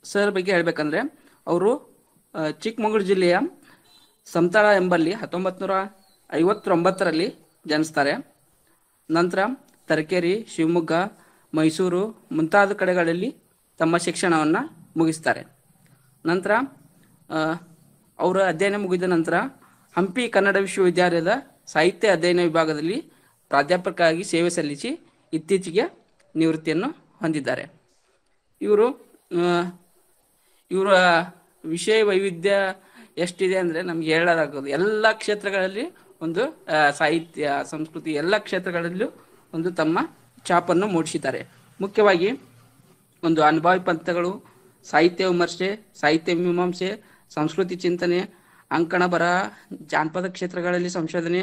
Sir ಬಗ್ಗೆ ಹೇಳಬೇಕಂದ್ರೆ ಅವರು ಚಿಕ್ಕಮಗಳೂರು ಜಿಲ್ಲೆಯ ಸಮತಳ ಎಂಬಲ್ಲಿ 1959ರಲ್ಲಿ ಜನಿಸ್ತಾರೆ. ನಂತರ ತರೀಕೆರೆ, ಶಿವಮೊಗ್ಗ, ಮೈಸೂರು ಮುಂತಾದ ಕಡೆಗಳಲ್ಲಿ ತಮ್ಮ ಶಿಕ್ಷಣವನ್ನು ಮುಗಿಸ್ತಾರೆ. ನಂತರ ಅವರ ಅಧ್ಯಯನ ಮುಗಿದ ನಂತರ ಹಂಪಿ ಕನ್ನಡ ವಿಶ್ವವಿದ್ಯಾಲಯದ ಸಾಹಿತ್ಯ ಅಧ್ಯಯನ ವಿಭಾಗದಲ್ಲಿ ಪ್ರಾಧ್ಯಾಪಕರಾಗಿ ಸೇವೆ ಸಲ್ಲಿಸಿ ಇತ್ತೀಚೆಗೆ ನಿವೃತ್ತಿಯನ್ನು ಹೊಂದಿದ್ದಾರೆ. ಇವರು ಇವರ ವಿಷಯ ವೈವಿಧ್ಯ ಎಷ್ಟಿದೆ ಅಂದರೆ ನಮಗೆ ಹೇಳಲಾಗೋದು. ಎಲ್ಲ ಕ್ಷೇತ್ರಗಳಲ್ಲಿ ಒಂದು ಸಾಹಿತ್ಯ, ಸಂಸ್ಕೃತಿ ಎಲ್ಲ ಕ್ಷೇತ್ರಗಳಲ್ಲೂ ಒಂದು ತಮ್ಮ ಛಾಪನ್ನು ಮೂಡಿಸಿದ್ದಾರೆ. ಮುಖ್ಯವಾಗಿ ಒಂದು ಅನುಭವಿ ಪಂಥಗಳು, ಸಾಹಿತ್ಯ ವಿಮರ್ಶೆ, ಸಾಹಿತ್ಯ ಮೀಮಾಂಸೆ, ಸಂಸ್ಕೃತಿ ಚಿಂತನೆ, ಅಂಕಣ ಬರಹ, ಜಾನಪದ ಕ್ಷೇತ್ರಗಳಲ್ಲಿ ಸಂಶೋಧನೆ,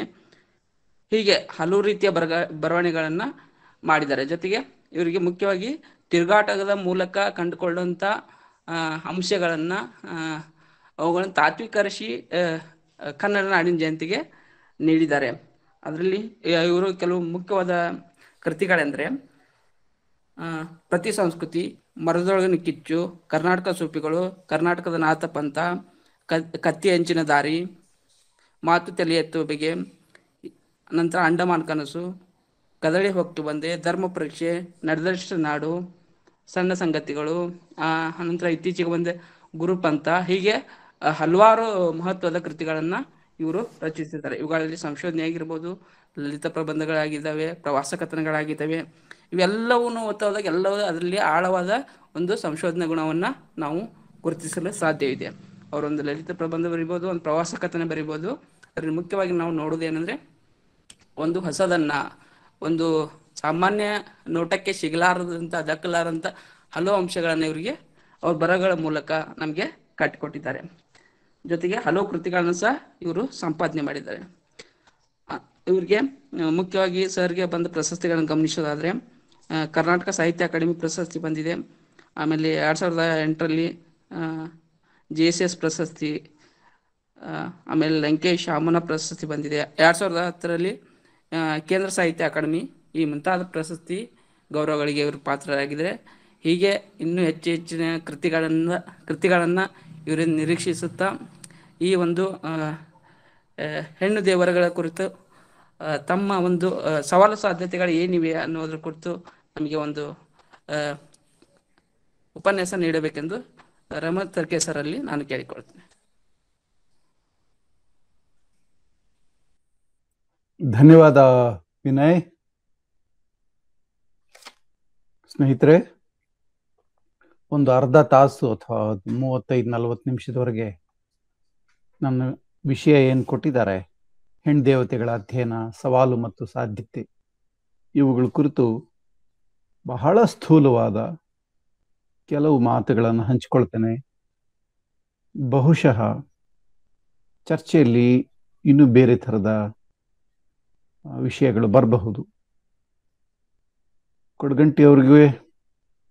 ಹೀಗೆ ಹಲವು ರೀತಿಯ ಬರವಣಿಗೆಗಳನ್ನು ಮಾಡಿದ್ದಾರೆ. ಜೊತೆಗೆ ಇವರಿಗೆ ಮುಖ್ಯವಾಗಿ ತಿರುಗಾಟದ ಮೂಲಕ ಕಂಡುಕೊಳ್ಳುವಂಥ ಅಂಶಗಳನ್ನು ಅವುಗಳನ್ನು ತಾತ್ವಿಕರಿಸಿ ಕನ್ನಡ ನಾಡಿನ ಜಯಂತಿಗೆ ನೀಡಿದ್ದಾರೆ. ಅದರಲ್ಲಿ ಇವರು ಕೆಲವು ಮುಖ್ಯವಾದ ಕೃತಿಗಳೆಂದರೆ ಪ್ರತಿ ಸಂಸ್ಕೃತಿ, ಮರದೊಳಗಿನ ಕಿಚ್ಚು, ಕರ್ನಾಟಕ ಸೂಫಿಗಳು, ಕರ್ನಾಟಕದ ನಾಥ ಪಂಥ, ಕತ್ತಿ ಅಂಚಿನ ದಾರಿ, ಮಾತು ತಲೆ ಎತ್ತುವ ಬಗೆ, ನಂತರ ಅಂಡಮಾನ್ ಕನಸು, ಕದಳಿ ಹೊಕ್ತು ಬಂದೆ, ಧರ್ಮ ಪರೀಕ್ಷೆ, ನಡೆದಷ್ಟು ನಾಡು, ಸಣ್ಣ ಸಂಗತಿಗಳು, ಅನಂತರ ಇತ್ತೀಚೆಗೆ ಬಂದೆ ಗುರುಪಂಥ, ಹೀಗೆ ಹಲವಾರು ಮಹತ್ವದ ಕೃತಿಗಳನ್ನು ಇವರು ರಚಿಸಿದ್ದಾರೆ. ಇವುಗಳಲ್ಲಿ ಸಂಶೋಧನೆ ಆಗಿರ್ಬೋದು, ಲಲಿತ ಪ್ರಬಂಧಗಳಾಗಿದ್ದಾವೆ, ಪ್ರವಾಸ ಕಥನಗಳಾಗಿದ್ದಾವೆ. ಇವೆಲ್ಲವನ್ನು ಓದ್ತಾ ಹೋದಾಗ ಎಲ್ಲವೂ ಅದರಲ್ಲಿ ಆಳವಾದ ಒಂದು ಸಂಶೋಧನಾ ಗುಣವನ್ನು ನಾವು ಗುರುತಿಸಲು ಸಾಧ್ಯವಿದೆ. ಅವರೊಂದು ಲಲಿತ ಪ್ರಬಂಧ ಬರಿಬೋದು, ಒಂದು ಪ್ರವಾಸ ಕಥನ ಬರಿಬೋದು. ಅದರಲ್ಲಿ ಮುಖ್ಯವಾಗಿ ನಾವು ನೋಡೋದೇನೆಂದರೆ ಒಂದು ಹೊಸದನ್ನು, ಒಂದು ಸಾಮಾನ್ಯ ನೋಟಕ್ಕೆ ಸಿಗಲಾರದಂಥ, ದಕ್ಕಲಾರಂಥ ಹಲವು ಅಂಶಗಳನ್ನು ಇವರಿಗೆ ಅವ್ರ ಬರಹಗಳ ಮೂಲಕ ನಮಗೆ ಕಟ್ಟಿಕೊಟ್ಟಿದ್ದಾರೆ. ಜೊತೆಗೆ ಹಲವು ಕೃತಿಗಳನ್ನು ಸಹ ಇವರು ಸಂಪಾದನೆ ಮಾಡಿದ್ದಾರೆ. ಇವರಿಗೆ ಮುಖ್ಯವಾಗಿ ಸರ್ಗೆ ಬಂದ ಪ್ರಶಸ್ತಿಗಳನ್ನು ಗಮನಿಸೋದಾದರೆ ಕರ್ನಾಟಕ ಸಾಹಿತ್ಯ ಅಕಾಡೆಮಿ ಪ್ರಶಸ್ತಿ ಬಂದಿದೆ. ಆಮೇಲೆ 2008ರಲ್ಲಿ JSS ಪ್ರಶಸ್ತಿ, ಆಮೇಲೆ ಲಂಕೇಶ್ ಶಾಮನ ಪ್ರಶಸ್ತಿ ಬಂದಿದೆ. 2010ರಲ್ಲಿ ಕೇಂದ್ರ ಸಾಹಿತ್ಯ ಅಕಾಡೆಮಿ, ಈ ಮುಂತಾದ ಪ್ರಶಸ್ತಿ ಗೌರವಗಳಿಗೆ ಇವರು ಪಾತ್ರರಾಗಿದ್ದಾರೆ. ಹೀಗೆ ಇನ್ನೂ ಹೆಚ್ಚಿನ ಕೃತಿಗಳನ್ನು ಇವರಿಂದ ನಿರೀಕ್ಷಿಸುತ್ತಾ ಈ ಒಂದು ಹೆಣ್ಣು ದೇವರುಗಳ ಕುರಿತು ತಮ್ಮ ಒಂದು ಸವಾಲು ಸಾಧ್ಯತೆಗಳು ಏನಿವೆ ಅನ್ನೋದ್ರ ಕುರಿತು ನಮಗೆ ಒಂದು ಉಪನ್ಯಾಸ ನೀಡಬೇಕೆಂದು ರಮತ್ ತರ್ಕೆ ಸರಲ್ಲಿ ನಾನು ಕೇಳಿಕೊಳ್ತೇನೆ. ಧನ್ಯವಾದ ವಿನಯ್. ಸ್ನೇಹಿತರೆ, ಒಂದು ಅರ್ಧ ತಾಸು ಅಥವಾ 35-40 ನಿಮಿಷದವರೆಗೆ ನನ್ನ ವಿಷಯ ಏನು ಕೊಟ್ಟಿದ್ದಾರೆ, ಹೆಣ್ಣು ದೇವತೆಗಳ ಅಧ್ಯಯನ, ಸವಾಲು ಮತ್ತು ಸಾಧ್ಯತೆ, ಇವುಗಳ ಕುರಿತು ಬಹಳ ಸ್ಥೂಲವಾದ ಕೆಲವು ಮಾತುಗಳನ್ನು ಹಂಚಿಕೊಳ್ತೇನೆ. ಬಹುಶಃ ಚರ್ಚೆಯಲ್ಲಿ ಇನ್ನೂ ಬೇರೆ ಥರದ ವಿಷಯಗಳು ಬರಬಹುದು. ಕೊಡಗಂಟಿಯವ್ರಿಗೆ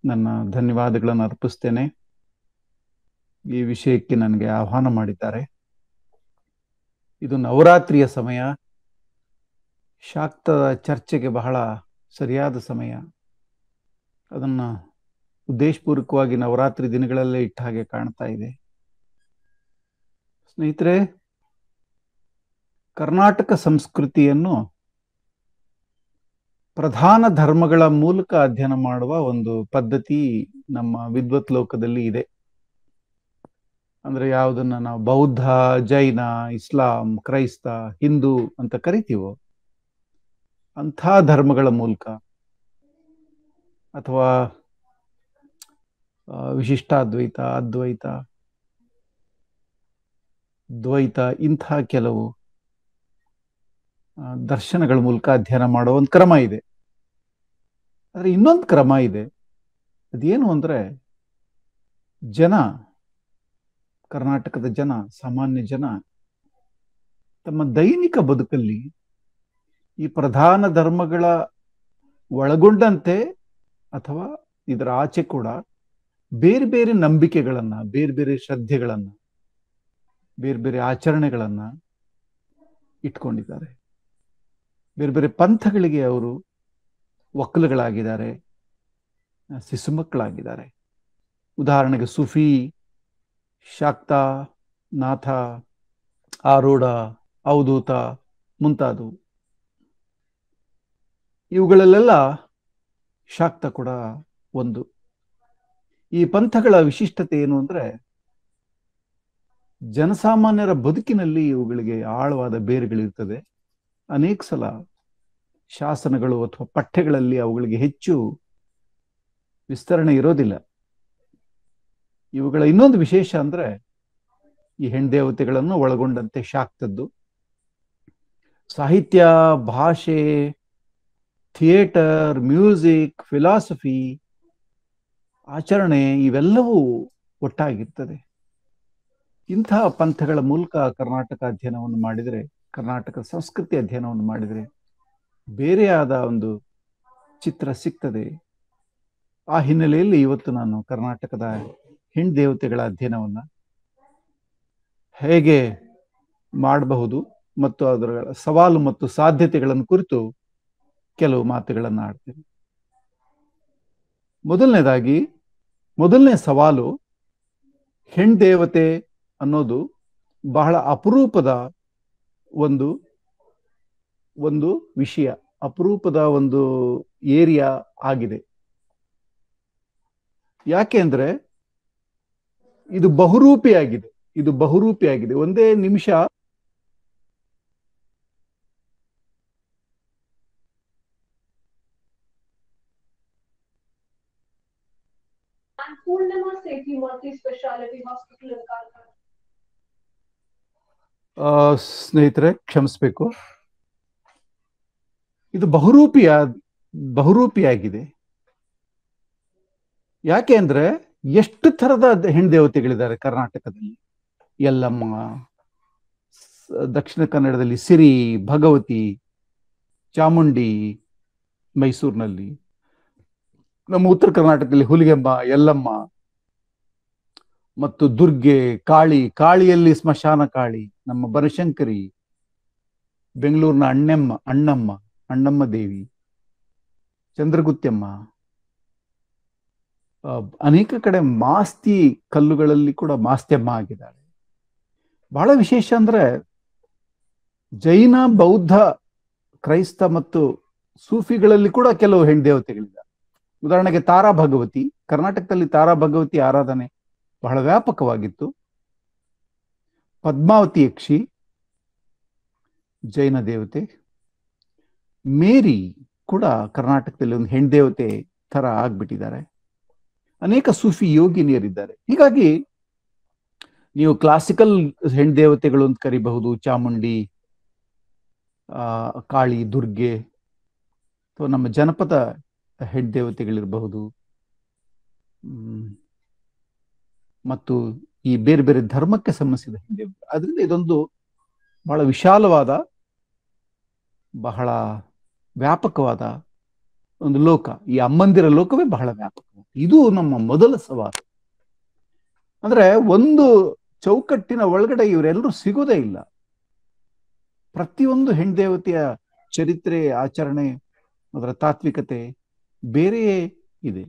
ನನ್ನ ಧನ್ಯವಾದಗಳನ್ನು ಅರ್ಪಿಸ್ತೇನೆ. ಈ ವಿಷಯಕ್ಕೆ ನನಗೆ ಆಹ್ವಾನ ಮಾಡಿದ್ದಾರೆ. ಇದು ನವರಾತ್ರಿಯ ಸಮಯ, ಶಾಕ್ತದ ಚರ್ಚೆಗೆ ಬಹಳ ಸರಿಯಾದ ಸಮಯ. ಅದನ್ನು ಉದ್ದೇಶಪೂರ್ವಕವಾಗಿ ನವರಾತ್ರಿ ದಿನಗಳಲ್ಲೇ ಇಟ್ಟ ಹಾಗೆ ಕಾಣ್ತಾ ಇದೆ. ಸ್ನೇಹಿತರೆ, ಕರ್ನಾಟಕ ಸಂಸ್ಕೃತಿಯನ್ನು ಪ್ರಧಾನ ಧರ್ಮಗಳ ಮೂಲಕ ಅಧ್ಯಯನ ಮಾಡುವ ಒಂದು ಪದ್ಧತಿ ನಮ್ಮ ವಿದ್ವತ್ ಲೋಕದಲ್ಲಿ ಇದೆ. ಅಂದ್ರೆ ಯಾವುದನ್ನ ನಾವು ಬೌದ್ಧ, ಜೈನ, ಇಸ್ಲಾಂ, ಕ್ರೈಸ್ತ, ಹಿಂದೂ ಅಂತ ಕರಿತೀವೋ ಅಂಥ ಧರ್ಮಗಳ ಮೂಲಕ ಅಥವಾ ವಿಶಿಷ್ಟಾದ್ವೈತ, ಅದ್ವೈತ, ದ್ವೈತ, ಇಂಥ ಕೆಲವು ದರ್ಶನಗಳ ಮೂಲಕ ಅಧ್ಯಯನ ಮಾಡೋ ಒಂದು ಕ್ರಮ ಇದೆ. ಆದರೆ ಇನ್ನೊಂದು ಕ್ರಮ ಇದೆ. ಅದೇನು ಅಂದ್ರೆ ಕರ್ನಾಟಕದ ಜನ, ಸಾಮಾನ್ಯ ಜನ ತಮ್ಮ ದೈನಿಕ ಬದುಕಲ್ಲಿ ಈ ಪ್ರಧಾನ ಧರ್ಮಗಳ ಒಳಗೊಂಡಂತೆ ಅಥವಾ ಇದರ ಆಚೆ ಕೂಡ ಬೇರೆ ಬೇರೆ ನಂಬಿಕೆಗಳನ್ನ, ಬೇರೆ ಬೇರೆ ಶ್ರದ್ಧೆಗಳನ್ನ, ಬೇರೆ ಬೇರೆ ಆಚರಣೆಗಳನ್ನ ಇಟ್ಕೊಂಡಿದ್ದಾರೆ. ಬೇರೆ ಬೇರೆ ಪಂಥಗಳಿಗೆ ಅವರು ಒಕ್ಕಲುಗಳಾಗಿದ್ದಾರೆ, ಶಿಶುಮಕ್ಕಳಾಗಿದ್ದಾರೆ. ಉದಾಹರಣೆಗೆ ಸುಫಿ, ಶಾಕ್ತ, ನಾಥ, ಆರೂಢ, ಅವಧೂತ ಮುಂತಾದವು. ಇವುಗಳಲ್ಲೆಲ್ಲ ಶಾಕ್ತ ಕೂಡ ಒಂದು. ಈ ಪಂಥಗಳ ವಿಶಿಷ್ಟತೆ ಏನು ಅಂದ್ರೆ, ಜನಸಾಮಾನ್ಯರ ಬದುಕಿನಲ್ಲಿ ಇವುಗಳಿಗೆ ಆಳವಾದ ಬೇರುಗಳಿರ್ತದೆ. ಅನೇಕ ಸಲ ಶಾಸನಗಳು ಅಥವಾ ಪಠ್ಯಗಳಲ್ಲಿ ಅವುಗಳಿಗೆ ಹೆಚ್ಚು ವಿಸ್ತರಣೆ ಇರೋದಿಲ್ಲ. ಇವುಗಳ ಇನ್ನೊಂದು ವಿಶೇಷ ಅಂದ್ರೆ, ಈ ಹೆಣ್ದೇವತೆಗಳನ್ನು ಒಳಗೊಂಡಂತೆ ಶಾಕ್ತದ್ದು ಸಾಹಿತ್ಯ, ಭಾಷೆ, ಥಿಯೇಟರ್, ಮ್ಯೂಸಿಕ್, ಫಿಲಾಸಫಿ, ಆಚರಣೆ ಇವೆಲ್ಲವೂ ಒಟ್ಟಾಗಿರ್ತದೆ. ಇಂತಹ ಪಂಥಗಳ ಮೂಲಕ ಕರ್ನಾಟಕ ಅಧ್ಯಯನವನ್ನು ಮಾಡಿದರೆ, ಕರ್ನಾಟಕ ಸಂಸ್ಕೃತಿ ಅಧ್ಯಯನವನ್ನು ಮಾಡಿದರೆ ಬೇರೆಯಾದ ಒಂದು ಚಿತ್ರ ಸಿಗ್ತದೆ. ಆ ಹಿನ್ನೆಲೆಯಲ್ಲಿ ಇವತ್ತು ನಾನು ಕರ್ನಾಟಕದ ಹೆಣ್ದೇವತೆಗಳ ಅಧ್ಯಯನವನ್ನು ಹೇಗೆ ಮಾಡಬಹುದು ಮತ್ತು ಅದರ ಸವಾಲು ಮತ್ತು ಸಾಧ್ಯತೆಗಳನ್ನು ಕುರಿತು ಕೆಲವು ಮಾತುಗಳನ್ನು ಆಡ್ತೇನೆ. ಮೊದಲನೇ ಸವಾಲು, ಹೆಣ್ದೇವತೆ ಅನ್ನೋದು ಬಹಳ ಅಪರೂಪದ ಒಂದು ವಿಷಯ, ಅಪರೂಪದ ಒಂದು ಏರಿಯಾ ಆಗಿದೆ. ಯಾಕೆ ಅಂದ್ರೆ ಇದು ಬಹುರೂಪಿಯಾಗಿದೆ. ಒಂದೇ ನಿಮಿಷ ಸ್ನೇಹಿತರೆ ಕ್ಷಮಿಸ್ಬೇಕು, ಇದು ಬಹುರೂಪಿಯಾಗಿದೆ. ಯಾಕೆ ಅಂದ್ರೆ ಎಷ್ಟು ಥರದ ಹೆಣ್ದೇವತೆಗಳಿದ್ದಾರೆ ಕರ್ನಾಟಕದಲ್ಲಿ. ಯಲ್ಲಮ್ಮ, ದಕ್ಷಿಣ ಕನ್ನಡದಲ್ಲಿ ಸಿರಿ, ಭಗವತಿ, ಚಾಮುಂಡಿ, ಮೈಸೂರಿನಲ್ಲಿ, ನಮ್ಮ ಉತ್ತರ ಕರ್ನಾಟಕದಲ್ಲಿ ಹುಲಿಗೆಮ್ಮ, ಯಲ್ಲಮ್ಮ ಮತ್ತು ದುರ್ಗೆ, ಕಾಳಿಯಲ್ಲಿ ಸ್ಮಶಾನ ಕಾಳಿ, ನಮ್ಮ ಬನಶಂಕರಿ, ಬೆಂಗಳೂರಿನ ಅಣ್ಣಮ್ಮ ದೇವಿ, ಚಂದ್ರಗುತ್ಯಮ್ಮ, ಅನೇಕ ಕಡೆ ಮಾಸ್ತಿ ಕಲ್ಲುಗಳಲ್ಲಿ ಕೂಡ ಮಾಸ್ತ್ಯಮ್ಮ ಆಗಿದ್ದಾಳೆ. ಬಹಳ ವಿಶೇಷ ಅಂದ್ರೆ ಜೈನ, ಬೌದ್ಧ, ಕ್ರೈಸ್ತ ಮತ್ತು ಸೂಫಿಗಳಲ್ಲಿ ಕೂಡ ಕೆಲವು ಹೆಣ್ದೇವತೆಗಳಿದ್ದಾರೆ. ಉದಾಹರಣೆಗೆ ತಾರಾ ಭಗವತಿ, ಕರ್ನಾಟಕದಲ್ಲಿ ತಾರಾ ಭಗವತಿ ಆರಾಧನೆ ಬಹಳ ವ್ಯಾಪಕವಾಗಿತ್ತು. ಪದ್ಮಾವತಿ ಯಕ್ಷಿ ಜೈನ ದೇವತೆ, ಮೇರಿ ಕೂಡ ಕರ್ನಾಟಕದಲ್ಲಿ ಒಂದು ಹೆಣ್ದೇವತೆ ತರ ಆಗ್ಬಿಟ್ಟಿದ್ದಾರೆ. ಅನೇಕ ಸೂಫಿ ಯೋಗಿನಿಯರಿದ್ದಾರೆ. ಹೀಗಾಗಿ ನೀವು ಕ್ಲಾಸಿಕಲ್ ಹೆಣ್ದೇವತೆಗಳು ಅಂತ ಕರಿಬಹುದು, ಚಾಮುಂಡಿ, ಕಾಳಿ, ದುರ್ಗೆ, ಅಥವಾ ನಮ್ಮ ಜನಪದ ಹೆಣ್ದೇವತೆಗಳಿರಬಹುದು, ಮತ್ತು ಈ ಬೇರೆ ಬೇರೆ ಧರ್ಮಕ್ಕೆ ಸಂಬಂಧಿಸಿದ ಹೆಣ್ದೇವತೆ. ಅದರಿಂದ ಇದೊಂದು ಬಹಳ ವಿಶಾಲವಾದ, ಬಹಳ ವ್ಯಾಪಕವಾದ ಒಂದು ಲೋಕ. ಈ ಅಮ್ಮಂದಿರ ಲೋಕವೇ ಬಹಳ ವ್ಯಾಪಕ. ಇದು ನಮ್ಮ ಮೊದಲ ಸವಾಲು. ಅಂದ್ರೆ ಒಂದು ಚೌಕಟ್ಟಿನ ಒಳಗಡೆ ಇವರೆಲ್ಲರೂ ಸಿಗೋದೇ ಇಲ್ಲ. ಪ್ರತಿಯೊಂದು ಹೆಣ್ದೇವತೆಯ ಚರಿತ್ರೆ, ಆಚರಣೆ, ಅದರ ತಾತ್ವಿಕತೆ ಬೇರೆಯೇ ಇದೆ.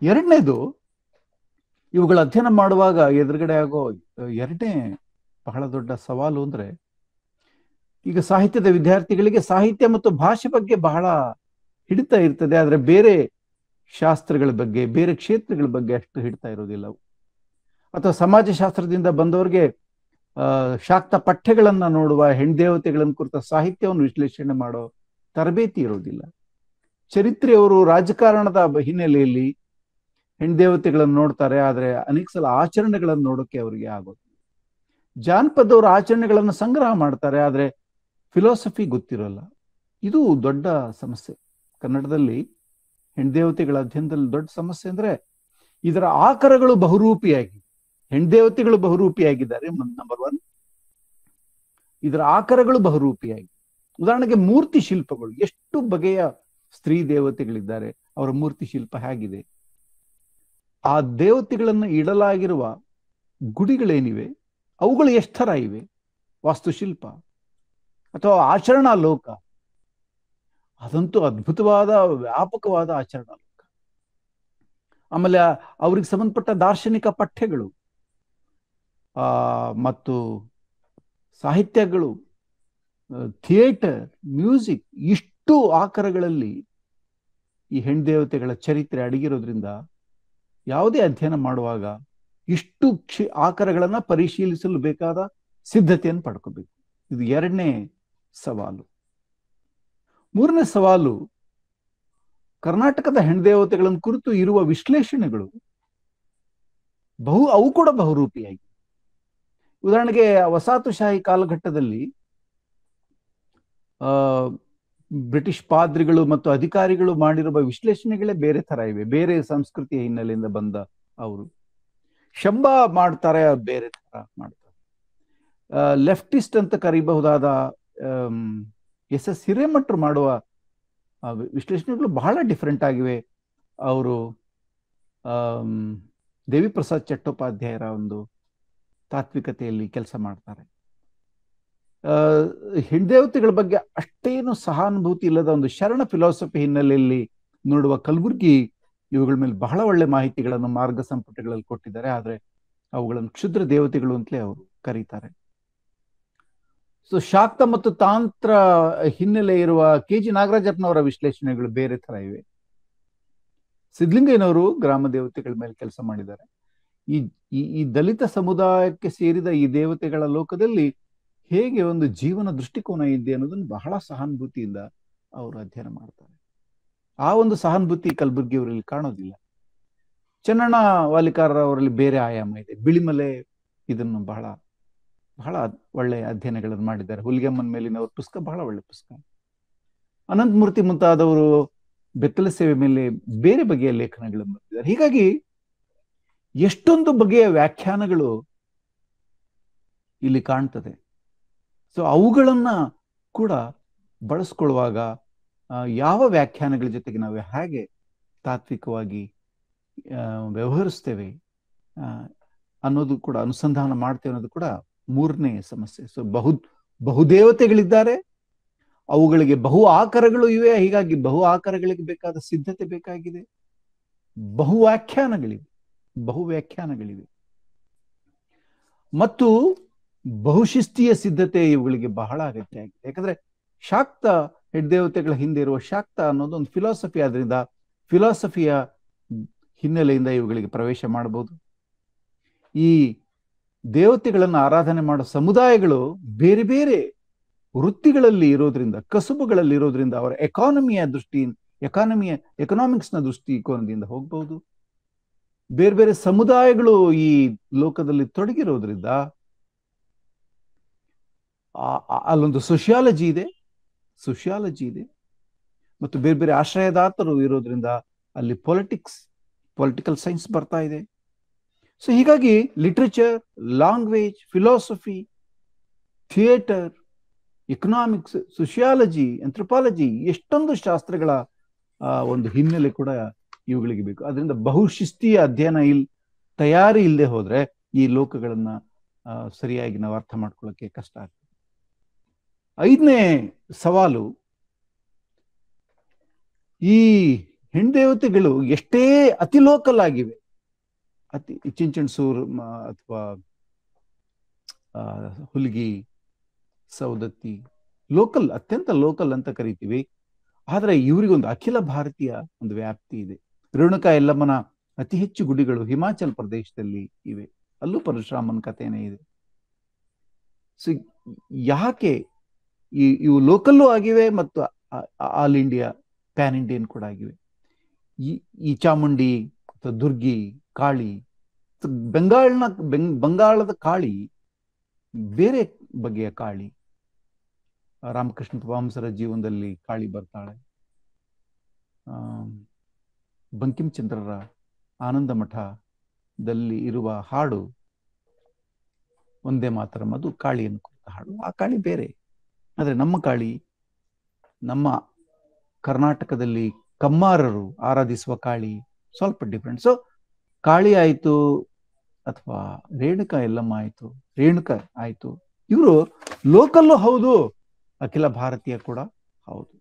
ಎರಡನೇದು, ಇವುಗಳ ಅಧ್ಯಯನ ಮಾಡುವಾಗ ಎದುರುಗಡೆ ಆಗೋ ಎರಡನೇ ಬಹಳ ದೊಡ್ಡ ಸವಾಲು ಅಂದ್ರೆ, ಈಗ ಸಾಹಿತ್ಯದ ವಿದ್ಯಾರ್ಥಿಗಳಿಗೆ ಸಾಹಿತ್ಯ ಮತ್ತು ಭಾಷೆ ಬಗ್ಗೆ ಬಹಳ ಹಿಡಿತ ಇರ್ತದೆ, ಆದ್ರೆ ಬೇರೆ ಶಾಸ್ತ್ರಗಳ ಬಗ್ಗೆ, ಬೇರೆ ಕ್ಷೇತ್ರಗಳ ಬಗ್ಗೆ ಅಷ್ಟು ಹಿಡಿತಾ ಇರೋದಿಲ್ಲ. ಅಥವಾ ಸಮಾಜಶಾಸ್ತ್ರದಿಂದ ಬಂದವರಿಗೆ ಶಾಕ್ತ ಪಠ್ಯಗಳನ್ನ ನೋಡುವ, ಹೆಣ್ದೇವತೆಗಳನ್ನು ಕುರಿತ ಸಾಹಿತ್ಯವನ್ನು ವಿಶ್ಲೇಷಣೆ ಮಾಡೋ ತರಬೇತಿ ಇರೋದಿಲ್ಲ. ಚರಿತ್ರೆಯವರು ರಾಜಕಾರಣದ ಹಿನ್ನೆಲೆಯಲ್ಲಿ ಹೆಣ್ದೇವತೆಗಳನ್ನು ನೋಡ್ತಾರೆ, ಆದ್ರೆ ಅನೇಕ ಸಲ ಆಚರಣೆಗಳನ್ನು ನೋಡೋಕೆ ಅವರಿಗೆ ಆಗೋದು. ಜಾನಪದವರು ಆಚರಣೆಗಳನ್ನು ಸಂಗ್ರಹ ಮಾಡ್ತಾರೆ, ಆದ್ರೆ ಫಿಲಾಸಫಿ ಗೊತ್ತಿರೋಲ್ಲ. ಇದು ದೊಡ್ಡ ಸಮಸ್ಯೆ ಕನ್ನಡದಲ್ಲಿ. ಹೆಣ್ದೇವತೆಗಳ ಅಧ್ಯಯನದಲ್ಲಿ ದೊಡ್ಡ ಸಮಸ್ಯೆ ಅಂದ್ರೆ ಇದರ ಆಕರಗಳು ಬಹುರೂಪಿಯಾಗಿ, ಹೆಣ್ದೇವತೆಗಳು ಬಹುರೂಪಿಯಾಗಿದ್ದಾರೆ ನಂಬರ್ 1. ಇದರ ಆಕರಗಳು ಬಹುರೂಪಿಯಾಗಿ. ಉದಾಹರಣೆಗೆ ಮೂರ್ತಿ ಶಿಲ್ಪಗಳು, ಎಷ್ಟು ಬಗೆಯ ಸ್ತ್ರೀ ದೇವತೆಗಳಿದ್ದಾರೆ, ಅವರ ಮೂರ್ತಿ ಶಿಲ್ಪ ಹೇಗಿದೆ, ಆ ದೇವತೆಗಳನ್ನು ಇಡಲಾಗಿರುವ ಗುಡಿಗಳೇನಿವೆ ಅವುಗಳು ಎಷ್ಟು ಥರ ಇವೆ, ವಾಸ್ತುಶಿಲ್ಪ ಅಥವಾ ಆಚರಣಾ ಲೋಕ, ಅದಂತೂ ಅದ್ಭುತವಾದ ವ್ಯಾಪಕವಾದ ಆಚರಣಾ ಲೋಕ. ಆಮೇಲೆ ಅವ್ರಿಗೆ ಸಂಬಂಧಪಟ್ಟ ದಾರ್ಶನಿಕ ಪಠ್ಯಗಳು, ಮತ್ತು ಸಾಹಿತ್ಯಗಳು, ಥಿಯೇಟರ್, ಮ್ಯೂಸಿಕ್, ಇಷ್ಟು ಆಕರಗಳಲ್ಲಿ ಈ ಹೆಣ್ದೇವತೆಗಳ ಚರಿತ್ರೆ ಅಡಗಿರೋದ್ರಿಂದ ಯಾವುದೇ ಅಧ್ಯಯನ ಮಾಡುವಾಗ ಇಷ್ಟು ಆಕರಗಳನ್ನ ಪರಿಶೀಲಿಸಲು ಬೇಕಾದ ಸಿದ್ಧತೆಯನ್ನು ಪಡ್ಕೋಬೇಕು. ಇದು ಎರಡನೇ ಸವಾಲು. ಮೂರನೇ ಸವಾಲು, ಕರ್ನಾಟಕದ ಹೆಣ್ದೇವತೆಗಳನ್ನು ಕುರಿತು ಇರುವ ವಿಶ್ಲೇಷಣೆಗಳು ಅವು ಕೂಡ ಬಹುರೂಪಿಯಾಗಿ. ಉದಾಹರಣೆಗೆ ವಸಾಹತುಶಾಹಿ ಕಾಲಘಟ್ಟದಲ್ಲಿ ಬ್ರಿಟಿಷ್ ಪಾದ್ರಿಗಳು ಮತ್ತು ಅಧಿಕಾರಿಗಳು ಮಾಡಿರುವ ವಿಶ್ಲೇಷಣೆಗಳೇ ಬೇರೆ ತರ ಇವೆ, ಬೇರೆ ಸಂಸ್ಕೃತಿಯ ಹಿನ್ನೆಲೆಯಿಂದ ಬಂದ ಅವರು. ಶಂಬಾ ಮಾಡ್ತಾರೆ, ಬೇರೆ ತರ ಮಾಡ್ತಾರೆ. ಲೆಫ್ಟಿಸ್ಟ್ ಅಂತ ಕರೀಬಹುದಾದ ಎಸ್ ಹಿರೇಮಠರು ಮಾಡುವ ವಿಶ್ಲೇಷಣೆಗಳು ಬಹಳ ಡಿಫ್ರೆಂಟ್ ಆಗಿವೆ. ಅವರು ದೇವಿ ಪ್ರಸಾದ್ ಚಟ್ಟೋಪಾಧ್ಯಾಯರ ಒಂದು ತಾತ್ವಿಕತೆಯಲ್ಲಿ ಕೆಲಸ ಮಾಡ್ತಾರೆ. ಹೆಣ್ದೇವತೆಗಳ ಬಗ್ಗೆ ಅಷ್ಟೇನು ಸಹಾನುಭೂತಿ ಇಲ್ಲದ ಒಂದು ಶರಣ ಫಿಲಾಸಫಿ ಹಿನ್ನೆಲೆಯಲ್ಲಿ ನೋಡುವ ಕಲಬುರ್ಗಿ ಇವುಗಳ ಮೇಲೆ ಬಹಳ ಒಳ್ಳೆ ಮಾಹಿತಿಗಳನ್ನು ಮಾರ್ಗ ಸಂಪುಟಗಳಲ್ಲಿ ಕೊಟ್ಟಿದ್ದಾರೆ. ಆದ್ರೆ ಅವುಗಳನ್ನು ಕ್ಷುದ್ರ ದೇವತೆಗಳು ಅಂತಲೇ ಅವರು ಕರೀತಾರೆ. ಸೊ ಶಾಕ್ತ ಮತ್ತು ತಾಂತ್ರ ಹಿನ್ನೆಲೆ ಇರುವ KG ನಾಗರಾಜಪ್ಪನವರ ವಿಶ್ಲೇಷಣೆಗಳು ಬೇರೆ ತರ ಇವೆ. ಸಿದ್ಧಲಿಂಗಯ್ಯನವರು ಗ್ರಾಮ ದೇವತೆಗಳ ಮೇಲೆ ಕೆಲಸ ಮಾಡಿದ್ದಾರೆ. ಈ ದಲಿತ ಸಮುದಾಯಕ್ಕೆ ಸೇರಿದ ಈ ದೇವತೆಗಳ ಲೋಕದಲ್ಲಿ ಹೇಗೆ ಒಂದು ಜೀವನ ದೃಷ್ಟಿಕೋನ ಇದೆ ಅನ್ನೋದನ್ನು ಬಹಳ ಸಹಾನುಭೂತಿಯಿಂದ ಅವರು ಅಧ್ಯಯನ ಮಾಡ್ತಾರೆ. ಆ ಒಂದು ಸಹಾನುಭೂತಿ ಕಲಬುರ್ಗಿ ಅವರಲ್ಲಿ ಕಾಣೋದಿಲ್ಲ. ಚೆನ್ನಣ್ಣ ವಾಲಿಕಾರರ ಅವರಲ್ಲಿ ಬೇರೆ ಆಯಾಮ ಇದೆ. ಬಿಳಿಮಲೆ ಇದನ್ನು ಬಹಳ ಬಹಳ ಒಳ್ಳೆಯ ಅಧ್ಯಯನಗಳನ್ನು ಮಾಡಿದ್ದಾರೆ. ಹುಲಿಗೆಮ್ಮನ ಮೇಲಿನ ಅವ್ರ ಪುಸ್ತಕ ಬಹಳ ಒಳ್ಳೆ ಪುಸ್ತಕ. ಅನಂತಮೂರ್ತಿ ಮುಂತಾದವರು ಬೆತ್ತಲ ಸೇವೆ ಮೇಲೆ ಬೇರೆ ಬಗೆಯ ಲೇಖನಗಳನ್ನು ಬರೆದಿದ್ದಾರೆ. ಹೀಗಾಗಿ ಎಷ್ಟೊಂದು ಬಗೆಯ ವ್ಯಾಖ್ಯಾನಗಳು ಇಲ್ಲಿ ಕಾಣ್ತದೆ. ಸೊ ಅವುಗಳನ್ನ ಕೂಡ ಬಳಸ್ಕೊಳ್ಳುವಾಗ ಯಾವ ವ್ಯಾಖ್ಯಾನಗಳ ಜೊತೆಗೆ ನಾವು ಹೇಗೆ ತಾತ್ವಿಕವಾಗಿ ವ್ಯವಹರಿಸ್ತೇವೆ ಅನ್ನೋದು ಕೂಡ ಅನುಸಂಧಾನ ಮಾಡ್ತೇವೆ ಅನ್ನೋದು ಕೂಡ ಮೂರನೇ ಸಮಸ್ಯೆ. ಸೊ ಬಹುದೇವತೆಗಳಿದ್ದಾರೆ, ಅವುಗಳಿಗೆ ಬಹು ಆಕಾರಗಳು ಇವೆ. ಹೀಗಾಗಿ ಬಹು ಆಕಾರಗಳಿಗೆ ಬೇಕಾದ ಸಿದ್ಧತೆ ಬೇಕಾಗಿದೆ. ಬಹು ವ್ಯಾಖ್ಯಾನಗಳಿವೆ ಮತ್ತು ಬಹುಶಿಸ್ತೀಯ ಸಿದ್ಧತೆ ಇವುಗಳಿಗೆ ಬಹಳ ಅಗತ್ಯ ಆಗಿದೆ. ಯಾಕಂದ್ರೆ ಶಾಕ್ತ ಹೆಡ್ದೇವತೆಗಳ ಹಿಂದೆ ಇರುವ ಶಾಕ್ತ ಅನ್ನೋದು ಒಂದು ಫಿಲಾಸಫಿ. ಆದ್ರಿಂದ ಫಿಲಾಸಫಿಯ ಹಿನ್ನೆಲೆಯಿಂದ ಇವುಗಳಿಗೆ ಪ್ರವೇಶ ಮಾಡಬಹುದು. ಈ ದೇವತೆಗಳನ್ನು ಆರಾಧನೆ ಮಾಡೋ ಸಮುದಾಯಗಳು ಬೇರೆ ಬೇರೆ ವೃತ್ತಿಗಳಲ್ಲಿ ಇರೋದ್ರಿಂದ, ಕಸುಬುಗಳಲ್ಲಿ ಇರೋದ್ರಿಂದ ಅವರ ಎಕನಾಮಿಕ್ಸ್ನ ದೃಷ್ಟಿಕೋನದಿಂದ ಹೋಗ್ಬಹುದು. ಬೇರೆ ಬೇರೆ ಸಮುದಾಯಗಳು ಈ ಲೋಕದಲ್ಲಿ ತೊಡಗಿರೋದ್ರಿಂದ ಅಲ್ಲೊಂದು ಸೋಷಿಯಾಲಜಿ ಇದೆ ಮತ್ತು ಬೇರೆ ಬೇರೆ ಆಶ್ರಯದಾತರು ಇರೋದ್ರಿಂದ ಅಲ್ಲಿ ಪೊಲಿಟಿಕಲ್ ಸೈನ್ಸ್ ಬರ್ತಾ ಇದೆ. ಸೊ ಹೀಗಾಗಿ literature, language, philosophy, theatre, economics, sociology, anthropology, ಎಷ್ಟೊಂದು ಶಾಸ್ತ್ರಗಳ ಒಂದು ಹಿನ್ನೆಲೆ ಕೂಡ ಇವುಗಳಿಗೆ ಬೇಕು. ಅದರಿಂದ ಬಹುಶಿಸ್ತೀಯ ಅಧ್ಯಯನ ತಯಾರಿ ಇಲ್ಲದೆ ಹೋದ್ರೆ ಈ ಲೋಕಗಳನ್ನ ಸರಿಯಾಗಿ ನಾವು ಅರ್ಥ ಮಾಡ್ಕೊಳ್ಳೋಕೆ ಕಷ್ಟ ಆಗ್ತದೆ. 5ನೇ ಸವಾಲು, ಈ ಹೆಣ್ದೇವತೆಗಳು ಎಷ್ಟೇ ಅತಿ ಲೋಕಲ್ ಆಗಿವೆ, ಚಿಂಚಣಸೂರು ಅಥವಾ ಹುಲ್ಗಿ, ಸೌದತ್ತಿ ಲೋಕಲ್, ಅತ್ಯಂತ ಲೋಕಲ್ ಅಂತ ಕರಿತೀವಿ. ಆದ್ರೆ ಇವರಿಗೊಂದು ಅಖಿಲ ಭಾರತೀಯ ಒಂದು ವ್ಯಾಪ್ತಿ ಇದೆ. ರೇಣುಕಾ ಯಲ್ಲಮ್ಮನ ಅತಿ ಹೆಚ್ಚು ಗುಡಿಗಳು ಹಿಮಾಚಲ್ ಪ್ರದೇಶದಲ್ಲಿ ಇವೆ. ಅಲ್ಲೂ ಪರಶುರಾಮನ ಕಥೆನೇ ಇದೆ. ಸೊ ಯಾಕೆ ಇವು ಲೋಕಲ್ಲೂ ಆಗಿವೆ ಮತ್ತು ಆಲ್ ಇಂಡಿಯಾ, ಪ್ಯಾನ್ ಇಂಡಿಯನ್ ಕೂಡ ಆಗಿವೆ. ಈ ಚಾಮುಂಡಿ ಅಥವಾ ದುರ್ಗಿ, ಕಾಳಿ, ಬಂಗಾಳದ ಕಾಳಿ ಬೇರೆ ಬಗೆಯ ಕಾಳಿ. ರಾಮಕೃಷ್ಣ ಪರಮಹಂಸರ ಜೀವನದಲ್ಲಿ ಕಾಳಿ ಬರ್ತಾಳೆ. ಬಂಕಿಂಚಂದ್ರರ ಆನಂದ ಮಠದಲ್ಲಿ ಇರುವ ಹಾಡು ಒಂದೇ ಮಾತರಂ, ಅದು ಕಾಳಿಯನ್ನು ಕುರಿತ ಹಾಡು. ಆ ಕಾಳಿ ಬೇರೆ. ಆದ್ರೆ ನಮ್ಮ ಕಾಳಿ, ನಮ್ಮ ಕರ್ನಾಟಕದಲ್ಲಿ ಕಮ್ಮಾರರು ಆರಾಧಿಸುವ ಕಾಳಿ ಸ್ವಲ್ಪ ಡಿಫ್ರೆಂಟ್. ಸೊ ಕಾಳಿ ಆಯ್ತು ಅಥವಾ ರೇಣುಕಾ ಯಲ್ಲಮ್ಮ ಆಯ್ತು, ರೇಣುಕಾ ಆಯ್ತು, ಇವರು ಲೋಕಲ್ಲು ಹೌದು, ಅಖಿಲ ಭಾರತೀಯ ಕೂಡ ಹೌದು.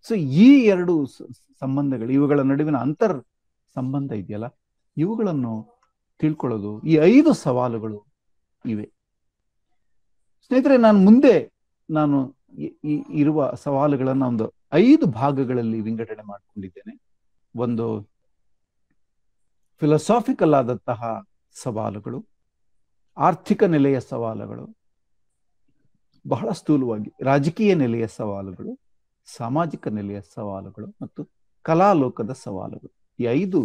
ಸೊ ಈ ಎರಡು ಸಂಬಂಧಗಳು, ಇವುಗಳ ನಡುವಿನ ಅಂತರ್ ಸಂಬಂಧ ಇದೆಯಲ್ಲ, ಇವುಗಳನ್ನು ತಿಳ್ಕೊಳ್ಳೋದು, ಈ 5 ಸವಾಲುಗಳು ಇವೆ. ಸ್ನೇಹಿತರೆ, ನಾನು ಇರುವ ಸವಾಲುಗಳನ್ನು ಒಂದು 5 ಭಾಗಗಳಲ್ಲಿ ವಿಂಗಡಣೆ ಮಾಡಿಕೊಂಡಿದ್ದೇನೆ. ಒಂದು ಫಿಲಸಾಫಿಕಲ್ ಆದಂತಹ ಸವಾಲುಗಳು, ಆರ್ಥಿಕ ನೆಲೆಯ ಸವಾಲುಗಳು, ಬಹಳ ಸ್ಥೂಲವಾಗಿ ರಾಜಕೀಯ ನೆಲೆಯ ಸವಾಲುಗಳು, ಸಾಮಾಜಿಕ ನೆಲೆಯ ಸವಾಲುಗಳು ಮತ್ತು ಕಲಾಲೋಕದ ಸವಾಲುಗಳು. ಈ 5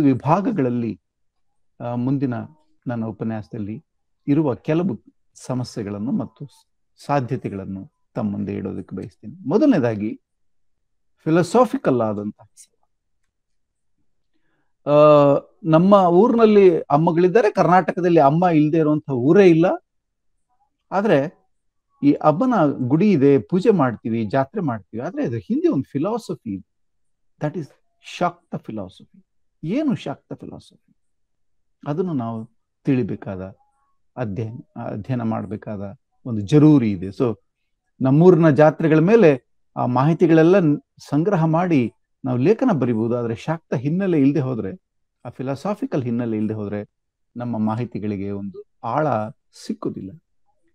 ವಿಭಾಗಗಳಲ್ಲಿ ಮುಂದಿನ ನನ್ನ ಉಪನ್ಯಾಸದಲ್ಲಿ ಇರುವ ಕೆಲವು ಸಮಸ್ಯೆಗಳನ್ನು ಮತ್ತು ಸಾಧ್ಯತೆಗಳನ್ನು ತಮ್ಮ ಮುಂದೆ ಇಡೋದಕ್ಕೆ ಬಯಸ್ತೀನಿ. ಮೊದಲನೇದಾಗಿ ಫಿಲಸಾಫಿಕಲ್ ಆದಂತಹ ನಮ್ಮ ಊರಿನಲ್ಲಿ ಅಮ್ಮಗಳಿದ್ದಾರೆ. ಕರ್ನಾಟಕದಲ್ಲಿ ಅಮ್ಮ ಇಲ್ಲದೆ ಇರುವಂತಹ ಊರೇ ಇಲ್ಲ. ಆದ್ರೆ ಈ ಅಮ್ಮನ ಗುಡಿ ಇದೆ, ಪೂಜೆ ಮಾಡ್ತೀವಿ, ಜಾತ್ರೆ ಮಾಡ್ತೀವಿ. ಆದ್ರೆ ಅದ್ರ ಹಿಂದೆ ಒಂದು ಫಿಲಾಸಫಿ ಇದೆ. That is Shakta philosophy. ಏನು ಶಾಕ್ತ ಫಿಲಾಸಫಿ? ಅದನ್ನು ನಾವು ತಿಳಿಬೇಕಾದ, ಅಧ್ಯಯನ ಮಾಡಬೇಕಾದ ಒಂದು ಜರೂರಿ ಇದೆ. ಸೊ ನಮ್ಮೂರಿನ ಜಾತ್ರೆಗಳ ಮೇಲೆ ಆ ಮಾಹಿತಿಗಳೆಲ್ಲ ಸಂಗ್ರಹ ಮಾಡಿ ನಾವು ಲೇಖನ ಬರಿಬಹುದು. ಆದರೆ ಶಾಕ್ತ ಹಿನ್ನೆಲೆ ಇಲ್ಲದೆ ಹೋದ್ರೆ, ಆ ಫಿಲಾಸಾಫಿಕಲ್ ಹಿನ್ನೆಲೆ ಇಲ್ಲದೆ ಹೋದ್ರೆ ನಮ್ಮ ಮಾಹಿತಿಗಳಿಗೆ ಒಂದು ಆಳ ಸಿಕ್ಕುದಿಲ್ಲ.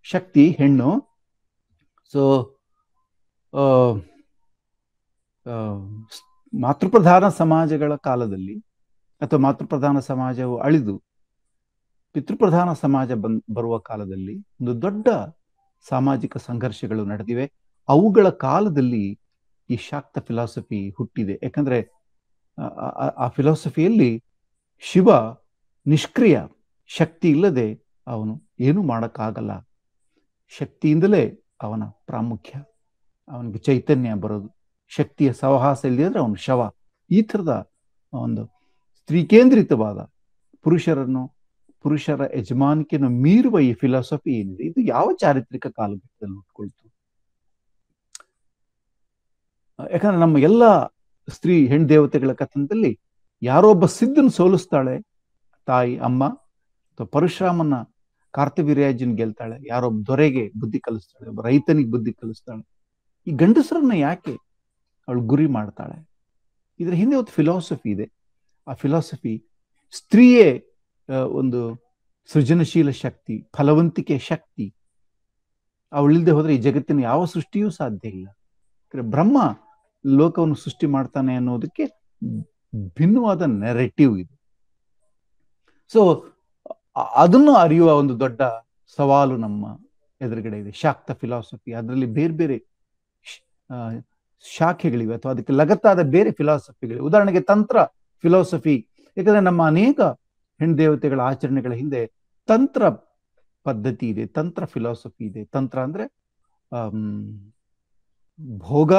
ಶಕ್ತಿ ಹೆಣ್ಣು. ಸೊ ಮಾತೃಪ್ರಧಾನ ಸಮಾಜಗಳ ಕಾಲದಲ್ಲಿ ಅಥವಾ ಮಾತೃಪ್ರಧಾನ ಸಮಾಜವು ಅಳಿದು ಪಿತೃಪ್ರಧಾನ ಸಮಾಜ ಬರುವ ಕಾಲದಲ್ಲಿ ಒಂದು ದೊಡ್ಡ ಸಾಮಾಜಿಕ ಸಂಘರ್ಷಗಳು ನಡೆದಿವೆ. ಅವುಗಳ ಕಾಲದಲ್ಲಿ ಈ ಶಾಕ್ತ ಫಿಲಾಸಫಿ ಹುಟ್ಟಿದೆ. ಯಾಕಂದ್ರೆ ಆ ಫಿಲಾಸಫಿಯಲ್ಲಿ ಶಿವ ನಿಷ್ಕ್ರಿಯ, ಶಕ್ತಿ ಇಲ್ಲದೆ ಅವನು ಏನೂ ಮಾಡೋಕ್ಕಾಗಲ್ಲ. ಶಕ್ತಿಯಿಂದಲೇ ಅವನ ಪ್ರಾಮುಖ್ಯ, ಅವನಿಗೆ ಚೈತನ್ಯ ಬರೋದು. ಶಕ್ತಿಯ ಸಹವಾಸ ಇಲ್ಲದೆ ಅಂದ್ರೆ ಅವನು ಶವ. ಈ ಥರದ ಒಂದು ಸ್ತ್ರೀಕೇಂದ್ರಿತವಾದ, ಪುರುಷರ ಯಜಮಾನಿಕೆಯನ್ನು ಮೀರುವ ಈ ಫಿಲಾಸಫಿ ಏನಿದೆ, ಇದು ಯಾವ ಚಾರಿತ್ರಿಕ ಕಾಲಘಟ್ಟದಲ್ಲಿ ಹುಟ್ಕೊಳ್ತು? ಯಾಕಂದ್ರೆ ನಮ್ಮ ಎಲ್ಲ ಸ್ತ್ರೀ ಹೆಣ್ಣು ದೇವತೆಗಳ ಕಥನದಲ್ಲಿ ಯಾರೊಬ್ಬ ಸಿದ್ಧನ ಸೋಲಿಸ್ತಾಳೆ ತಾಯಿ ಅಮ್ಮ, ಅಥವಾ ಪರಶುರಾಮನ ಕಾರ್ತವೀರ್ಯಾರ್ಜುನ್ ಗೆಲ್ತಾಳೆ, ಯಾರೊಬ್ಬ ದೊರೆಗೆ ಬುದ್ಧಿ ಕಲಿಸ್ತಾಳೆ, ಒಬ್ಬ ರೈತನಿಗೆ ಬುದ್ಧಿ ಕಲಿಸ್ತಾಳೆ. ಈ ಗಂಡಸರನ್ನ ಯಾಕೆ ಅವಳು ಗುರಿ ಮಾಡ್ತಾಳೆ? ಇದರ ಹಿಂದೆ ಒಂದು ಫಿಲಾಸಫಿ ಇದೆ. ಆ ಫಿಲಾಸಫಿ ಸ್ತ್ರೀಯೇ ಒಂದು ಸೃಜನಶೀಲ ಶಕ್ತಿ, ಫಲವಂತಿಕೆ ಶಕ್ತಿ. ಅವಳಿಲ್ಲದೆ ಹೋದ್ರೆ ಈ ಜಗತ್ತಿನ ಯಾವ ಸೃಷ್ಟಿಯೂ ಸಾಧ್ಯ ಇಲ್ಲ. ಬ್ರಹ್ಮ ಲೋಕವನ್ನು ಸೃಷ್ಟಿ ಮಾಡ್ತಾನೆ ಅನ್ನೋದಕ್ಕೆ ಭಿನ್ನವಾದ ನೆರೆಟಿವ್ ಇದೆ. ಸೊ ಅದನ್ನು ಅರಿಯುವ ಒಂದು ದೊಡ್ಡ ಸವಾಲು ನಮ್ಮ ಎದುರುಗಡೆ ಇದೆ, ಶಾಕ್ತ ಫಿಲಾಸಫಿ. ಅದರಲ್ಲಿ ಬೇರೆ ಬೇರೆ ಶಾಖೆಗಳಿವೆ ಅಥವಾ ಅದಕ್ಕೆ ಲಗತ್ತಾದ ಬೇರೆ ಫಿಲಾಸಫಿಗಳಿವೆ. ಉದಾಹರಣೆಗೆ ತಂತ್ರ ಫಿಲಾಸಫಿ. ಯಾಕಂದ್ರೆ ನಮ್ಮ ಅನೇಕ ಹೆಣ್ಣು ದೇವತೆಗಳ ಆಚರಣೆಗಳ ಹಿಂದೆ ತಂತ್ರ ಪದ್ಧತಿ ಇದೆ, ತಂತ್ರ ಫಿಲಾಸಫಿ ಇದೆ. ತಂತ್ರ ಅಂದ್ರೆ ಭೋಗ,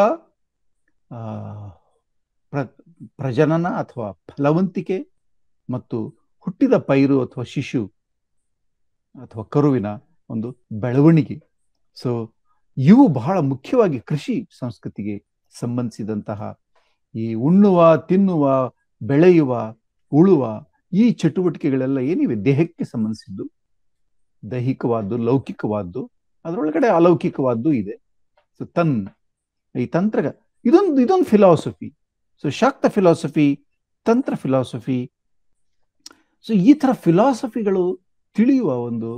ಪ್ರಜನನ ಅಥವಾ ಫಲವಂತಿಕೆ ಮತ್ತು ಹುಟ್ಟಿದ ಪೈರು ಅಥವಾ ಶಿಶು ಅಥವಾ ಕರುವಿನ ಒಂದು ಬೆಳವಣಿಗೆ. ಸೊ ಇವು ಬಹಳ ಮುಖ್ಯವಾಗಿ ಕೃಷಿ ಸಂಸ್ಕೃತಿಗೆ ಸಂಬಂಧಿಸಿದಂತಹ ಈ ಉಣ್ಣುವ, ತಿನ್ನುವ, ಬೆಳೆಯುವ, ಉಳುವ ಈ ಚಟುವಟಿಕೆಗಳೆಲ್ಲ ಏನಿವೆ ದೇಹಕ್ಕೆ ಸಂಬಂಧಿಸಿದ್ದು, ದೈಹಿಕವಾದ್ದು, ಲೌಕಿಕವಾದ್ದು, ಅದರೊಳಗಡೆ ಅಲೌಕಿಕವಾದ್ದು ಇದೆ. ಸೊ ಈ ತಂತ್ರ ಇದೊಂದು ಫಿಲಾಸಫಿ. ಸೊ ಶಾಕ್ತ ಫಿಲಾಸಫಿ, ತಂತ್ರ ಫಿಲಾಸಫಿ. ಸೊ ಈ ತರ ಫಿಲಾಸಫಿಗಳು ತಿಳಿಯುವ ಒಂದು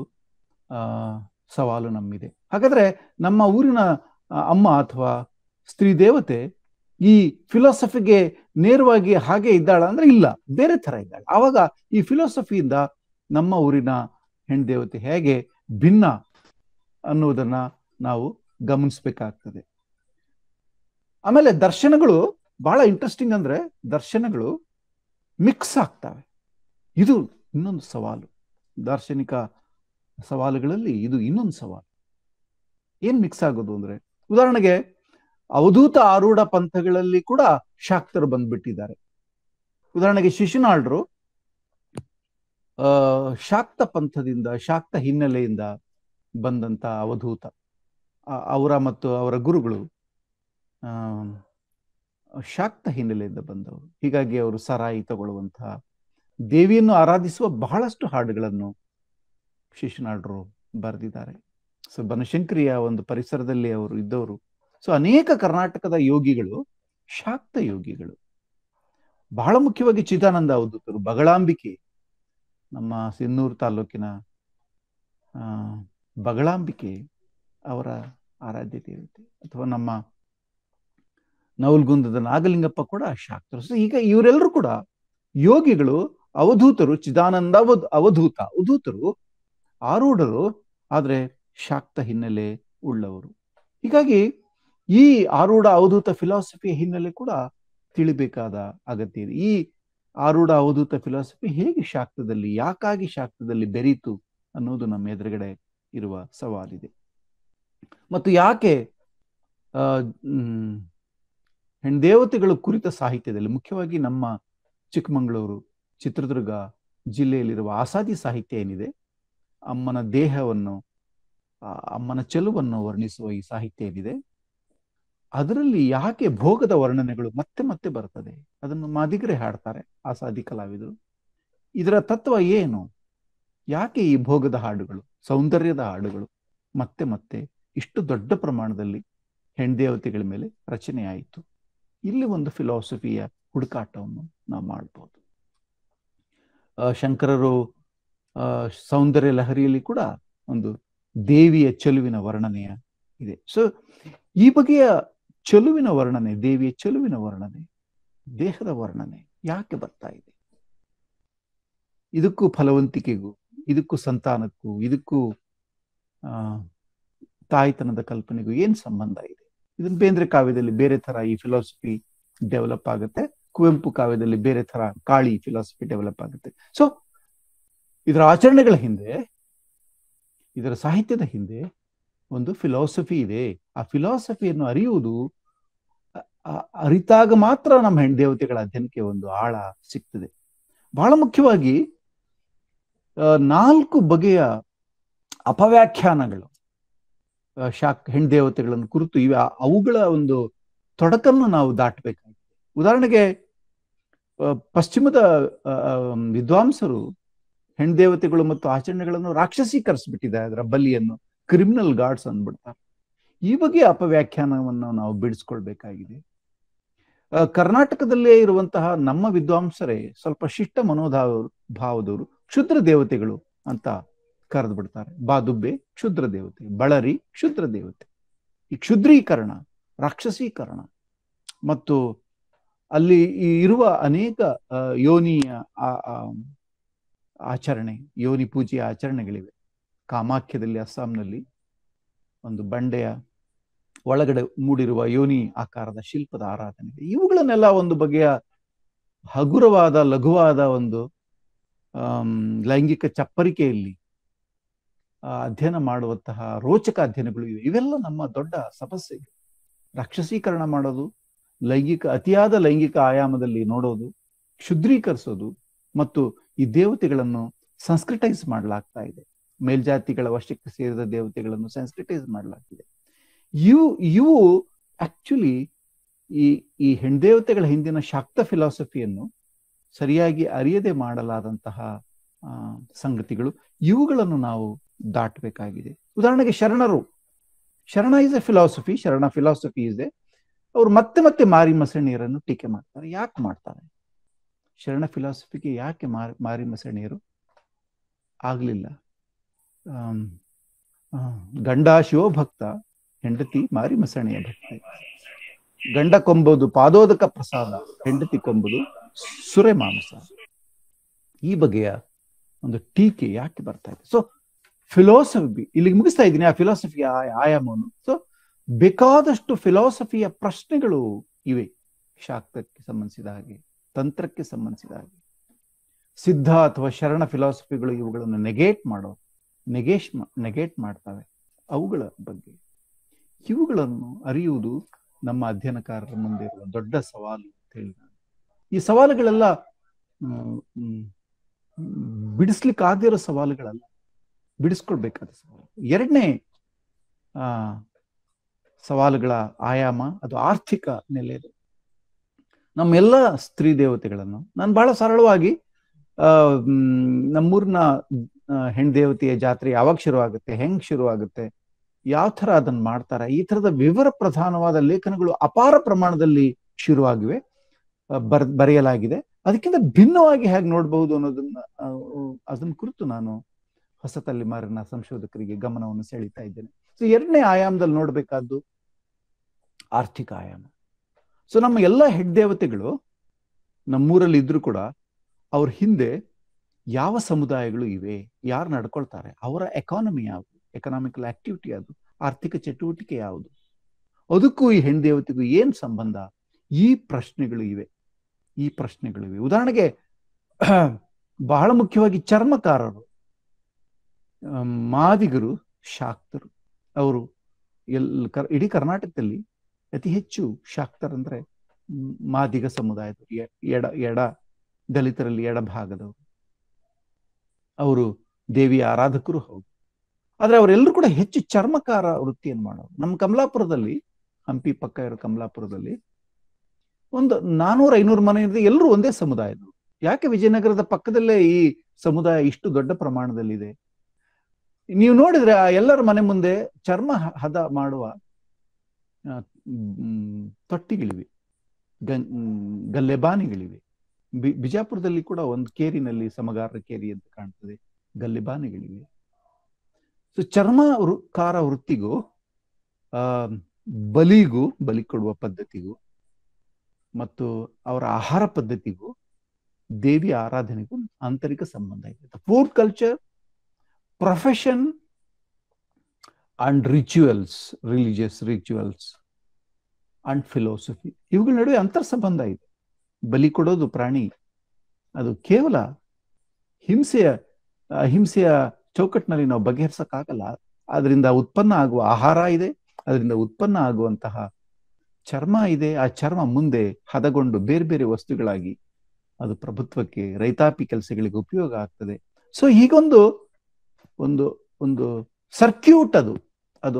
ಸವಾಲು ನಮ್ಮಿದೆ. ಹಾಗಾದ್ರೆ ನಮ್ಮ ಊರಿನ ಅಮ್ಮ ಅಥವಾ ಸ್ತ್ರೀ ದೇವತೆ ಈ ಫಿಲಾಸಫಿಗೆ ನೇರವಾಗಿ ಹಾಗೆ ಇದ್ದಾಳ ಅಂದ್ರೆ ಇಲ್ಲ, ಬೇರೆ ತರ ಇದ್ದಾಳೆ. ಆವಾಗ ಈ ಫಿಲಾಸಫಿಯಿಂದ ನಮ್ಮ ಊರಿನ ಹೆಣ್ಣು ದೇವತೆ ಹೇಗೆ ಭಿನ್ನ ಅನ್ನುವುದನ್ನ ನಾವು ಗಮನಿಸ್ಬೇಕಾಗ್ತದೆ. ಆಮೇಲೆ ದರ್ಶನಗಳು ಬಹಳ ಇಂಟ್ರೆಸ್ಟಿಂಗ್. ಅಂದ್ರೆ ದರ್ಶನಗಳು ಮಿಕ್ಸ್ ಆಗ್ತವೆ. ಇದು ಇನ್ನೊಂದು ಸವಾಲು. ದಾರ್ಶನಿಕ ಸವಾಲುಗಳಲ್ಲಿ ಇದು ಇನ್ನೊಂದು ಸವಾಲು. ಏನ್ ಮಿಕ್ಸ್ ಆಗೋದು ಅಂದ್ರೆ, ಉದಾಹರಣೆಗೆ ಅವಧೂತ ಆರೂಢ ಪಂಥಗಳಲ್ಲಿ ಕೂಡ ಶಾಕ್ತರು ಬಂದ್ಬಿಟ್ಟಿದ್ದಾರೆ. ಉದಾಹರಣೆಗೆ ಶಿಶುನಾಳರು ಶಾಕ್ತ ಪಂಥದಿಂದ, ಶಾಕ್ತ ಹಿನ್ನೆಲೆಯಿಂದ ಬಂದಂತ ಅವಧೂತ. ಅವರ ಮತ್ತು ಅವರ ಗುರುಗಳು ಶಾಕ್ತ ಹಿನ್ನೆಲೆಯಿಂದ ಬಂದವರು. ಹೀಗಾಗಿ ಅವರು ಸರಾಯಿ ತಗೊಳ್ಳುವಂತಹ, ದೇವಿಯನ್ನು ಆರಾಧಿಸುವ ಬಹಳಷ್ಟು ಹಾಡುಗಳನ್ನು ಶಿಶುನಾಳರು ಬರೆದಿದ್ದಾರೆ. ಸೊ ಬನಶಂಕರಿಯ ಒಂದು ಪರಿಸರದಲ್ಲಿ ಅವರು ಇದ್ದವರು. ಸೊ ಅನೇಕ ಕರ್ನಾಟಕದ ಯೋಗಿಗಳು ಶಾಕ್ತ ಯೋಗಿಗಳು. ಬಹಳ ಮುಖ್ಯವಾಗಿ ಚಿದಾನಂದ ಅವಧೂತರು, ಬಗಳಾಂಬಿಕೆ, ನಮ್ಮ ಸಿನ್ನೂರು ತಾಲೂಕಿನ ಬಗಳಾಂಬಿಕೆ ಅವರ ಆರಾಧ್ಯ ದೇವತೆ, ಅಥವಾ ನಮ್ಮ ನವಲ್ಗುಂದದ ನಾಗಲಿಂಗಪ್ಪ ಕೂಡ ಶಾಕ್ತರು. ಸೊ ಈಗ ಇವರೆಲ್ಲರೂ ಕೂಡ ಯೋಗಿಗಳು, ಅವಧೂತರು, ಚಿದಾನಂದ ಅವಧೂತರು, ಆರೂಢರು, ಆದ್ರೆ ಶಾಕ್ತ ಹಿನ್ನೆಲೆ ಉಳ್ಳವರು. ಹೀಗಾಗಿ ಈ ಆರೂಢ ಅವಧೂತ ಫಿಲಾಸಫಿಯ ಹಿನ್ನೆಲೆ ಕೂಡ ತಿಳಿಬೇಕಾದ ಅಗತ್ಯ ಇದೆ. ಈ ಆರೂಢ ಅವಧೂತ ಫಿಲಾಸಫಿ ಹೇಗೆ ಶಾಕ್ತದಲ್ಲಿ, ಯಾಕಾಗಿ ಶಾಕ್ತದಲ್ಲಿ ಬೆರೀತು ಅನ್ನೋದು ನಮ್ಮ ಎದುರುಗಡೆ ಇರುವ ಸವಾಲಿದೆ. ಮತ್ತು ಯಾಕೆ ಹೆಣ್ದೇವತೆಗಳು ಕುರಿತ ಸಾಹಿತ್ಯದಲ್ಲಿ, ಮುಖ್ಯವಾಗಿ ನಮ್ಮ ಚಿಕ್ಕಮಗಳೂರು, ಚಿತ್ರದುರ್ಗ ಜಿಲ್ಲೆಯಲ್ಲಿರುವ ಆಸಾದಿ ಸಾಹಿತ್ಯ ಏನಿದೆ, ಅಮ್ಮನ ದೇಹವನ್ನು, ಅಮ್ಮನ ಚೆಲುವನ್ನು ವರ್ಣಿಸುವ ಈ ಸಾಹಿತ್ಯ ಏನಿದೆ, ಅದರಲ್ಲಿ ಯಾಕೆ ಭೋಗದ ವರ್ಣನೆಗಳು ಮತ್ತೆ ಮತ್ತೆ ಬರ್ತದೆ? ಅದನ್ನು ಮಾದಿಗರೇ ಹಾಡ್ತಾರೆ, ಆಸಾದಿ ಕಲಾವಿದರು. ಇದರ ತತ್ವ ಏನು? ಯಾಕೆ ಈ ಭೋಗದ ಹಾಡುಗಳು, ಸೌಂದರ್ಯದ ಹಾಡುಗಳು ಮತ್ತೆ ಮತ್ತೆ ಇಷ್ಟು ದೊಡ್ಡ ಪ್ರಮಾಣದಲ್ಲಿ ಹೆಣ್ದೇವತೆಗಳ ಮೇಲೆ ರಚನೆ ಆಯಿತು? ಇಲ್ಲಿ ಒಂದು ಫಿಲಾಸಫಿಯ ಹುಡುಕಾಟವನ್ನು ನಾವು ಮಾಡ್ಬೋದು. ಶಂಕರರು ಸೌಂದರ್ಯ ಲಹರಿಯಲ್ಲಿ ಕೂಡ ಒಂದು ದೇವಿಯ ಚೆಲುವಿನ ವರ್ಣನೆಯ ಇದೆ. ಸೊ ಈ ಬಗೆಯ ಚೆಲುವಿನ ವರ್ಣನೆ, ದೇವಿಯ ಚೆಲುವಿನ ವರ್ಣನೆ, ದೇಹದ ವರ್ಣನೆ ಯಾಕೆ ಬರ್ತಾ ಇದೆ? ಇದಕ್ಕೂ ಫಲವಂತಿಕೆಗೂ, ಇದಕ್ಕೂ ಸಂತಾನಕ್ಕೂ, ಇದಕ್ಕೂ ತಾಯ್ತನದ ಕಲ್ಪನೆಗೂ ಏನ್ ಸಂಬಂಧ ಇದೆ? ಇದನ್ನ ಬೇಂದ್ರೆ ಕಾವ್ಯದಲ್ಲಿ ಬೇರೆ ತರ ಈ ಫಿಲಾಸಫಿ ಡೆವಲಪ್ ಆಗುತ್ತೆ, ಕುವೆಂಪು ಕಾವ್ಯದಲ್ಲಿ ಬೇರೆ ತರ ಕಾಳಿ ಫಿಲಾಸಫಿ ಡೆವಲಪ್ ಆಗುತ್ತೆ. ಸೊ ಇದರ ಆಚರಣೆಗಳ ಹಿಂದೆ, ಇದರ ಸಾಹಿತ್ಯದ ಹಿಂದೆ ಒಂದು ಫಿಲಾಸಫಿ ಇದೆ. ಆ ಫಿಲಾಸಫಿಯನ್ನು ಅರಿತಾಗ ಮಾತ್ರ ನಮ್ಮ ಹೆಣ್ದೇವತೆಗಳ ಅಧ್ಯಯನಕ್ಕೆ ಒಂದು ಆಳ ಸಿಗ್ತದೆ. ಬಹಳ ಮುಖ್ಯವಾಗಿ 4 ಬಗೆಯ ಅಪವ್ಯಾಖ್ಯಾನಗಳು ಹೆಣ್ದೇವತೆಗಳನ್ನು ಕುರಿತು ಇವೆ. ಅವುಗಳ ಒಂದು ತೊಡಕನ್ನು ನಾವು ದಾಟಬೇಕಾಗಿದೆ. ಉದಾಹರಣೆಗೆ ಪಶ್ಚಿಮದ ವಿದ್ವಾಂಸರು ಹೆಣ್ದೇವತೆಗಳು ಮತ್ತು ಆಚರಣೆಗಳನ್ನು ರಾಕ್ಷಸೀಕರಿಸ್ಬಿಟ್ಟಿದ್ದಾರೆ, ಅದರ ಬಲಿಯನ್ನು ಕ್ರಿಮಿನಲ್ ಗಾಡ್ಸ್ ಅಂದ್ಬಿಡ್ತಾರೆ. ಈ ಬಗೆಯ ಅಪವ್ಯಾಖ್ಯಾನವನ್ನು ನಾವು ಬಿಡಿಸ್ಕೊಳ್ಬೇಕಾಗಿದೆ. ಕರ್ನಾಟಕದಲ್ಲೇ ಇರುವಂತಹ ನಮ್ಮ ವಿದ್ವಾಂಸರೇ ಸ್ವಲ್ಪ ಶಿಷ್ಟ ಭಾವದವರು ಕ್ಷುದ್ರ ದೇವತೆಗಳು ಅಂತ ಕರೆದು ಬಿಡ್ತಾರೆ. ಬಾದುಬ್ಬೆ ಕ್ಷುದ್ರ ದೇವತೆ, ಬಳರಿ ಕ್ಷುದ್ರ ದೇವತೆ. ಈ ಕ್ಷುದ್ರೀಕರಣ, ರಾಕ್ಷಸೀಕರಣ ಮತ್ತು ಅಲ್ಲಿ ಇರುವ ಅನೇಕ ಯೋನಿಯ ಆಚರಣೆ, ಯೋನಿ ಪೂಜೆಯ ಆಚರಣೆಗಳಿವೆ. ಕಾಮಾಖ್ಯದಲ್ಲಿ, ಅಸ್ಸಾಂನಲ್ಲಿ ಒಂದು ಬಂಡೆಯ ಒಳಗಡೆ ಮೂಡಿರುವ ಯೋನಿ ಆಕಾರದ ಶಿಲ್ಪದ ಆರಾಧನೆ. ಇವುಗಳನ್ನೆಲ್ಲ ಒಂದು ಬಗೆಯ ಹಗುರವಾದ, ಲಘುವಾದ ಒಂದು ಲೈಂಗಿಕ ಚಪ್ಪರಿಕೆಯಲ್ಲಿ ಅಧ್ಯಯನ ಮಾಡುವಂತಹ ರೋಚಕ ಅಧ್ಯಯನಗಳು ಇವೆ. ಇವೆಲ್ಲ ನಮ್ಮ ದೊಡ್ಡ ಸಮಸ್ಯೆ. ರಾಕ್ಷಸೀಕರಣ ಮಾಡೋದು, ಅತಿಯಾದ ಲೈಂಗಿಕ ಆಯಾಮದಲ್ಲಿ ನೋಡೋದು, ಕ್ಷುದ್ರೀಕರಿಸೋದು ಮತ್ತು ಈ ದೇವತೆಗಳನ್ನು ಸಂಸ್ಕ್ರಿಟೈಸ್ ಮಾಡಲಾಗ್ತಾ ಇದೆ. ಮೇಲ್ಜಾತಿಗಳ ವಶಕ್ಕೆ ಸೇರಿದ ದೇವತೆಗಳನ್ನು ಸಂಸ್ಕ್ರಿಟೈಸ್ ಮಾಡಲಾಗ್ತಿದೆ. ಇವು ಆಕ್ಚುಲಿ ಈ ಹೆಣ್ದೇವತೆಗಳ ಹಿಂದಿನ ಶಾಕ್ತ ಫಿಲಾಸಫಿಯನ್ನು ಸರಿಯಾಗಿ ಅರಿಯದೆ ಮಾಡಲಾದಂತಹ ಸಂಗತಿಗಳು. ಇವುಗಳನ್ನು ನಾವು ದಾಟಬೇಕಾಗಿದೆ. ಉದಾಹರಣೆಗೆ ಶರಣ ಇಸ್ ಎ ಫಿಲಾಸಫಿ, ಶರಣ ಫಿಲಾಸಫಿ ಇಸ್ ಎ. ಅವರು ಮತ್ತೆ ಮತ್ತೆ ಮಾರಿ ಮಸಣಿಯರನ್ನು ಟೀಕೆ ಮಾಡ್ತಾರೆ. ಯಾಕೆ ಮಾಡ್ತಾರೆ? ಶರಣ ಫಿಲಾಸಫಿಗೆ ಯಾಕೆ ಮಾರಿ ಮಸಣಿಯರು ಆಗ್ಲಿಲ್ಲ? ಗಂಡ ಶಿವಭಕ್ತ, ಹೆಂಡತಿ ಮಾರಿ ಮಸಣಿಯ ಭಕ್ತ. ಗಂಡ ಕೊಂಬುದು ಪಾದೋದಕ ಪ್ರಸಾದ, ಹೆಂಡತಿ ಕೊಂಬುದು ಸುರೆ ಮಾಂಸ. ಈ ಬಗೆಯ ಒಂದು ಟೀಕೆ ಯಾಕೆ ಬರ್ತಾ ಇದೆ? ಸೊ ಫಿಲಾಸಫಿ, ಇಲ್ಲಿಗೆ ಮುಗಿಸ್ತಾ ಇದ್ದೀನಿ ಆ ಫಿಲಾಸಫಿಯ ಆಯಾಮವನ್ನು. ಸೊ ಬೇಕಾದಷ್ಟು ಫಿಲಾಸಫಿಯ ಪ್ರಶ್ನೆಗಳು ಇವೆ. ಶಾಕ್ತಕ್ಕೆ ಸಂಬಂಧಿಸಿದ ಹಾಗೆ, ತಂತ್ರಕ್ಕೆ ಸಂಬಂಧಿಸಿದ ಹಾಗೆ. ಸಿದ್ಧ ಅಥವಾ ಶರಣ ಫಿಲಾಸಫಿಗಳು ಇವುಗಳನ್ನು ನೆಗೇಟ್ ಮಾಡ್ತವೆ. ಅವುಗಳ ಬಗ್ಗೆ ಇವುಗಳನ್ನು ಅರಿಯುವುದು ನಮ್ಮ ಅಧ್ಯಯನಕಾರರ ಮುಂದೆ ಇರುವ ದೊಡ್ಡ ಸವಾಲು ಅಂತ ಹೇಳಿ. ಈ ಸವಾಲುಗಳೆಲ್ಲ ಬಿಡಿಸ್ಲಿಕ್ಕಾಗಿರೋ ಸವಾಲುಗಳಲ್ಲ, ಬಿಡಿಸ್ಕೊಳ್ಬೇಕಾದ ಸವಾಲು. ಎರಡನೇ ಸವಾಲುಗಳ ಆಯಾಮ ಅದು ಆರ್ಥಿಕ ನೆಲೆಯಲ್ಲಿ. ನಮ್ಮೆಲ್ಲ ಸ್ತ್ರೀ ದೇವತೆಗಳನ್ನು ನಾನು ಬಹಳ ಸರಳವಾಗಿ ನಮ್ಮೂರಿನ ಹೆಣ್ದೇವತೆಯ ಜಾತ್ರೆ ಯಾವಾಗ ಶುರುವಾಗುತ್ತೆ, ಹೆಂಗ್ ಶುರುವಾಗುತ್ತೆ, ಯಾವ ಥರ ಅದನ್ನು ಮಾಡ್ತಾರೆ, ಈ ಥರದ ವಿವರ ಪ್ರಧಾನವಾದ ಲೇಖನಗಳು ಅಪಾರ ಪ್ರಮಾಣದಲ್ಲಿ ಶುರುವಾಗಿವೆ. ಬರೆಯಲಾಗಿದೆ. ಅದಕ್ಕಿಂತ ಭಿನ್ನವಾಗಿ ಹೇಗೆ ನೋಡಬಹುದು ಅನ್ನೋದನ್ನ ಅದನ್ನ ಕುರಿತು ನಾನು ಹೊಸ ತಲೆಮಾರಿನ ಸಂಶೋಧಕರಿಗೆ ಗಮನವನ್ನು ಸೆಳೀತಾ ಇದ್ದೇನೆ. ಸೊ ಎರಡನೇ ಆಯಾಮದಲ್ಲಿ ನೋಡ್ಬೇಕಾದ್ದು ಆರ್ಥಿಕ ಆಯಾಮ. ಸೊ ನಮ್ಮ ಎಲ್ಲ ಹೆಗ್ದೇವತೆಗಳು ನಮ್ಮೂರಲ್ಲಿ ಇದ್ರು ಕೂಡ ಅವ್ರ ಹಿಂದೆ ಯಾವ ಸಮುದಾಯಗಳು ಇವೆ, ಯಾರು ನಡ್ಕೊಳ್ತಾರೆ, ಅವರ ಎಕಾನಮಿ ಯಾವುದು, ಎಕನಾಮಿಕಲ್ ಆಕ್ಟಿವಿಟಿ ಯಾವುದು, ಆರ್ಥಿಕ ಚಟುವಟಿಕೆ ಯಾವುದು, ಅದಕ್ಕೂ ಈ ಹೆಣ್ದೇವತೆಗೂ ಏನ್ ಸಂಬಂಧ, ಈ ಪ್ರಶ್ನೆಗಳು ಇವೆ. ಉದಾಹರಣೆಗೆ ಬಹಳ ಮುಖ್ಯವಾಗಿ ಚರ್ಮಕಾರರು, ಮಾದಿಗರು, ಶಾಕ್ತರು, ಅವರು ಇಡೀ ಕರ್ನಾಟಕದಲ್ಲಿ ಅತಿ ಹೆಚ್ಚು ಶಾಕ್ತರಂದ್ರೆ ಮಾದಿಗ ಸಮುದಾಯದವರು, ಎಡ ದಲಿತರಲ್ಲಿ ಎಡಭಾಗದವರು, ಅವರು ದೇವಿಯ ಆರಾಧಕರು ಹೌದು. ಆದ್ರೆ ಅವರೆಲ್ಲರೂ ಕೂಡ ಹೆಚ್ಚು ಚರ್ಮಕಾರ ವೃತ್ತಿಯನ್ನು ಮಾಡೋರು. ನಮ್ಮ ಕಮಲಾಪುರದಲ್ಲಿ, ಹಂಪಿ ಪಕ್ಕ ಇರೋ ಕಮಲಾಪುರದಲ್ಲಿ ಒಂದು 400-500 ಮನೆ ಇದೆ, ಎಲ್ಲರೂ ಒಂದೇ ಸಮುದಾಯದವರು. ಯಾಕೆ ವಿಜಯನಗರದ ಪಕ್ಕದಲ್ಲೇ ಈ ಸಮುದಾಯ ಇಷ್ಟು ದೊಡ್ಡ ಪ್ರಮಾಣದಲ್ಲಿದೆ? ನೀವು ನೋಡಿದ್ರೆ ಆ ಎಲ್ಲರ ಮನೆ ಮುಂದೆ ಚರ್ಮ ಹದ ಮಾಡುವ ತೊಟ್ಟಿಗಳಿವೆ, ಗಲ್ಲೆಬಾನಿಗಳಿವೆ. ಬಿಜಾಪುರದಲ್ಲಿ ಕೂಡ ಒಂದು ಕೇರಿನಲ್ಲಿ, ಸಮಗಾರ ಕೇರಿ ಅಂತ ಕಾಣ್ತದೆ, ಗಲ್ಲೆಬಾನಿಗಳಿವೆ. ಸೊ ಚರ್ಮಕಾರ ವೃತ್ತಿಗೂ ಬಲಿ ಕೊಡುವ ಪದ್ಧತಿಗೂ ಮತ್ತು ಅವರ ಆಹಾರ ಪದ್ಧತಿಗೂ ದೇವಿಯ ಆರಾಧನೆಗೂ ಆಂತರಿಕ ಸಂಬಂಧ ಇದೆ. Food culture, profession and rituals, religious rituals and philosophy, ಇವುಗಳ ನಡುವೆ ಅಂತರ್ ಸಂಬಂಧ ಇದೆ. ಬಲಿ ಕೊಡೋದು ಪ್ರಾಣಿ, ಅದು ಕೇವಲ ಹಿಂಸೆಯ ಚೌಕಟ್ಟಿನಲ್ಲಿ ನಾವು ಬಗೆಹರಿಸಕ್ಕಾಗಲ್ಲ. ಅದರಿಂದ ಉತ್ಪನ್ನ ಆಗುವ ಆಹಾರ ಇದೆ, ಅದರಿಂದ ಉತ್ಪನ್ನ ಆಗುವಂತಹ ಚರ್ಮ ಇದೆ. ಆ ಚರ್ಮ ಮುಂದೆ ಹದಗೊಂಡು ಬೇರೆ ಬೇರೆ ವಸ್ತುಗಳಾಗಿ ಅದು ಪ್ರಭುತ್ವಕ್ಕೆ, ರೈತಾಪಿ ಕೆಲಸಗಳಿಗೆ ಉಪಯೋಗ ಆಗ್ತದೆ. ಸೊ ಹೀಗೊಂದು ಒಂದು ಒಂದು ಸರ್ಕ್ಯೂಟ್, ಅದು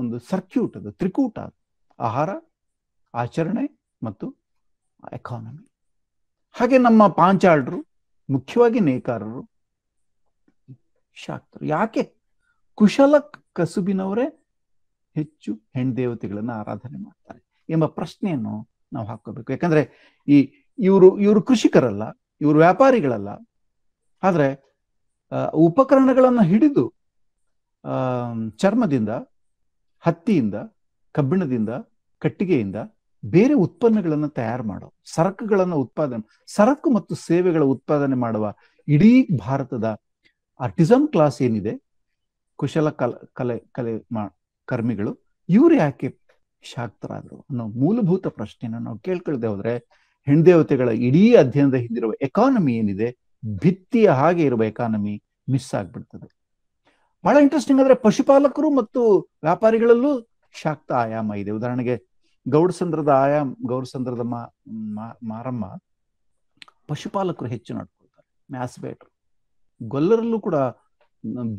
ಒಂದು ಸರ್ಕ್ಯೂಟ್, ಅದು ತ್ರಿಕೂಟ, ಆಹಾರ, ಆಚರಣೆ ಮತ್ತು ಎಕಾನಮಿ. ಹಾಗೆ ನಮ್ಮ ಪಾಂಚಾಳರು, ಮುಖ್ಯವಾಗಿ ನೇಕಾರರು, ಶಾಕ್ತರು. ಯಾಕೆ ಕುಶಲ ಕಸುಬಿನವರೇ ಹೆಚ್ಚು ಹೆಣ್ದೇವತೆಗಳನ್ನ ಆರಾಧನೆ ಮಾಡ್ತಾರೆ ಎಂಬ ಪ್ರಶ್ನೆಯನ್ನು ನಾವು ಹಾಕೋಬೇಕು. ಯಾಕಂದ್ರೆ ಇವರು ಕೃಷಿಕರಲ್ಲ, ಇವರು ವ್ಯಾಪಾರಿಗಳಲ್ಲ. ಆದ್ರೆ ಉಪಕರಣಗಳನ್ನು ಹಿಡಿದು ಚರ್ಮದಿಂದ, ಹತ್ತಿಯಿಂದ, ಕಬ್ಬಿಣದಿಂದ, ಕಟ್ಟಿಗೆಯಿಂದ ಬೇರೆ ಉತ್ಪನ್ನಗಳನ್ನು ತಯಾರು ಮಾಡೋ, ಸರಕು ಮತ್ತು ಸೇವೆಗಳ ಉತ್ಪಾದನೆ ಮಾಡುವ ಇಡೀ ಭಾರತದ ಆರ್ಟಿಸನ್ ಕ್ಲಾಸ್ ಏನಿದೆ, ಕುಶಲ ಕರ್ಮಿಗಳು, ಇವರು ಯಾಕೆ ಶಾಕ್ತರಾದ್ರು ಅನ್ನೋ ಮೂಲಭೂತ ಪ್ರಶ್ನೆಯನ್ನು ನಾವು ಕೇಳ್ಕೊಳ್ದೆ ಹೋದ್ರೆ ಹೆಣ್ದೇವತೆಗಳ ಇಡೀ ಅಧ್ಯಯನದ ಹಿಂದಿರುವ ಎಕಾನಮಿ ಏನಿದೆ, ಭಿತ್ತಿಯ ಹಾಗೆ ಇರುವ ಎಕಾನಮಿ ಮಿಸ್ ಆಗ್ಬಿಡ್ತದೆ. ಬಹಳ ಇಂಟ್ರೆಸ್ಟಿಂಗ್ ಅಂದ್ರೆ ಪಶುಪಾಲಕರು ಮತ್ತು ವ್ಯಾಪಾರಿಗಳಲ್ಲೂ ಶಾಕ್ತ ಆಯಾಮ ಇದೆ. ಉದಾಹರಣೆಗೆ ಗೌರಸಂದ್ರದ ಮಾರಮ್ಮ ಪಶುಪಾಲಕರು ಹೆಚ್ಚು ನಡ್ಕೊಳ್ತಾರೆ, ಮ್ಯಾಸ್ಬೇಟ್ರು. ಗೊಲ್ಲರಲ್ಲೂ ಕೂಡ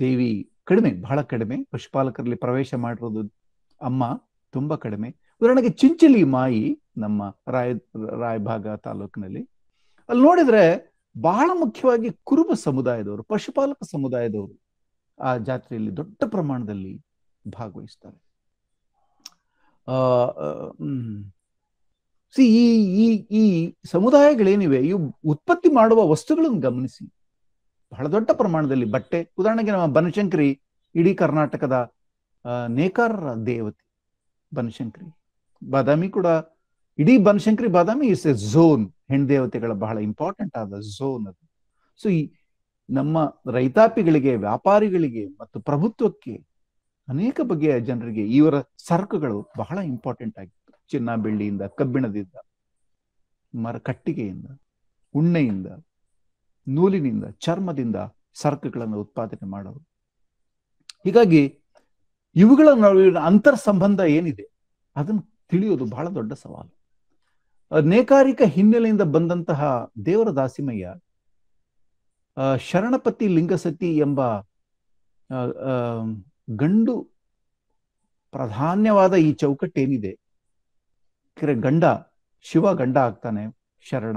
ದೇವಿ ಕಡಿಮೆ, ಬಹಳ ಕಡಿಮೆ. ಪಶುಪಾಲಕರಲ್ಲಿ ಪ್ರವೇಶ ಮಾಡಿರೋದು ಅಮ್ಮ ತುಂಬಾ ಕಡಿಮೆ. ಉದಾಹರಣೆಗೆ ಚಿಂಚಲಿ ಮಾಯಿ ನಮ್ಮ ರಾಯಭಾಗ ತಾಲೂಕಿನಲ್ಲಿ, ಅಲ್ಲಿ ನೋಡಿದ್ರೆ ಬಹಳ ಮುಖ್ಯವಾಗಿ ಕುರುಬ ಸಮುದಾಯದವರು, ಪಶುಪಾಲಕ ಸಮುದಾಯದವರು ಆ ಜಾತ್ರೆಯಲ್ಲಿ ದೊಡ್ಡ ಪ್ರಮಾಣದಲ್ಲಿ ಭಾಗವಹಿಸ್ತಾರೆ. ಈ ಸಮುದಾಯಗಳೇನಿವೆ, ಇವು ಉತ್ಪತ್ತಿ ಮಾಡುವ ವಸ್ತುಗಳನ್ನು ಗಮನಿಸಿ. ಬಹಳ ದೊಡ್ಡ ಪ್ರಮಾಣದಲ್ಲಿ ಬಟ್ಟೆ, ಉದಾಹರಣೆಗೆ ನಮ್ಮ ಬನಶಂಕರಿ ಇಡೀ ಕರ್ನಾಟಕದ ನೇಕಾರರ ದೇವತೆ ಬನಶಂಕರಿ. ಬಾದಾಮಿ ಕೂಡ, ಇಡೀ ಬನಶಂಕರಿ ಬಾದಾಮಿ ಇಸ್ ಎ ಝೋನ್, ಹೆಣ್ದೇವತೆಗಳ ಬಹಳ ಇಂಪಾರ್ಟೆಂಟ್ ಆದ ಝೋನ್ ಅದು. ಸೊ ಈ ನಮ್ಮ ರೈತಾಪಿಗಳಿಗೆ, ವ್ಯಾಪಾರಿಗಳಿಗೆ ಮತ್ತು ಪ್ರಭುತ್ವಕ್ಕೆ, ಅನೇಕ ಬಗೆಯ ಜನರಿಗೆ ಇವರ ಸರಕುಗಳು ಬಹಳ ಇಂಪಾರ್ಟೆಂಟ್ ಆಗಿತ್ತು. ಚಿನ್ನ ಬೆಳ್ಳಿಯಿಂದ, ಕಬ್ಬಿಣದಿಂದ, ಕಟ್ಟಿಗೆಯಿಂದ, ಉಣ್ಣೆಯಿಂದ, ನೂಲಿನಿಂದ, ಚರ್ಮದಿಂದ ಸರಕುಗಳನ್ನು ಉತ್ಪಾದನೆ ಮಾಡೋರು. ಹೀಗಾಗಿ ಇವುಗಳ ನಡುವಿನ ಅಂತರ್ ಸಂಬಂಧ ಏನಿದೆ ಅದನ್ನು ತಿಳಿಯೋದು ಬಹಳ ದೊಡ್ಡ ಸವಾಲು. ನೇಕಾರಿಕ ಹಿನ್ನೆಲೆಯಿಂದ ಬಂದಂತಹ ದೇವರ ದಾಸಿಮಯ್ಯ ಶರಣಪತಿ ಲಿಂಗಸತಿ ಎಂಬ ಗಂಡು ಪ್ರಾಧಾನ್ಯವಾದ ಈ ಚೌಕಟ್ಟೇನಿದೆ, ಗಂಡ ಶಿವ ಗಂಡ ಆಗ್ತಾನೆ, ಶರಣ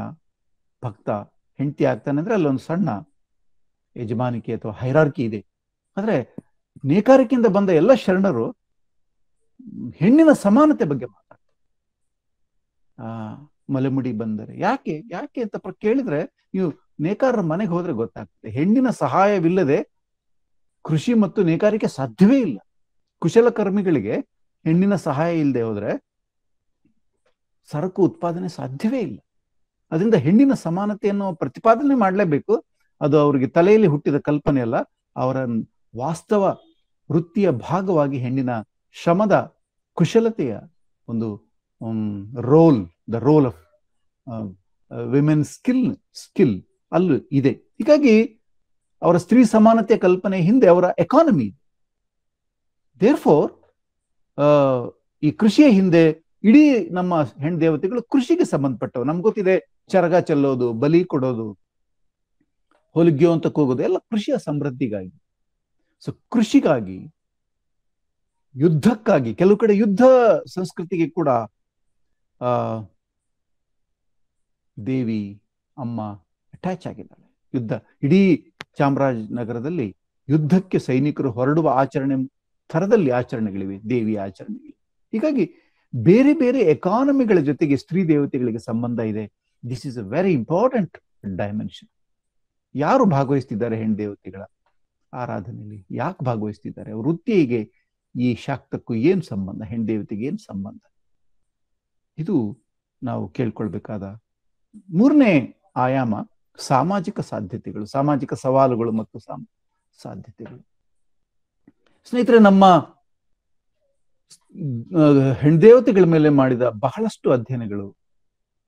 ಭಕ್ತ ಹೆಂಡತಿ ಆಗ್ತಾನೆ ಅಂದ್ರೆ ಅಲ್ಲೊಂದು ಸಣ್ಣ ಯಜಮಾನಿಕೆ ಅಥವಾ ಹೈರಾರ್ಕಿ ಇದೆ. ಆದ್ರೆ ನೇಕಾರಿಕೆಯಿಂದ ಬಂದ ಎಲ್ಲ ಶರಣರು ಹೆಣ್ಣಿನ ಸಮಾನತೆ ಬಗ್ಗೆ ಮಾತಾಡ್ತಾರೆ. ಮಲೆಮುಡಿ ಬಂದರೆ. ಯಾಕೆ ಯಾಕೆ ಅಂತ ಕೇಳಿದ್ರೆ ನೀವು ನೇಕಾರರ ಮನೆಗೆ ಹೋದ್ರೆ ಗೊತ್ತಾಗ್ತದೆ. ಹೆಣ್ಣಿನ ಸಹಾಯವಿಲ್ಲದೆ ಕೃಷಿ ಮತ್ತು ನೇಕಾರಿಕೆ ಸಾಧ್ಯವೇ ಇಲ್ಲ. ಕುಶಲಕರ್ಮಿಗಳಿಗೆ ಹೆಣ್ಣಿನ ಸಹಾಯ ಇಲ್ಲದೆ ಹೋದ್ರೆ ಸರಕು ಉತ್ಪಾದನೆ ಸಾಧ್ಯವೇ ಇಲ್ಲ. ಅದರಿಂದ ಹೆಣ್ಣಿನ ಸಮಾನತೆಯನ್ನು ಪ್ರತಿಪಾದನೆ ಮಾಡಲೇಬೇಕು. ಅದು ಅವರಿಗೆ ತಲೆಯಲ್ಲಿ ಹುಟ್ಟಿದ ಕಲ್ಪನೆ ಅಲ್ಲ, ಅವರ ವಾಸ್ತವ ವೃತ್ತಿಯ ಭಾಗವಾಗಿ ಹೆಣ್ಣಿನ ಶ್ರಮದ ಕುಶಲತೆಯ ಒಂದು role, the role of women skill ಅಲ್ಲೂ ಇದೆ. ಹೀಗಾಗಿ ಅವರ ಸ್ತ್ರೀ ಸಮಾನತೆಯ ಕಲ್ಪನೆ ಹಿಂದೆ ಅವರ ಎಕಾನಮಿ ಇದೆ. ದೇರ್ಫೋರ್ ಈ ಕೃಷಿಯ ಹಿಂದೆ ಇಡೀ ನಮ್ಮ ಹೆಣ್ಣು ದೇವತೆಗಳು ಕೃಷಿಗೆ ಸಂಬಂಧಪಟ್ಟವು. ನಮ್ಗೆ ಗೊತ್ತಿದೆ, ಚರಗ ಚೆಲ್ಲೋದು, ಬಲಿ ಕೊಡೋದು, ಹೊಲಿಗೆ ಅಂತ ಕೂಗೋದು ಎಲ್ಲ ಕೃಷಿಯ ಸಮೃದ್ಧಿಗಾಗಿ. ಸೊ ಕೃಷಿಗಾಗಿ, ಯುದ್ಧಕ್ಕಾಗಿ, ಕೆಲವು ಕಡೆ ಯುದ್ಧ ಸಂಸ್ಕೃತಿಗೆ ಕೂಡ ದೇವಿ ಅಮ್ಮ ಅಟ್ಯಾಚ್ ಆಗಿದ್ದಾಳೆ. ಯುದ್ಧ, ಇಡೀ ಚಾಮರಾಜನಗರದಲ್ಲಿ ಯುದ್ಧಕ್ಕೆ ಸೈನಿಕರು ಹೊರಡುವ ಆಚರಣೆ ಥರದಲ್ಲಿ ಆಚರಣೆಗಳಿವೆ, ದೇವಿಯ ಆಚರಣೆಗಳಿವೆ. ಹೀಗಾಗಿ ಬೇರೆ ಬೇರೆ ಎಕಾನಮಿಗಳ ಜೊತೆಗೆ ಸ್ತ್ರೀ ದೇವತೆಗಳಿಗೆ ಸಂಬಂಧ ಇದೆ. This is a very important dimension. ಯಾರು ಭಾಗವಹಿಸ್ತಿದ್ದಾರೆ ಹೆಣ್ಣು ದೇವತೆಗಳ ಆರಾಧನೆಯಲ್ಲಿ, ಯಾಕೆ ಭಾಗವಹಿಸ್ತಿದ್ದಾರೆ, ವೃತ್ತಿಗೆ ಈ ಶಾಕ್ತಕ್ಕೂ ಏನ್ ಸಂಬಂಧ, ಹೆಣ್ಣು ದೇವತೆಗೆ ಏನ್ ಸಂಬಂಧ, ಇದು ನಾವು ಕೇಳ್ಕೊಳ್ಬೇಕಾದ ಮೂರನೇ ಆಯಾಮ. ಸಾಮಾಜಿಕ ಸಾಧ್ಯತೆಗಳು, ಸಾಮಾಜಿಕ ಸವಾಲುಗಳು ಮತ್ತು ಸಾಧ್ಯತೆಗಳು. ಸ್ನೇಹಿತರೆ, ನಮ್ಮ ಹೆಣ್ದೇವತೆಗಳ ಮೇಲೆ ಮಾಡಿದ ಬಹಳಷ್ಟು ಅಧ್ಯಯನಗಳು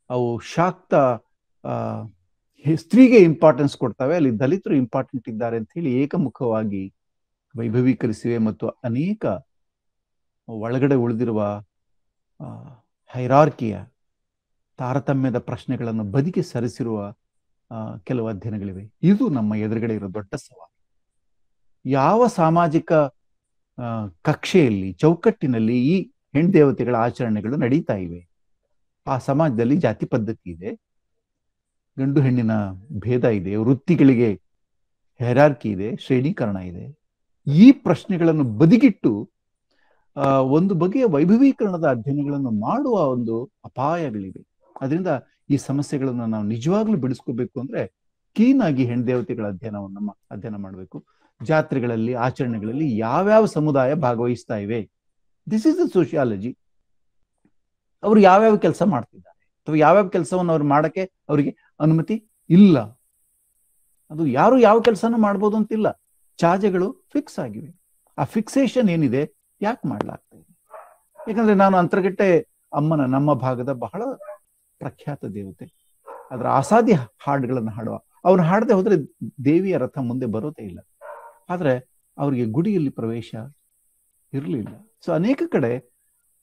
ಅವು ಶಾಕ್ತ ಸ್ತ್ರೀಗೆ ಇಂಪಾರ್ಟೆನ್ಸ್ ಕೊಡ್ತವೆ, ಅಲ್ಲಿ ದಲಿತರು ಇಂಪಾರ್ಟೆಂಟ್ ಇದ್ದಾರೆ ಅಂತ ಹೇಳಿ ಏಕಮುಖವಾಗಿ ವೈಭವೀಕರಿಸಿವೆ ಮತ್ತು ಅನೇಕ ಒಳಗಡೆ ಉಳಿದಿರುವ ಹೈರಾರ್ಕಿಯ ತಾರತಮ್ಯದ ಪ್ರಶ್ನೆಗಳನ್ನು ಬದಿಗೆ ಸರಿಸಿರುವ ಕೆಲವು ಅಧ್ಯಯನಗಳಿವೆ. ಇದು ನಮ್ಮ ಎದುರುಗಡೆ ಇರೋ ದೊಡ್ಡ ಸವಾಲು. ಯಾವ ಸಾಮಾಜಿಕ ಕಕ್ಷೆಯಲ್ಲಿ, ಚೌಕಟ್ಟಿನಲ್ಲಿ ಈ ಹೆಣ್ಣು ದೇವತೆಗಳ ಆಚರಣೆಗಳು ನಡೀತಾ ಇವೆ, ಆ ಸಮಾಜದಲ್ಲಿ ಜಾತಿ ಪದ್ಧತಿ ಇದೆ, ಗಂಡು ಹೆಣ್ಣಿನ ಭೇದ ಇದೆ, ವೃತ್ತಿಗಳಿಗೆ ಹೈರಾರ್ಕಿ ಇದೆ, ಶ್ರೇಣೀಕರಣ ಇದೆ. ಈ ಪ್ರಶ್ನೆಗಳನ್ನು ಬದಿಗಿಟ್ಟು ಒಂದು ಬಗೆಯ ವೈಭವೀಕರಣದ ಅಧ್ಯಯನಗಳನ್ನು ಮಾಡುವ ಒಂದು ಅಪಾಯಗಳಿವೆ. ಅದರಿಂದ ಈ ಸಮಸ್ಯೆಗಳನ್ನು ನಾವು ನಿಜವಾಗ್ಲೂ ಬಿಡಿಸ್ಕೋಬೇಕು ಅಂದ್ರೆ ಕೀನ್ ಆಗಿ ಹೆಣ್ಣು ದೇವತೆಗಳ ಅಧ್ಯಯನ ಮಾಡಬೇಕು. ಜಾತ್ರೆಗಳಲ್ಲಿ, ಆಚರಣೆಗಳಲ್ಲಿ ಯಾವ್ಯಾವ ಸಮುದಾಯ ಭಾಗವಹಿಸ್ತಾ ಇವೆ, ದಿಸ್ ಇಸ್ ದ ಸೋಷಿಯಾಲಜಿ. ಅವರು ಯಾವ್ಯಾವ ಕೆಲಸ ಮಾಡ್ತಿದ್ದಾರೆ ಅಥವಾ ಯಾವ್ಯಾವ ಕೆಲಸವನ್ನು ಅವ್ರು ಮಾಡಕ್ಕೆ ಅವರಿಗೆ ಅನುಮತಿ ಇಲ್ಲ. ಅದು ಯಾರು ಯಾವ ಕೆಲಸನೂ ಮಾಡ್ಬೋದು ಅಂತಿಲ್ಲ. ಚಾಜೆಗಳು ಫಿಕ್ಸ್ ಆಗಿವೆ. ಆ ಫಿಕ್ಸೇಷನ್ ಏನಿದೆ, ಯಾಕೆ ಮಾಡ್ಲಾಗ್ತಾ ಇದೆ? ಯಾಕಂದ್ರೆ ನಾನು ಅಂತರಗಟ್ಟೆ ಅಮ್ಮನ, ನಮ್ಮ ಭಾಗದ ಬಹಳ ಪ್ರಖ್ಯಾತ ದೇವತೆ, ಅದರ ಅಸಾಧ್ಯ ಹಾಡುಗಳನ್ನು ಹಾಡುವ, ಅವ್ರು ಹಾಡದೆ ಹೋದ್ರೆ ದೇವಿಯ ರಥ ಮುಂದೆ ಬರೋದೇ ಇಲ್ಲ. ಆದ್ರೆ ಅವರಿಗೆ ಗುಡಿಯಲ್ಲಿ ಪ್ರವೇಶ ಇರಲಿಲ್ಲ. ಸೊ ಅನೇಕ ಕಡೆ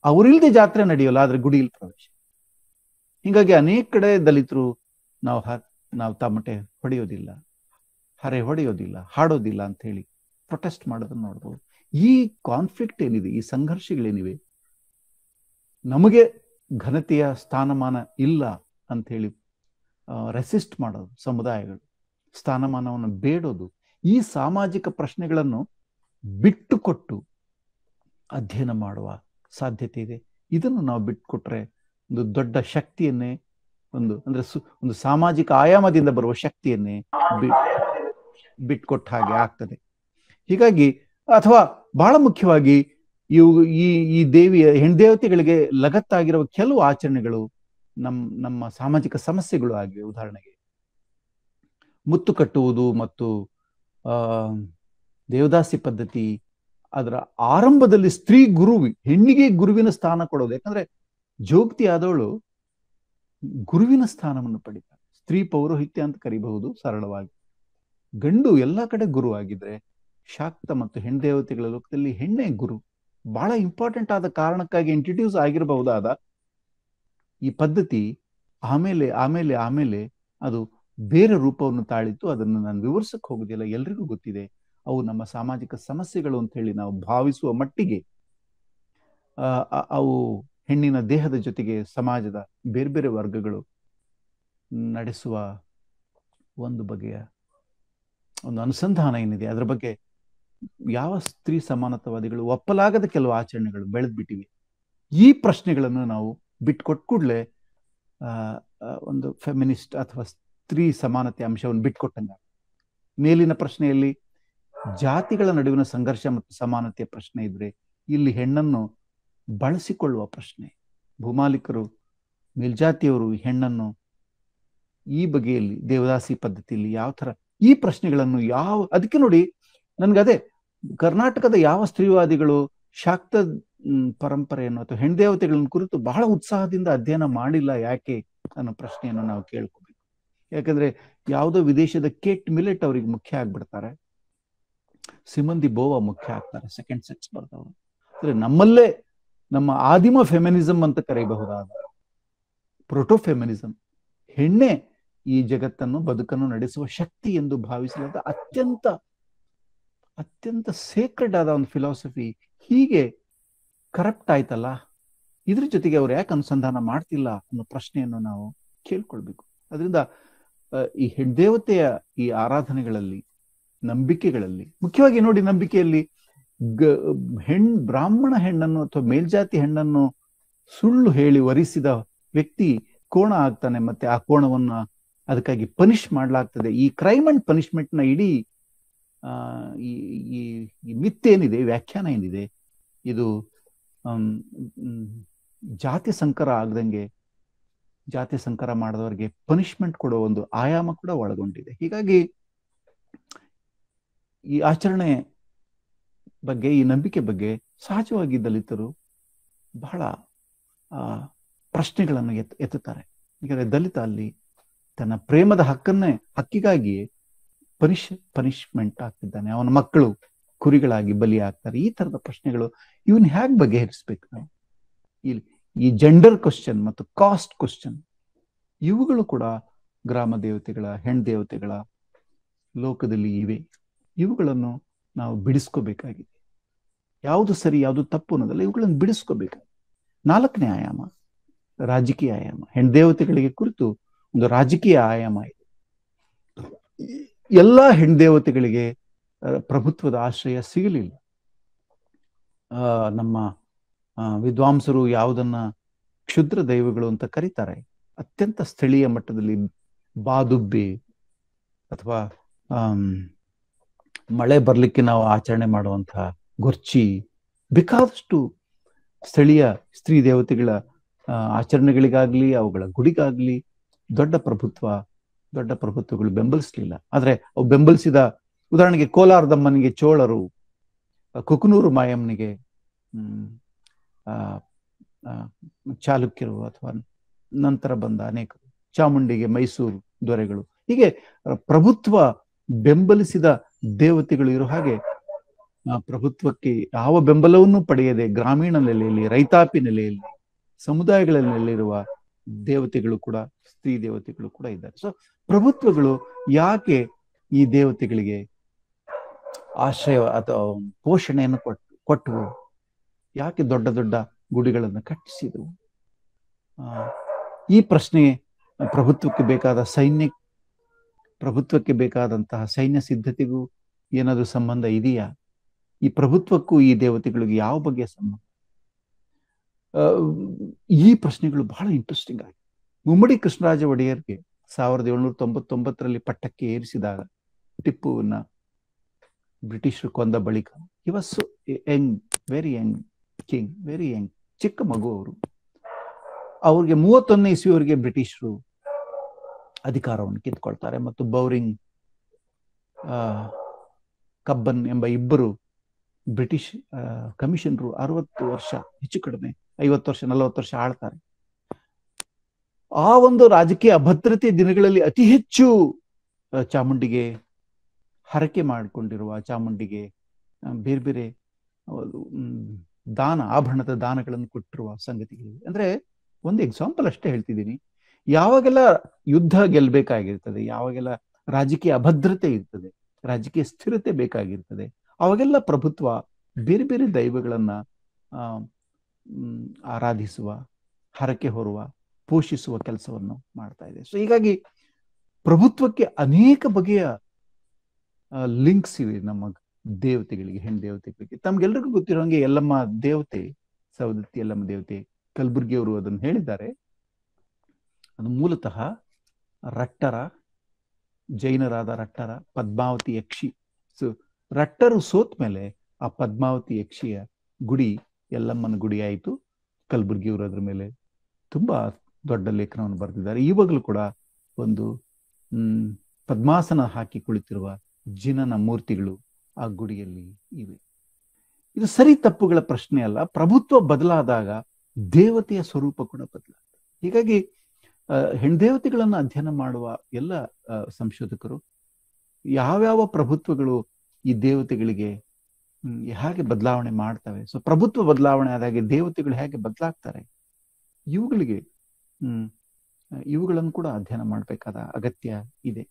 ಅವರಿಲ್ದೆ ಜಾತ್ರೆ ನಡೆಯೋಲ್ಲ, ಆದ್ರೆ ಗುಡಿಯಲ್ಲಿ ಪ್ರವೇಶ. ಹೀಗಾಗಿ ಅನೇಕ ಕಡೆ ದಲಿತರು ನಾವು ತಮಟೆ ಹೊಡೆಯೋದಿಲ್ಲ, ಹರೆ ಹೊಡೆಯೋದಿಲ್ಲ, ಹಾಡೋದಿಲ್ಲ ಅಂತ ಹೇಳಿ ಪ್ರೊಟೆಸ್ಟ್ ಮಾಡೋದನ್ನ ನೋಡ್ಬೋದು. ಈ ಕಾನ್ಫ್ಲಿಕ್ಟ್ ಏನಿದೆ, ಈ ಸಂಘರ್ಷಗಳೇನಿವೆ, ನಮಗೆ ಘನತೆಯ ಸ್ಥಾನಮಾನ ಇಲ್ಲ ಅಂತ ಹೇಳಿ ರೆಸಿಸ್ಟ್ ಮಾಡೋದು, ಸಮುದಾಯಗಳು ಸ್ಥಾನಮಾನವನ್ನು ಬೇಡೋದು, ಈ ಸಾಮಾಜಿಕ ಪ್ರಶ್ನೆಗಳನ್ನು ಬಿಟ್ಟುಕೊಟ್ಟು ಅಧ್ಯಯನ ಮಾಡುವ ಸಾಧ್ಯತೆ ಇದೆ. ಇದನ್ನು ನಾವು ಬಿಟ್ಟುಕೊಟ್ರೆ ಒಂದು ದೊಡ್ಡ ಶಕ್ತಿಯನ್ನೇ, ಒಂದು ಸಾಮಾಜಿಕ ಆಯಾಮದಿಂದ ಬರುವ ಶಕ್ತಿಯನ್ನೇ ಬಿಟ್ಕೊಟ್ಟ ಹಾಗೆ ಆಗ್ತದೆ. ಹೀಗಾಗಿ, ಅಥವಾ ಬಹಳ ಮುಖ್ಯವಾಗಿ ಈ ದೇವಿಯ ಹೆಣ್ದೇವತೆಗಳಿಗೆ ಲಗತ್ತಾಗಿರುವ ಕೆಲವು ಆಚರಣೆಗಳು ನಮ್ಮ ಸಾಮಾಜಿಕ ಸಮಸ್ಯೆಗಳು ಆಗಿವೆ. ಉದಾಹರಣೆಗೆ ಮುತ್ತು ಕಟ್ಟುವುದು ಮತ್ತು ದೇವದಾಸಿ ಪದ್ಧತಿ. ಅದರ ಆರಂಭದಲ್ಲಿ ಸ್ತ್ರೀ ಹೆಣ್ಣಿಗೆ ಗುರುವಿನ ಸ್ಥಾನ ಕೊಡೋದು. ಯಾಕಂದ್ರೆ ಜೋಗ್ತಿ ಆದವಳು ಗುರುವಿನ ಸ್ಥಾನವನ್ನು ಪಡಿತಾಳೆ. ಸ್ತ್ರೀ ಪೌರೋಹಿತ್ಯ ಅಂತ ಕರಿಬಹುದು ಸರಳವಾಗಿ. ಗಂಡು ಎಲ್ಲ ಕಡೆ ಗುರು ಆಗಿದ್ರೆ, ಶಾಕ್ತ ಮತ್ತು ಹೆಣ್ದೇವತೆಗಳ ಲೋಕದಲ್ಲಿ ಹೆಣ್ಣೆ ಗುರು. ಬಹಳ ಇಂಪಾರ್ಟೆಂಟ್ ಆದ ಕಾರಣಕ್ಕಾಗಿ ಇಂಟ್ರಡ್ಯೂಸ್ ಆಗಿರಬಹುದಾದ ಈ ಪದ್ಧತಿ ಆಮೇಲೆ ಆಮೇಲೆ ಆಮೇಲೆ ಅದು ಬೇರೆ ರೂಪವನ್ನು ತಾಳಿತ್ತು. ಅದನ್ನು ನಾನು ವಿವರಿಸಕ್ಕೆ ಹೋಗುದಿಲ್ಲ, ಎಲ್ರಿಗೂ ಗೊತ್ತಿದೆ. ಅವು ನಮ್ಮ ಸಾಮಾಜಿಕ ಸಮಸ್ಯೆಗಳು ಅಂತ ಹೇಳಿ ನಾವು ಭಾವಿಸುವ ಮಟ್ಟಿಗೆ ಅವು ಹೆಣ್ಣಿನ ದೇಹದ ಜೊತೆಗೆ ಸಮಾಜದ ಬೇರೆ ಬೇರೆ ವರ್ಗಗಳು ನಡೆಸುವ ಒಂದು ಬಗೆಯ ಒಂದು ಅನುಸಂಧಾನ ಏನಿದೆ, ಅದರ ಬಗ್ಗೆ ಯಾವ ಸ್ತ್ರೀ ಸಮಾನತಾವಾದಿಗಳು ಒಪ್ಪಲಾಗದ ಕೆಲವು ಆಚರಣೆಗಳು ಬೆಳೆದ್ಬಿಟ್ಟಿವೆ. ಈ ಪ್ರಶ್ನೆಗಳನ್ನು ನಾವು ಬಿಟ್ಕೊಟ್ಟ ಕೂಡಲೇ ಒಂದು ಫೆಮಿನಿಸ್ಟ್ ಅಥವಾ ಸ್ತ್ರೀ ಸಮಾನತೆ ಅಂಶವನ್ನು ಬಿಟ್ಕೊಟ್ಟಂಗ. ಮೇಲಿನ ಪ್ರಶ್ನೆಯಲ್ಲಿ ಜಾತಿಗಳ ನಡುವಿನ ಸಂಘರ್ಷ ಮತ್ತು ಸಮಾನತೆಯ ಪ್ರಶ್ನೆ ಇದ್ರೆ, ಇಲ್ಲಿ ಹೆಣ್ಣನ್ನು ಬಳಸಿಕೊಳ್ಳುವ ಪ್ರಶ್ನೆ. ಭೂಮಾಲಿಕರು, ಮೇಲ್ಜಾತಿಯವರು ಹೆಣ್ಣನ್ನು ಈ ಬಗೆಯಲ್ಲಿ ದೇವದಾಸಿ ಪದ್ಧತಿಯಲ್ಲಿ ಯಾವ ತರ ಈ ಪ್ರಶ್ನೆಗಳನ್ನು ಅದಕ್ಕೆ ನೋಡಿ, ನನ್ಗದೇ ಕರ್ನಾಟಕದ ಯಾವ ಸ್ತ್ರೀವಾದಿಗಳು ಶಾಕ್ತ ಪರಂಪರೆಯನ್ನು ಅಥವಾ ಹೆಣ್ದೇವತೆಗಳನ್ನು ಕುರಿತು ಬಹಳ ಉತ್ಸಾಹದಿಂದ ಅಧ್ಯಯನ ಮಾಡಿಲ್ಲ ಯಾಕೆ ಅನ್ನೋ ಪ್ರಶ್ನೆಯನ್ನು ನಾವು ಕೇಳ್ಕೋಬೇಕು. ಯಾಕಂದ್ರೆ ಯಾವುದೋ ವಿದೇಶದ ಕೇಟ್ ಮಿಲೆಟ್ ಅವ್ರಿಗೆ ಮುಖ್ಯ ಆಗ್ಬಿಡ್ತಾರೆ, ಸಿಮನ್ ದಿ ಬೋವಾ ಮುಖ್ಯ ಆಗ್ತಾರೆ, ಸೆಕೆಂಡ್ ಸೆಕ್ಸ್ ಬರ್ದವರು. ಅಂದ್ರೆ ನಮ್ಮಲ್ಲೇ ನಮ್ಮ ಆದಿಮ ಫೆಮಿನಿಸಂ ಅಂತ ಕರೆಯಬಹುದಾದ ಪ್ರೋಟೋಫೆಮಿನಿಸಂ, ಹೆಣ್ಣೆ ಈ ಜಗತ್ತನ್ನು ಬದುಕನ್ನು ನಡೆಸುವ ಶಕ್ತಿ ಎಂದು ಭಾವಿಸಲಾದ ಅತ್ಯಂತ ಸೇಕ್ರೆಡ್ ಆದ ಒಂದು ಫಿಲಾಸಫಿ ಹೀಗೆ ಕರಪ್ಟ್ ಆಯ್ತಲ್ಲ, ಇದ್ರ ಜೊತೆಗೆ ಅವ್ರು ಯಾಕೆ ಅನುಸಂಧಾನ ಮಾಡ್ತಿಲ್ಲ ಅನ್ನೋ ಪ್ರಶ್ನೆಯನ್ನು ನಾವು ಕೇಳ್ಕೊಳ್ಬೇಕು. ಅದರಿಂದ ಈ ಹೆಣ್ದೇವತೆಯ ಈ ಆರಾಧನೆಗಳಲ್ಲಿ, ನಂಬಿಕೆಗಳಲ್ಲಿ, ಮುಖ್ಯವಾಗಿ ನೋಡಿ, ನಂಬಿಕೆಯಲ್ಲಿ ಬ್ರಾಹ್ಮಣ ಹೆಣ್ಣನ್ನು ಅಥವಾ ಮೇಲ್ಜಾತಿ ಹೆಣ್ಣನ್ನು ಸುಳ್ಳು ಹೇಳಿ ವರಿಸಿದ ವ್ಯಕ್ತಿ ಕೋಣ ಆಗ್ತಾನೆ, ಮತ್ತೆ ಆ ಕೋಣವನ್ನ ಅದಕ್ಕಾಗಿ ಪನಿಷ್ ಮಾಡ್ಲಾಗ್ತದೆ. ಈ ಕ್ರೈಮ್ ಅಂಡ್ ಪನಿಷ್ಮೆಂಟ್ ನ ಇಡೀ ಈ ಮಿತ್ತೇನಿದೆ, ವ್ಯಾಖ್ಯಾನ ಏನಿದೆ, ಇದು ಜಾತಿ ಸಂಕರ ಆಗದಂಗೆ, ಜಾತಿ ಸಂಕರ ಮಾಡಿದವರಿಗೆ ಪನಿಷ್ಮೆಂಟ್ ಕೊಡೋ ಒಂದು ಆಯಾಮ ಕೂಡ ಒಳಗೊಂಡಿದೆ. ಹೀಗಾಗಿ ಈ ಆಚರಣೆ ಬಗ್ಗೆ, ಈ ನಂಬಿಕೆ ಬಗ್ಗೆ ಸಹಜವಾಗಿ ದಲಿತರು ಬಹಳ ಪ್ರಶ್ನೆಗಳನ್ನು ಎತ್ತುತ್ತಾರೆ. ಯಾಕಂದ್ರೆ ದಲಿತ ಅಲ್ಲಿ ತನ್ನ ಪ್ರೇಮದ ಹಕ್ಕಿಗಾಗಿ ಪನಿಷ್ಮೆಂಟ್ ಆಗ್ತಿದ್ದಾನೆ, ಅವನ ಮಕ್ಕಳು ಕುರಿಗಳಾಗಿ ಬಲಿ ಆಗ್ತಾರೆ. ಈ ತರದ ಪ್ರಶ್ನೆಗಳು ಇವನ್ ಹೇಗೆ ಬಗೆಹರಿಸ್ಬೇಕು ನಾವು? ಈ ಜೆಂಡರ್ ಕ್ವಶನ್ ಮತ್ತು ಕಾಸ್ಟ್ ಕ್ವಶನ್, ಇವುಗಳು ಕೂಡ ಗ್ರಾಮ ದೇವತೆಗಳ, ಹೆಣ್ ದೇವತೆಗಳ ಲೋಕದಲ್ಲಿ ಇವೆ. ಇವುಗಳನ್ನು ನಾವು ಬಿಡಿಸ್ಕೋಬೇಕಾಗಿದೆ. ಯಾವುದು ಸರಿ ಯಾವುದು ತಪ್ಪು ಅನ್ನೋದಲ್ಲ, ಇವುಗಳನ್ನು ಬಿಡಿಸ್ಕೋಬೇಕಾಗಿದೆ. 4ನೇ ಆಯಾಮ ರಾಜಕೀಯ ಆಯಾಮ. ಹೆಣ್ದೇವತೆಗಳಿಗೆ ಕುರಿತು ಒಂದು ರಾಜಕೀಯ ಆಯಾಮ ಇದೆ. ಎಲ್ಲಾ ಹೆಣ್ದೇವತೆಗಳಿಗೆ ಪ್ರಭುತ್ವದ ಆಶ್ರಯ ಸಿಗಲಿಲ್ಲ. ನಮ್ಮ ವಿದ್ವಾಂಸರು ಯಾವುದನ್ನ ಕ್ಷುದ್ರ ದೈವಗಳು ಅಂತ ಕರೀತಾರೆ, ಅತ್ಯಂತ ಸ್ಥಳೀಯ ಮಟ್ಟದಲ್ಲಿ ಬಾದುಬ್ಬೆ ಅಥವಾ ಮಳೆ ಬರ್ಲಿಕ್ಕೆ ನಾವು ಆಚರಣೆ ಮಾಡುವಂತಹ ಗೊರ್ಚಿ, ಬೇಕಾದಷ್ಟು ಸ್ಥಳೀಯ ಸ್ತ್ರೀ ದೇವತೆಗಳ ಆಚರಣೆಗಳಿಗಾಗ್ಲಿ ಅವುಗಳ ಗುಡಿಗಾಗ್ಲಿ ದೊಡ್ಡ ಪ್ರಭುತ್ವಗಳು ಬೆಂಬಲಿಸಲಿಲ್ಲ. ಆದ್ರೆ ಅವು ಬೆಂಬಲಿಸಿದ, ಉದಾಹರಣೆಗೆ ಕೋಲಾರದಮ್ಮನಿಗೆ ಚೋಳರು, ಕುಕನೂರು ಮಾಯಮ್ಮನಿಗೆ ಚಾಲುಕ್ಯರು ಅಥವಾ ನಂತರ ಬಂದ ಅನೇಕರು, ಚಾಮುಂಡಿಗೆ ಮೈಸೂರು ದೊರೆಗಳು, ಹೀಗೆ ಪ್ರಭುತ್ವ ಬೆಂಬಲಿಸಿದ ದೇವತೆಗಳು ಇರೋ ಹಾಗೆ ಪ್ರಭುತ್ವಕ್ಕೆ ಯಾವ ಬೆಂಬಲವನ್ನು ಪಡೆಯದೆ ಗ್ರಾಮೀಣ ನೆಲೆಯಲ್ಲಿ, ರೈತಾಪಿ ನೆಲೆಯಲ್ಲಿ, ಸಮುದಾಯಗಳ ನೆಲೆಯಿರುವ ದೇವತೆಗಳು ಕೂಡ, ಸ್ತ್ರೀ ದೇವತೆಗಳು ಕೂಡ ಇದ್ದಾರೆ. ಸೊ ಪ್ರಭುತ್ವಗಳು ಯಾಕೆ ಈ ದೇವತೆಗಳಿಗೆ ಆಶ್ರಯ ಅಥವಾ ಪೋಷಣೆಯನ್ನು ಕೊಟ್ಟವು? ಯಾಕೆ ದೊಡ್ಡ ದೊಡ್ಡ ಗುಡಿಗಳನ್ನು ಕಟ್ಟಿಸಿದವು? ಈ ಪ್ರಶ್ನೆ ಪ್ರಭುತ್ವಕ್ಕೆ ಬೇಕಾದಂತಹ ಸೈನ್ಯ ಸಿದ್ಧತೆಗೂ ಏನಾದರೂ ಸಂಬಂಧ ಇದೆಯಾ? ಈ ಪ್ರಭುತ್ವಕ್ಕೂ ಈ ದೇವತೆಗಳಿಗೆ ಯಾವ ಬಗೆಯ ಸಂಬಂಧ? ಈ ಪ್ರಶ್ನೆಗಳು ಬಹಳ ಇಂಟ್ರೆಸ್ಟಿಂಗ್ ಆಗಿ. ಮುಮ್ಮಡಿ ಕೃಷ್ಣರಾಜ ಒಡೆಯರ್ಗೆ 1799ರಲ್ಲಿ ಪಟ್ಟಕ್ಕೆ ಏರಿಸಿದಾಗ, ಟಿಪ್ಪುವನ್ನ ಬ್ರಿಟಿಷರು ಕೊಂದ ಬಳಿಕ, he was Young, very Young king, very Young, ಚಿಕ್ಕ ಮಗು ಅವರು. ಅವ್ರಿಗೆ 31ನೇ ಇಸ್ವಿಯವರೆಗೆ ಬ್ರಿಟಿಷರು ಅಧಿಕಾರವನ್ನು ಕಿತ್ಕೊಳ್ತಾರೆ ಮತ್ತು ಬೌರಿಂಗ್, ಕಬ್ಬನ್ ಎಂಬ ಇಬ್ಬರು ಬ್ರಿಟಿಷ್ ಕಮಿಷನರು 60 ವರ್ಷ, ಹೆಚ್ಚು ಕಡಿಮೆ 50 ವರ್ಷ 40 ವರ್ಷ ಆಳ್ತಾರೆ. ಆ ಒಂದು ರಾಜಕೀಯ ಅಭದ್ರತೆ ದಿನಗಳಲ್ಲಿ ಅತಿ ಹೆಚ್ಚು ಚಾಮುಂಡಿಗೆ ಹರಕೆ ಮಾಡಿಕೊಂಡಿರುವ, ಚಾಮುಂಡಿಗೆ ಬೇರೆ ಬೇರೆ ಆಭರಣದ ದಾನಗಳನ್ನು ಕೊಟ್ಟಿರುವ ಸಂಗತಿಗಳು. ಅಂದ್ರೆ ಒಂದು ಎಕ್ಸಾಂಪಲ್ ಅಷ್ಟೇ ಹೇಳ್ತಿದ್ದೀನಿ. ಯಾವಾಗೆಲ್ಲ ಯುದ್ಧ ಗೆಲ್ಬೇಕಾಗಿರ್ತದೆ, ಯಾವಾಗೆಲ್ಲ ರಾಜಕೀಯ ಅಭದ್ರತೆ ಇರ್ತದೆ, ರಾಜಕೀಯ ಸ್ಥಿರತೆ ಬೇಕಾಗಿರ್ತದೆ, ಅವಾಗೆಲ್ಲ ಪ್ರಭುತ್ವ ಬೇರೆ ಬೇರೆ ದೈವಗಳನ್ನ ಆರಾಧಿಸುವ, ಹರಕೆ ಹೊರುವ, ಪೋಷಿಸುವ ಕೆಲಸವನ್ನು ಮಾಡ್ತಾ ಇದೆ. ಸೊ ಹೀಗಾಗಿ ಪ್ರಭುತ್ವಕ್ಕೆ ಅನೇಕ ಬಗೆಯ ಲಿಂಕ್ಸ್ ಇವೆ ನಮ್ಮ ದೇವತೆಗಳಿಗೆ, ಹೆಣ್ಣು ದೇವತೆಗಳಿಗೆ. ತಮ್ಗೆಲ್ರಿಗೂ ಗೊತ್ತಿರೋಂಗೆ ಯಲ್ಲಮ್ಮ ದೇವತೆ, ಸವದತ್ತಿ ಯಲ್ಲಮ್ಮ ದೇವತೆ, ಕಲಬುರ್ಗಿಯವರು ಅದನ್ನು ಹೇಳಿದ್ದಾರೆ. ಅದು ಮೂಲತಃ ರಟ್ಟರ, ಜೈನರಾದ ರಟ್ಟರ ಪದ್ಮಾವತಿ ಯಕ್ಷಿ. ಸೊ ರಟ್ಟರು ಸೋತ್ ಮೇಲೆ ಆ ಪದ್ಮಾವತಿ ಯಕ್ಷಿಯ ಗುಡಿ ಯಲ್ಲಮ್ಮನ ಗುಡಿ ಆಯಿತು. ಕಲಬುರ್ಗಿಯವರು ಅದ್ರ ಮೇಲೆ ತುಂಬಾ ದೊಡ್ಡ ಲೇಖನವನ್ನು ಬರೆದಿದ್ದಾರೆ. ಇವಾಗಲೂ ಕೂಡ ಒಂದು ಪದ್ಮಾಸನ ಹಾಕಿ ಕುಳಿತಿರುವ ಜಿನನ ಮೂರ್ತಿಗಳು ಆ ಗುಡಿಯಲ್ಲಿ ಇವೆ. ಇದು ಸರಿ ತಪ್ಪುಗಳ ಪ್ರಶ್ನೆ ಅಲ್ಲ. ಪ್ರಭುತ್ವ ಬದಲಾದಾಗ ದೇವತೆಯ ಸ್ವರೂಪ ಕೂಡ ಬದಲಾಗ್ತದೆ. ಹೀಗಾಗಿ ಹೆಣ್ದೇವತೆಗಳನ್ನು ಅಧ್ಯಯನ ಮಾಡುವ ಎಲ್ಲ ಸಂಶೋಧಕರು ಯಾವ್ಯಾವ ಪ್ರಭುತ್ವಗಳು ಈ ದೇವತೆಗಳಿಗೆ ಹೇಗೆ ಬದಲಾವಣೆ ಮಾಡ್ತವೆ, ಸೊ ಪ್ರಭುತ್ವ ಬದಲಾವಣೆ ಆದಾಗೆ ದೇವತೆಗಳು ಹೇಗೆ ಬದಲಾಗ್ತಾರೆ, ಇವುಗಳನ್ನು ಕೂಡ ಅಧ್ಯಯನ ಮಾಡಬೇಕಾದ ಅಗತ್ಯ ಇದೆ.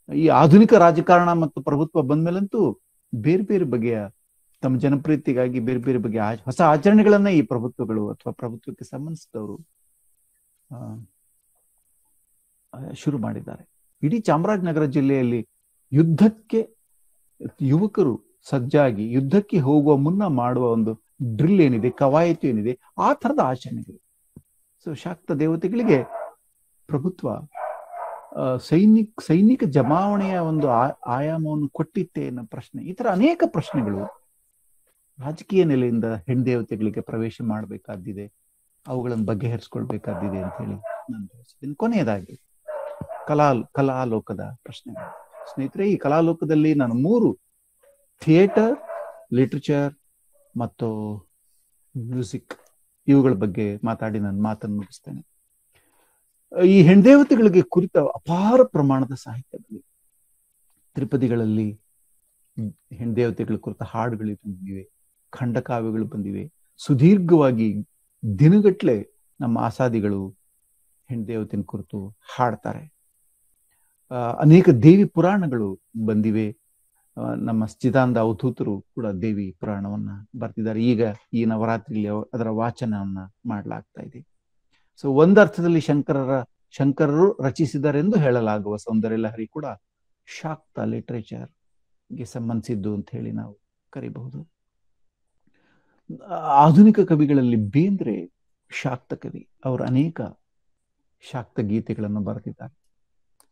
ಈ ಆಧುನಿಕ ರಾಜಕಾರಣ ಮತ್ತು ಪ್ರಭುತ್ವ ಬಂದ್ಮೇಲಂತೂ ಬೇರೆ ಬೇರೆ ಬಗೆಯ ತಮ್ಮ ಜನಪ್ರಿಯತೆಗಾಗಿ ಬೇರೆ ಬೇರೆ ಬಗೆಯ ಹೊಸ ಆಚರಣೆಗಳನ್ನ ಈ ಪ್ರಭುತ್ವಗಳು ಅಥವಾ ಪ್ರಭುತ್ವಕ್ಕೆ ಸಂಬಂಧಿಸಿದವರು ಶುರು ಮಾಡಿದ್ದಾರೆ. ಇಡೀ ಚಾಮರಾಜನಗರ ಜಿಲ್ಲೆಯಲ್ಲಿ ಯುದ್ಧಕ್ಕೆ ಯುವಕರು ಸಜ್ಜಾಗಿ ಯುದ್ಧಕ್ಕೆ ಹೋಗುವ ಮುನ್ನ ಮಾಡುವ ಒಂದು ಡ್ರಿಲ್ ಏನಿದೆ, ಕವಾಯತು ಏನಿದೆ, ಆ ಥರದ ಆಚರಣೆಗಳು. ಸೊ ಶಾಕ್ತ ದೇವತೆಗಳಿಗೆ ಪ್ರಭುತ್ವ ಸೈನಿಕ ಜಮಾವಣೆಯ ಒಂದು ಆಯಾಮವನ್ನು ಕೊಟ್ಟಿತ್ತೆ ಅನ್ನೋ ಪ್ರಶ್ನೆ, ಈ ತರ ಅನೇಕ ಪ್ರಶ್ನೆಗಳು ರಾಜಕೀಯ ನೆಲೆಯಿಂದ ಹೆಣ್ದೇವತೆಗಳಿಗೆ ಪ್ರವೇಶ ಮಾಡಬೇಕಾದಿದೆ, ಅವುಗಳನ್ನು ಬಗೆಹರಿಸ್ಕೊಳ್ಬೇಕಾದಿದೆ ಅಂತ ಹೇಳಿ ನಾನು ಭಾವಿಸಿದ್ದೀನಿ. ಕೊನೆಯದಾಗಿ ಕಲಾಲೋಕದ ಪ್ರಶ್ನೆಗಳು. ಸ್ನೇಹಿತರೆ, ಈ ಕಲಾಲೋಕದಲ್ಲಿ ನಾನು 3 ಥಿಯೇಟರ್, ಲಿಟ್ರೇಚರ್ ಮತ್ತು ಮ್ಯೂಸಿಕ್ ಇವುಗಳ ಬಗ್ಗೆ ಮಾತಾಡಿ ನನ್ನ ಮಾತನ್ನು ಮುಗಿಸ್ತೇನೆ. ಈ ಹೆಣ್ದೇವತೆಗಳಿಗೆ ಕುರಿತ ಅಪಾರ ಪ್ರಮಾಣದ ಸಾಹಿತ್ಯ ಬಂದಿದೆ. ತ್ರಿಪದಿಗಳಲ್ಲಿ ಹೆಣ್ದೇವತೆಗಳ ಕುರಿತ ಹಾಡುಗಳು ಬಂದಿವೆ, ಖಂಡಕಾವ್ಯಗಳು ಬಂದಿವೆ. ಸುದೀರ್ಘವಾಗಿ ದಿನಗಟ್ಲೆ ನಮ್ಮ ಆಸಾದಿಗಳು ಹೆಣ್ದೇವತೆನ ಕುರಿತು ಹಾಡ್ತಾರೆ. ಅನೇಕ ದೇವಿ ಪುರಾಣಗಳು ಬಂದಿವೆ. ನಮ್ಮ ಚಿದಾನಂದ ಅವಧೂತರು ಕೂಡ ದೇವಿ ಪುರಾಣವನ್ನ ಬರ್ತಿದ್ದಾರೆ. ಈಗ ಈ ನವರಾತ್ರಿಯಲ್ಲಿ ಅದರ ವಾಚನವನ್ನ ಮಾಡಲಾಗ್ತಾ ಇದೆ. ಸೊ ಒಂದರ್ಥದಲ್ಲಿ ಶಂಕರರು ರಚಿಸಿದರೆಂದು ಹೇಳಲಾಗುವ ಸೌಂದರ್ಯ ಲಹರಿ ಕೂಡ ಶಾಕ್ತ ಲಿಟ್ರೇಚರ್ಗೆ ಸಂಬಂಧಿಸಿದ್ದು ಅಂತ ಹೇಳಿ ನಾವು ಕರಿಬಹುದು. ಆಧುನಿಕ ಕವಿಗಳಲ್ಲಿ ಬೇಂದ್ರೆ ಶಾಕ್ತ ಕವಿ. ಅವರು ಅನೇಕ ಶಾಕ್ತ ಗೀತೆಗಳನ್ನು ಬರೆದಿದ್ದಾರೆ.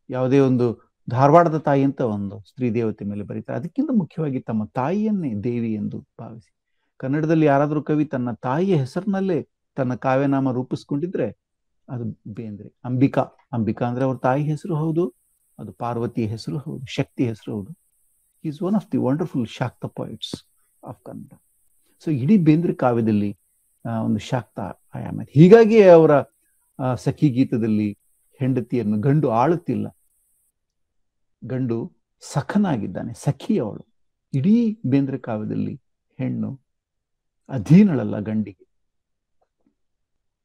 ಯಾವುದೇ ಒಂದು ಧಾರವಾಡದ ತಾಯಿ ಅಂತ ಒಂದು ಸ್ತ್ರೀ ದೇವತೆ ಮೇಲೆ ಬರೀತಾರೆ. ಅದಕ್ಕಿಂತ ಮುಖ್ಯವಾಗಿ ತಮ್ಮ ತಾಯಿಯನ್ನೇ ದೇವಿ ಎಂದು ಭಾವಿಸಿ, ಕನ್ನಡದಲ್ಲಿ ಯಾರಾದರೂ ಕವಿ ತನ್ನ ತಾಯಿಯ ಹೆಸರಿನಲ್ಲೇ ತನ್ನ ಕಾವ್ಯನಾಮ ರೂಪಿಸ್ಕೊಂಡಿದ್ರೆ ಅದು ಬೇಂದ್ರೆ. ಅಂಬಿಕಾ ಅಂದ್ರೆ ಅವ್ರ ತಾಯಿ ಹೆಸರು ಹೌದು, ಅದು ಪಾರ್ವತಿ ಹೆಸರು ಹೌದು, ಶಕ್ತಿ ಹೆಸರು ಹೌದು. Is one of the wonderful Shakta poets of Kannada. So ಇಡೀ ಬೇಂದ್ರೆ ಕಾವ್ಯದಲ್ಲಿ ಒಂದು ಶಾಕ್ತ ಆಯಾಮ. ಹೀಗಾಗಿ ಅವರ ಸಖಿ ಗೀತದಲ್ಲಿ ಹೆಂಡತಿಯನ್ನು ಗಂಡು ಆಳುತ್ತಿಲ್ಲ, ಗಂಡು ಸಖನಾಗಿದ್ದಾನೆ, ಸಖಿ ಅವಳು. ಇಡೀ ಬೇಂದ್ರೆ ಕಾವ್ಯದಲ್ಲಿ ಹೆಣ್ಣು ಅಧೀನಳಲ್ಲ ಗಂಡಿಗೆ,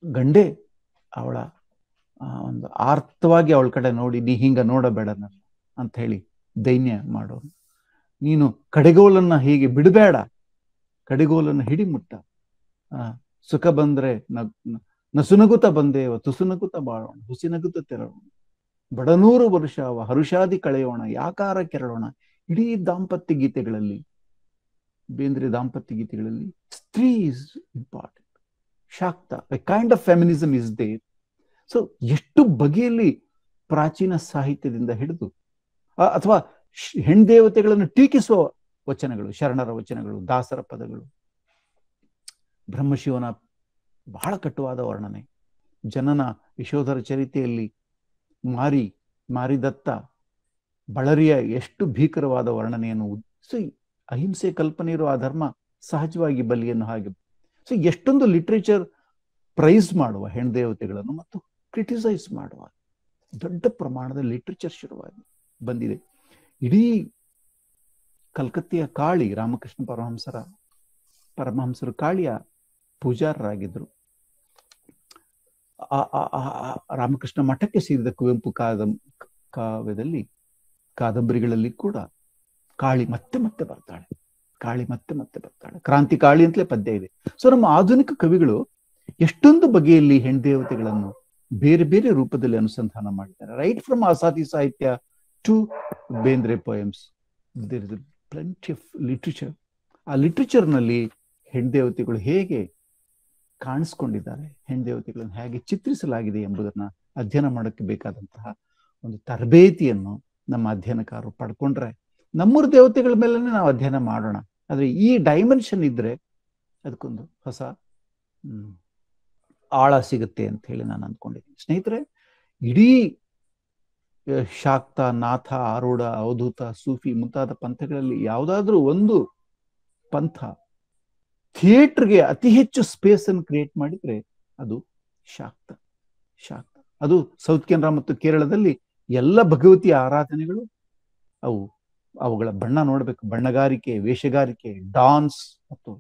ಗಂಡೇ ಅವಳ ಒಂದು ಆರ್ತವಾಗಿ ಅವಳ ಕಡೆ ನೋಡಿ ನೀ ಹಿಂಗ ನೋಡಬೇಡ ನನ್ನ ಅಂತ ಹೇಳಿ ದೈನ್ಯ ಮಾಡೋನು. ನೀನು ಕಡೆಗೋಲನ್ನ ಹೀಗೆ ಬಿಡಬೇಡ, ಕಡೆಗೋಲನ್ನು ಹಿಡಿಮುಟ್ಟ, ಸುಖ ಬಂದ್ರೆ ನಸುನಗುತ ಬಂದೇವ ತುಸುನಗುತ ಬಾಳೋಣ, ಹುಸಿನಗುತ ತೆರಳೋಣ, ಬಡನೂರು ವರ್ಷವ ಹರುಷಾದಿ ಕಳೆಯೋಣ, ಯಾಕಾರ ಕೆರಳೋಣ. ಇಡೀ ದಾಂಪತ್ಯ ಗೀತೆಗಳಲ್ಲಿ, ಬೇಂದ್ರೆ ದಾಂಪತ್ಯ ಗೀತೆಗಳಲ್ಲಿ ಸ್ತ್ರೀ is important. Shakta a kind of feminism is there. So ಎಷ್ಟು ಬಗೆಯಲ್ಲಿ ಪ್ರಾಚೀನ ಸಾಹಿತ್ಯದಿಂದ ಹಿಡಿದು ಅಥವಾ ಹೆಣ್ದೇವತೆಗಳನ್ನು ಟೀಕಿಸುವ ವಚನಗಳು, ಶರಣರ ವಚನಗಳು, ದಾಸರ ಪದಗಳು, ಬ್ರಹ್ಮಶಿವನ ಬಹಳ ಕಟುವಾದ ವರ್ಣನೆ, ಜನನ ಯಶೋಧರ ಚರಿತೆಯಲ್ಲಿ ಮಾರಿದತ್ತ ಬಳರಿಯ ಎಷ್ಟು ಭೀಕರವಾದ ವರ್ಣನೆಯನ್ನು. ಸೊ ಅಹಿಂಸೆ ಕಲ್ಪನೆ ಇರುವ ಆ ಧರ್ಮ ಸಹಜವಾಗಿ ಬಲಿಯನ್ನು ಹಾಗೆ. ಸೊ ಎಷ್ಟೊಂದು ಲಿಟ್ರೇಚರ್ ಪ್ರೈಸ್ ಮಾಡುವ ಹೆಣ್ದೇವತೆಗಳನ್ನು ಮತ್ತು ಕ್ರಿಟಿಸೈಸ್ ಮಾಡುವ ದೊಡ್ಡ ಪ್ರಮಾಣದ ಲಿಟ್ರೇಚರ್ ಶುರುವಾಗಿ ಬಂದಿದೆ. ಇಡೀ ಕಲ್ಕತ್ತೆಯ ಕಾಳಿ ರಾಮಕೃಷ್ಣ ಪರಮಹಂಸರು ಕಾಳಿಯ ಪೂಜಾರರಾಗಿದ್ದರು. ರಾಮಕೃಷ್ಣ ಮಠಕ್ಕೆ ಸೇರಿದ ಕುವೆಂಪು ಕಾವ್ಯದಲ್ಲಿ, ಕಾದಂಬರಿಗಳಲ್ಲಿ ಕೂಡ ಕಾಳಿ ಮತ್ತೆ ಮತ್ತೆ ಬರ್ತಾಳೆ, ಕಾಳಿ ಮತ್ತೆ ಮತ್ತೆ ಬರ್ತಾಳೆ. ಕ್ರಾಂತಿ ಕಾಳಿ ಅಂತಲೇ ಪದ್ಯ ಇದೆ. ಸೊ ನಮ್ಮ ಆಧುನಿಕ ಕವಿಗಳು ಎಷ್ಟೊಂದು ಬಗೆಯಲ್ಲಿ ಹೆಣ್ದೇವತೆಗಳನ್ನು ಬೇರೆ ಬೇರೆ ರೂಪದಲ್ಲಿ ಅನುಸಂಧಾನ ಮಾಡಿದ್ದಾರೆ. ರೈಟ್ ಫ್ರಮ್ ಆಸಾದಿ ಸಾಹಿತ್ಯ to Bendre poems, there is plenty of literature. ಆ ಲಿಟ್ರೇಚರ್ನಲ್ಲಿ ಹೆಣ್ದೇವತೆಗಳು ಹೇಗೆ ಕಾಣಿಸ್ಕೊಂಡಿದ್ದಾರೆ, ಹೆಣ್ದೇವತೆಗಳನ್ನು ಹೇಗೆ ಚಿತ್ರಿಸಲಾಗಿದೆ ಎಂಬುದನ್ನ ಅಧ್ಯಯನ ಮಾಡೋಕ್ಕೆ ಬೇಕಾದಂತಹ ಒಂದು ತರಬೇತಿಯನ್ನು ನಮ್ಮ ಅಧ್ಯಯನಕಾರರು ಪಡ್ಕೊಂಡ್ರೆ ನಮ್ಮೂರ ದೇವತೆಗಳ ಮೇಲೆ ನಾವು ಅಧ್ಯಯನ ಮಾಡೋಣ. ಆದರೆ ಈ ಡೈಮೆನ್ಷನ್ ಇದ್ರೆ ಅದಕ್ಕೊಂದು ಹೊಸ ಆಳ ಸಿಗುತ್ತೆ ಅಂತ ಹೇಳಿ ನಾನು ಅಂದ್ಕೊಂಡಿದ್ದೀನಿ. ಸ್ನೇಹಿತರೆ, ಇಡೀ ಶಾಕ್ತ, ನಾಥ, ಆರೂಢ, ಅವಧೂತ, ಸೂಫಿ ಮುಂತಾದ ಪಂಥಗಳಲ್ಲಿ ಯಾವುದಾದ್ರೂ ಒಂದು ಪಂಥ ಥಿಯೇಟರ್ಗೆ ಅತಿ ಹೆಚ್ಚು ಸ್ಪೇಸ್ ಅನ್ನು ಕ್ರಿಯೇಟ್ ಮಾಡಿದ್ರೆ ಅದು ಶಾಕ್ತ. ಅದು ಸೌತ್ ಕೆನರಾ ಮತ್ತು ಕೇರಳದಲ್ಲಿ ಎಲ್ಲ ಭಗವತಿಯ ಆರಾಧನೆಗಳು ಅವುಗಳ ಬಣ್ಣ ನೋಡ್ಬೇಕು. ಬಣ್ಣಗಾರಿಕೆ, ವೇಷಗಾರಿಕೆ, ಡಾನ್ಸ್ ಮತ್ತು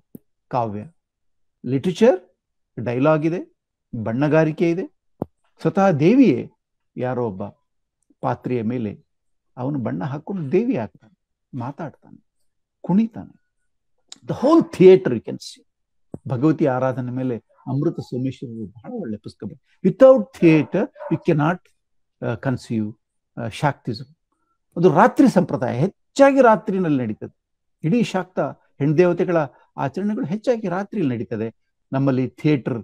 ಕಾವ್ಯ, ಲಿಟರೇಚರ್, ಡೈಲಾಗ್ ಇದೆ, ಬಣ್ಣಗಾರಿಕೆ ಇದೆ. ಸ್ವತಃ ದೇವಿಯೇ ಯಾರೋ ಒಬ್ಬ ಪಾತ್ರೆಯ ಮೇಲೆ ಅವನು ಬಣ್ಣ ಹಾಕೊಂಡು ದೇವಿ ಆಗ್ತಾನೆ, ಮಾತಾಡ್ತಾನೆ, ಕುಣಿತಾನೆ. The whole theatre you can see. Bhagavati ಆರಾಧನೆ ಮೇಲೆ ಅಮೃತ ಸೋಮೇಶ್ವರರು ಬಹಳ ಒಳ್ಳೆ ಪುಸ್ತಕ. Without theatre you cannot conceive Shaktism. ಅದು ರಾತ್ರಿ ಸಂಪ್ರದಾಯ, ಹೆಚ್ಚಾಗಿ ರಾತ್ರಿನಲ್ಲಿ ನಡೀತದೆ. ಇಡೀ ಶಾಕ್ತ ಹೆಣ್ದೇವತೆಗಳ ಆಚರಣೆಗಳು ಹೆಚ್ಚಾಗಿ ರಾತ್ರಿಯಲ್ಲಿ ನಡೀತದೆ. ನಮ್ಮಲ್ಲಿ ಥಿಯೇಟರ್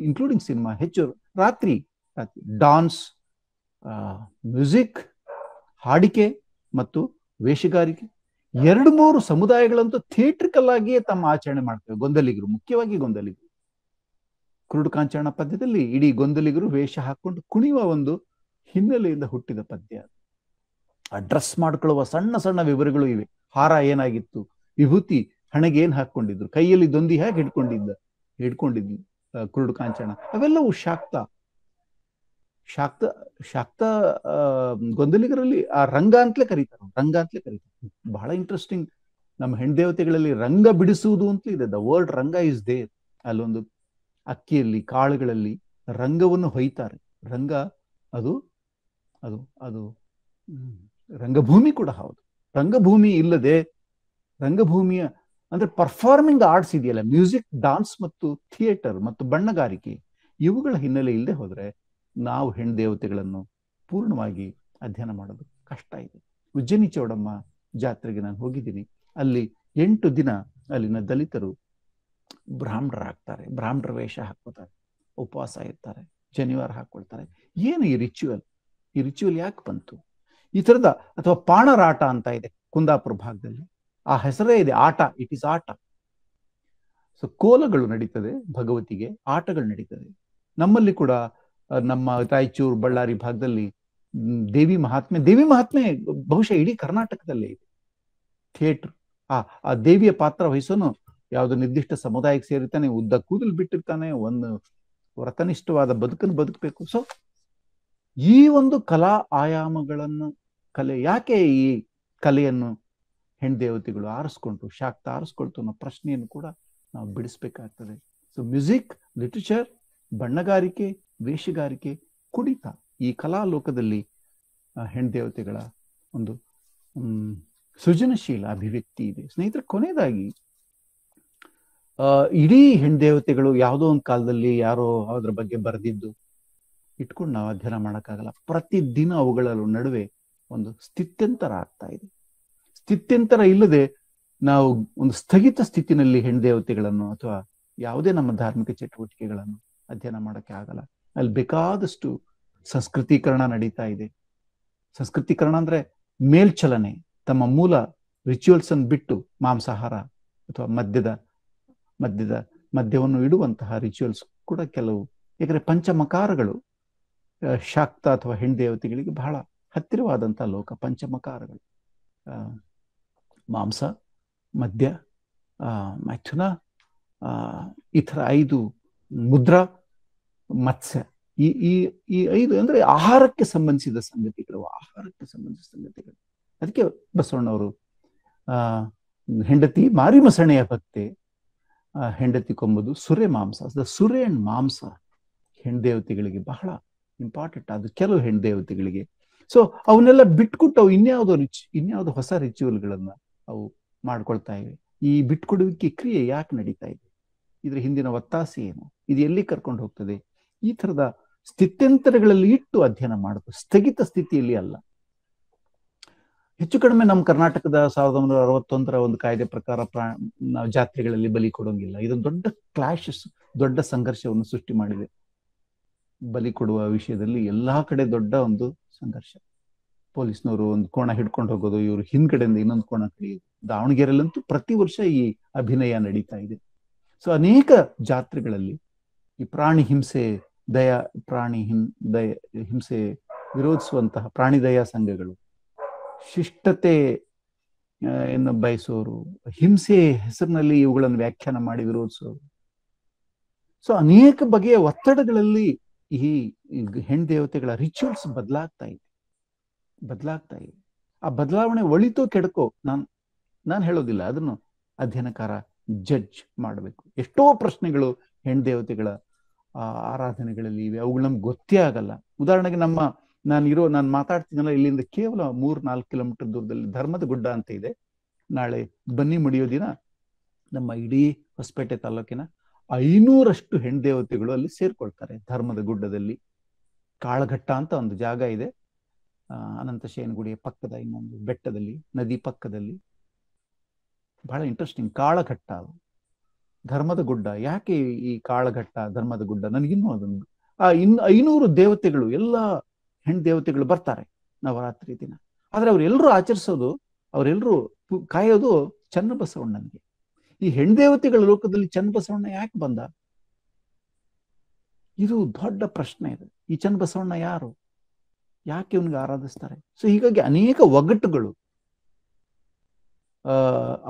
ಇನ್ಕ್ಲೂಡಿಂಗ್ ಸಿನಿಮಾ ಹೆಚ್ಚು ರಾತ್ರಿ. ಡಾನ್ಸ್, ಮ್ಯೂಸಿಕ್, ಹಾಡಿಕೆ ಮತ್ತು ವೇಷಗಾರಿಕೆ, 2-3 ಸಮುದಾಯಗಳಂತೂ ಥಿಯೇಟ್ರಿಕಲ್ ಆಗಿಯೇ ತಮ್ಮ ಆಚರಣೆ ಮಾಡ್ತೇವೆ. ಗೊಂದಲಿಗರು, ಮುಖ್ಯವಾಗಿ ಗೊಂದಲಿಗರು. ಕುರುಡು ಕಾಂಚಾಣ ಪದ್ಯದಲ್ಲಿ ಇಡೀ ಗೊಂದಲಿಗರು ವೇಷ ಹಾಕೊಂಡು ಕುಣಿಯುವ ಒಂದು ಹಿನ್ನೆಲೆಯಿಂದ ಹುಟ್ಟಿದ ಪದ್ಯ. ಆ ಡ್ರೆಸ್ ಮಾಡ್ಕೊಳ್ಳುವ ಸಣ್ಣ ಸಣ್ಣ ವಿವರಗಳು ಇವೆ. ಹಾರ ಏನಾಗಿತ್ತು, ವಿಭೂತಿ ಹಣೆಗೆ ಏನ್ ಹಾಕೊಂಡಿದ್ರು, ಕೈಯಲ್ಲಿ ದೊಂದಿ ಹೇಗೆ ಹಿಡ್ಕೊಂಡಿದ್ಲು ಕುರುಡು ಕಾಂಚಾಣ, ಅವೆಲ್ಲವೂ ಶಾಕ್ತ ಗೊಂದಲಿಗರಲ್ಲಿ ಆ ರಂಗ ಅಂತಲೇ ಕರೀತಾರೆ. ಬಹಳ ಇಂಟ್ರೆಸ್ಟಿಂಗ್. ನಮ್ಮ ಹೆಣ್ದೇವತೆಗಳಲ್ಲಿ ರಂಗ ಬಿಡಿಸುವುದು ಅಂತಲೇ ಇದೆ. The word ranga is there. ಅಲ್ಲೊಂದು ಅಕ್ಕಿಯಲ್ಲಿ, ಕಾಳುಗಳಲ್ಲಿ ರಂಗವನ್ನು ಹೊಯ್ತಾರೆ. ರಂಗ ಅದು ಅದು ಅದು ರಂಗಭೂಮಿ ಕೂಡ ಹೌದು. ರಂಗಭೂಮಿ ಇಲ್ಲದೆ, ರಂಗಭೂಮಿಯ ಅಂದ್ರೆ ಪರ್ಫಾರ್ಮಿಂಗ್ ಆರ್ಟ್ಸ್ ಇದೆಯಲ್ಲ, ಮ್ಯೂಸಿಕ್, ಡಾನ್ಸ್ ಮತ್ತು ಥಿಯೇಟರ್ ಮತ್ತು ಬಣ್ಣಗಾರಿಕೆ, ಇವುಗಳ ಹಿನ್ನೆಲೆ ಇಲ್ಲದೆ ಹೋದ್ರೆ ನಾವು ಹೆಣ್ದೇವತೆಗಳನ್ನು ಪೂರ್ಣವಾಗಿ ಅಧ್ಯಯನ ಮಾಡೋದು ಕಷ್ಟ ಇದೆ. ಉಜ್ಜಯಿನಿ ಚೌಡಮ್ಮ ಜಾತ್ರೆಗೆ ನಾನು ಹೋಗಿದ್ದೀನಿ. ಅಲ್ಲಿ 8 ದಿನ ಅಲ್ಲಿನ ದಲಿತರು ಬ್ರಾಹ್ಮಣರಾಗ್ತಾರೆ, ಬ್ರಾಹ್ಮಣರ ವೇಷ ಹಾಕೋತಾರೆ, ಉಪವಾಸ ಇರ್ತಾರೆ, ಶನಿವಾರ ಹಾಕೊಳ್ತಾರೆ. ಏನು ಈ ರಿಚುವಲ್ ಯಾಕೆ ಬಂತು? ಈ ಥರದ, ಅಥವಾ ಪಾಣರಾಟ ಅಂತ ಇದೆ ಕುಂದಾಪುರ ಭಾಗದಲ್ಲಿ, ಆ ಹೆಸರೇ ಇದೆ, ಆಟ. ಇಟ್ ಇಸ್ ಆಟ. ಸೊ ಕೋಲಗಳು ನಡೀತದೆ, ಭಗವತಿಗೆ ಆಟಗಳು ನಡೀತದೆ. ನಮ್ಮಲ್ಲಿ ಕೂಡ ನಮ್ಮ ರಾಯಚೂರು, ಬಳ್ಳಾರಿ ಭಾಗದಲ್ಲಿ ದೇವಿ ಮಹಾತ್ಮೆ ಬಹುಶಃ ಇಡೀ ಕರ್ನಾಟಕದಲ್ಲೇ ಇದೆ. ಥಿಯೇಟರ್, ಆ ದೇವಿಯ ಪಾತ್ರ ವಹಿಸೋನು ಯಾವುದೋ ನಿರ್ದಿಷ್ಟ ಸಮುದಾಯಕ್ಕೆ ಸೇರಿರ್ತಾನೆ, ಉದ್ದ ಕೂದಲು ಬಿಟ್ಟಿರ್ತಾನೆ, ಒಂದು ವ್ರತನಿಷ್ಠವಾದ ಬದುಕನ್ನು ಬದುಕಬೇಕು. ಸೊ ಈ ಒಂದು ಕಲಾ ಆಯಾಮಗಳನ್ನು, ಯಾಕೆ ಈ ಕಲೆಯನ್ನು ಹೆಣ್ದೇವತೆಗಳು ಶಾಕ್ತ ಆರಿಸ್ಕೊಳ್ತು ಅನ್ನೋ ಪ್ರಶ್ನೆಯನ್ನು ಕೂಡ ನಾವು ಬಿಡಿಸ್ಬೇಕಾಗ್ತದೆ. ಸೊ ಮ್ಯೂಸಿಕ್, ಲಿಟರೇಚರ್, ಬಣ್ಣಗಾರಿಕೆ, ವೇಷಗಾರಿಕೆ, ಕುಣಿತ, ಈ ಕಲಾ ಲೋಕದಲ್ಲಿ ಹೆಣ್ದೇವತೆಗಳ ಒಂದು ಸೃಜನಶೀಲ ಅಭಿವ್ಯಕ್ತಿ ಇದೆ. ಸ್ನೇಹಿತರೆ, ಕೊನೆಯದಾಗಿ ಇಡೀ ಹೆಣ್ದೇವತೆಗಳು ಯಾವುದೋ ಒಂದು ಕಾಲದಲ್ಲಿ ಯಾರೋ ಅದ್ರ ಬಗ್ಗೆ ಬರೆದಿದ್ದು ಇಟ್ಕೊಂಡು ನಾವು ಅಧ್ಯಯನ ಮಾಡೋಕ್ಕಾಗಲ್ಲ. ಪ್ರತಿದಿನ ಅವುಗಳ ನಡುವೆ ಒಂದು ಸ್ಥಿತ್ಯಂತರ ಆಗ್ತಾ ಇದೆ. ಸ್ಥಿತ್ಯಂತರ ಇಲ್ಲದೆ ನಾವು ಒಂದು ಸ್ಥಗಿತ ಸ್ಥಿತಿನಲ್ಲಿ ಹೆಣ್ದೇವತೆಗಳನ್ನು ಅಥವಾ ಯಾವುದೇ ನಮ್ಮ ಧಾರ್ಮಿಕ ಚಟುವಟಿಕೆಗಳನ್ನು ಅಧ್ಯಯನ ಮಾಡೋಕ್ಕೆ ಆಗಲ್ಲ. ಅಲ್ಲಿ ಬೇಕಾದಷ್ಟು ಸಂಸ್ಕೃತೀಕರಣ ನಡೀತಾ ಇದೆ. ಸಂಸ್ಕೃತೀಕರಣ ಅಂದ್ರೆ ಮೇಲ್ಚಲನೆ, ತಮ್ಮ ಮೂಲ ರಿಚುವಲ್ಸ್ ಅನ್ನು ಬಿಟ್ಟು ಮಾಂಸಾಹಾರ ಅಥವಾ ಮದ್ಯವನ್ನು ಇಡುವಂತಹ ರಿಚುವಲ್ಸ್ ಕೂಡ ಕೆಲವು. ಯಾಕಂದ್ರೆ ಪಂಚಮಕಾರಗಳು ಶಾಕ್ತ ಅಥವಾ ಹೆಣ್ದೇವತೆಗಳಿಗೆ ಬಹಳ ಹತ್ತಿರವಾದಂತಹ ಲೋಕ. ಪಂಚಮಕಾರಗಳು ಮಾಂಸ, ಮದ್ಯ, ಮೈಥುನ, ಈ ಥರ 5 ಮುದ್ರಾ, ಮತ್ಸ್ಯ, ಈ 5 ಅಂದ್ರೆ ಆಹಾರಕ್ಕೆ ಸಂಬಂಧಿಸಿದ ಸಂಗತಿಗಳು. ಅದಕ್ಕೆ ಬಸವಣ್ಣವರು ಹೆಂಡತಿ ಮಾರಿ ಮಸಣೆಯ ಭಕ್ತೆ, ಹೆಂಡತಿ ಕೊಂಬುದು ಸುರೆ ಮಾಂಸ. ಸುರೆ ಅಂಡ್ ಮಾಂಸ ಹೆಣ್ದೇವತೆಗಳಿಗೆ ಬಹಳ ಇಂಪಾರ್ಟೆಂಟ್. ಅದು ಕೆಲವು ಹೆಣ್ದೇವತೆಗಳಿಗೆ. ಸೊ ಅವನ್ನೆಲ್ಲ ಬಿಟ್ಕೊಟ್ಟು ಅವು ಇನ್ಯಾವುದೋ ಹೊಸ ರಿಚುವಲ್ಗಳನ್ನ ಅವು ಮಾಡ್ಕೊಳ್ತಾ ಇವೆ. ಈ ಬಿಟ್ಕೊಡುವಿಕೆ ಕ್ರಿಯೆ ಯಾಕೆ ನಡೀತಾ ಇದೆ? ಇದ್ರ ಹಿಂದಿನ ಒತ್ತಾಸೆ ಏನು? ಇದು ಎಲ್ಲಿ ಕರ್ಕೊಂಡು ಹೋಗ್ತದೆ? ಈ ಥರದ ಸ್ಥಿತ್ಯಂತರಗಳಲ್ಲಿ ಇಟ್ಟು ಅಧ್ಯಯನ ಮಾಡೋದು, ಸ್ಥಗಿತ ಸ್ಥಿತಿಯಲ್ಲಿ ಅಲ್ಲ. ಹೆಚ್ಚು ಕಡಿಮೆ ನಮ್ಮ ಕರ್ನಾಟಕದ 1961 ಒಂದು ಕಾಯ್ದೆ ಪ್ರಕಾರ ನಾವು ಜಾತ್ರೆಗಳಲ್ಲಿ ಬಲಿ ಕೊಡೋಂಗಿಲ್ಲ. ಇದೊಂದು ದೊಡ್ಡ ಕ್ಲಾಶಸ್, ದೊಡ್ಡ ಸಂಘರ್ಷವನ್ನು ಸೃಷ್ಟಿ ಮಾಡಿದೆ. ಬಲಿ ಕೊಡುವ ವಿಷಯದಲ್ಲಿ ಎಲ್ಲಾ ಕಡೆ ದೊಡ್ಡ ಒಂದು ಸಂಘರ್ಷ. ಪೊಲೀಸ್ನವರು ಒಂದು ಕೋಣ ಹಿಡ್ಕೊಂಡು ಹೋಗೋದು, ಇವರು ಹಿಂದ್ಗಡೆಯಿಂದ ಇನ್ನೊಂದು ಕೋಣ ಕಡಿಯೋದು. ದಾವಣಗೆರೆಯಲ್ಲಂತೂ ಪ್ರತಿ ವರ್ಷ ಈ ಅಭಿನಯ ನಡೀತಾ ಇದೆ. ಸೊ ಅನೇಕ ಜಾತ್ರೆಗಳಲ್ಲಿ ಈ ಪ್ರಾಣಿ ಹಿಂಸೆ ದಯ ಹಿಂಸೆ ವಿರೋಧಿಸುವಂತಹ ಪ್ರಾಣಿ ದಯಾ ಸಂಘಗಳು, ಶಿಷ್ಟತೆ ಬಯಸೋರು, ಹಿಂಸೆ ಹೆಸರಿನಲ್ಲಿ ಇವುಗಳನ್ನು ವ್ಯಾಖ್ಯಾನ ಮಾಡಿ ವಿರೋಧಿಸೋರು. ಸೊ ಅನೇಕ ಬಗೆಯ ಒತ್ತಡಗಳಲ್ಲಿ ಈ ಹೆಣ್ ದೇವತೆಗಳ ರಿಚುವಲ್ಸ್ ಬದಲಾಗ್ತಾ ಇದೆ. ಆ ಬದಲಾವಣೆ ಒಳಿತೋ ಕೆಡಕೋ ನಾನು ಹೇಳೋದಿಲ್ಲ, ಅದನ್ನು ಅಧ್ಯಯನಕಾರ ಜಡ್ಜ್ ಮಾಡಬೇಕು. ಎಷ್ಟೋ ಪ್ರಶ್ನೆಗಳು ಹೆಣ್ ದೇವತೆಗಳ ಆರಾಧನೆಗಳಲ್ಲಿ ಇವೆ, ಅವುಗಳು ನಮ್ಗೆ ಗೊತ್ತೇ ಆಗಲ್ಲ. ಉದಾಹರಣೆಗೆ ನಾನು ಮಾತಾಡ್ತೀನಲ್ಲ, ಇಲ್ಲಿಂದ ಕೇವಲ 3-4 ಕಿಲೋಮೀಟರ್ ದೂರದಲ್ಲಿ ಧರ್ಮದ ಗುಡ್ಡ ಅಂತ ಇದೆ. ನಾಳೆ ಬನ್ನಿ ಮುಡಿಯೋ ದಿನ ನಮ್ಮ ಇಡೀ ಹೊಸಪೇಟೆ ತಾಲೂಕಿನ 500ರಷ್ಟು ಹೆಣ್ ದೇವತೆಗಳು ಅಲ್ಲಿ ಸೇರ್ಕೊಳ್ತಾರೆ. ಧರ್ಮದ ಗುಡ್ಡದಲ್ಲಿ ಕಾಳಘಟ್ಟ ಅಂತ ಒಂದು ಜಾಗ ಇದೆ, ಅನಂತ ಶಯನಗುಡಿಯ ಪಕ್ಕದ ಇನ್ನೊಂದು ಬೆಟ್ಟದಲ್ಲಿ, ನದಿ ಪಕ್ಕದಲ್ಲಿ. ಬಹಳ ಇಂಟ್ರೆಸ್ಟಿಂಗ್ ಕಾಳಘಟ್ಟ, ಅದು ಧರ್ಮದ ಗುಡ್ಡ. ಯಾಕೆ ಈ ಕಾಳಘಟ್ಟ ಧರ್ಮದ ಗುಡ್ಡ? ನನಗಿನ್ನೂ ಅದೊಂದು 500 ದೇವತೆಗಳು, ಎಲ್ಲ ಹೆಣ್ ದೇವತೆಗಳು ಬರ್ತಾರೆ ನವರಾತ್ರಿ ದಿನ. ಆದ್ರೆ ಅವರೆಲ್ಲರೂ ಆಚರಿಸೋದು, ಅವರೆಲ್ಲರೂ ಕಾಯೋದು ಚನ್ನಬಸವಣ್ಣನಿಗೆ. ಈ ಹೆಣ್ ದೇವತೆಗಳ ಲೋಕದಲ್ಲಿ ಚನ್ನಬಸವಣ್ಣ ಯಾಕೆ ಬಂದ? ಇದು ದೊಡ್ಡ ಪ್ರಶ್ನೆ ಇದೆ. ಈ ಚನ್ನಬಸವಣ್ಣ ಯಾರು? ಯಾಕೆ ಇವನಿಗೆ ಆರಾಧಿಸ್ತಾರೆ? ಸೊ ಹೀಗಾಗಿ ಅನೇಕ ಒಗ್ಗಟ್ಟುಗಳು.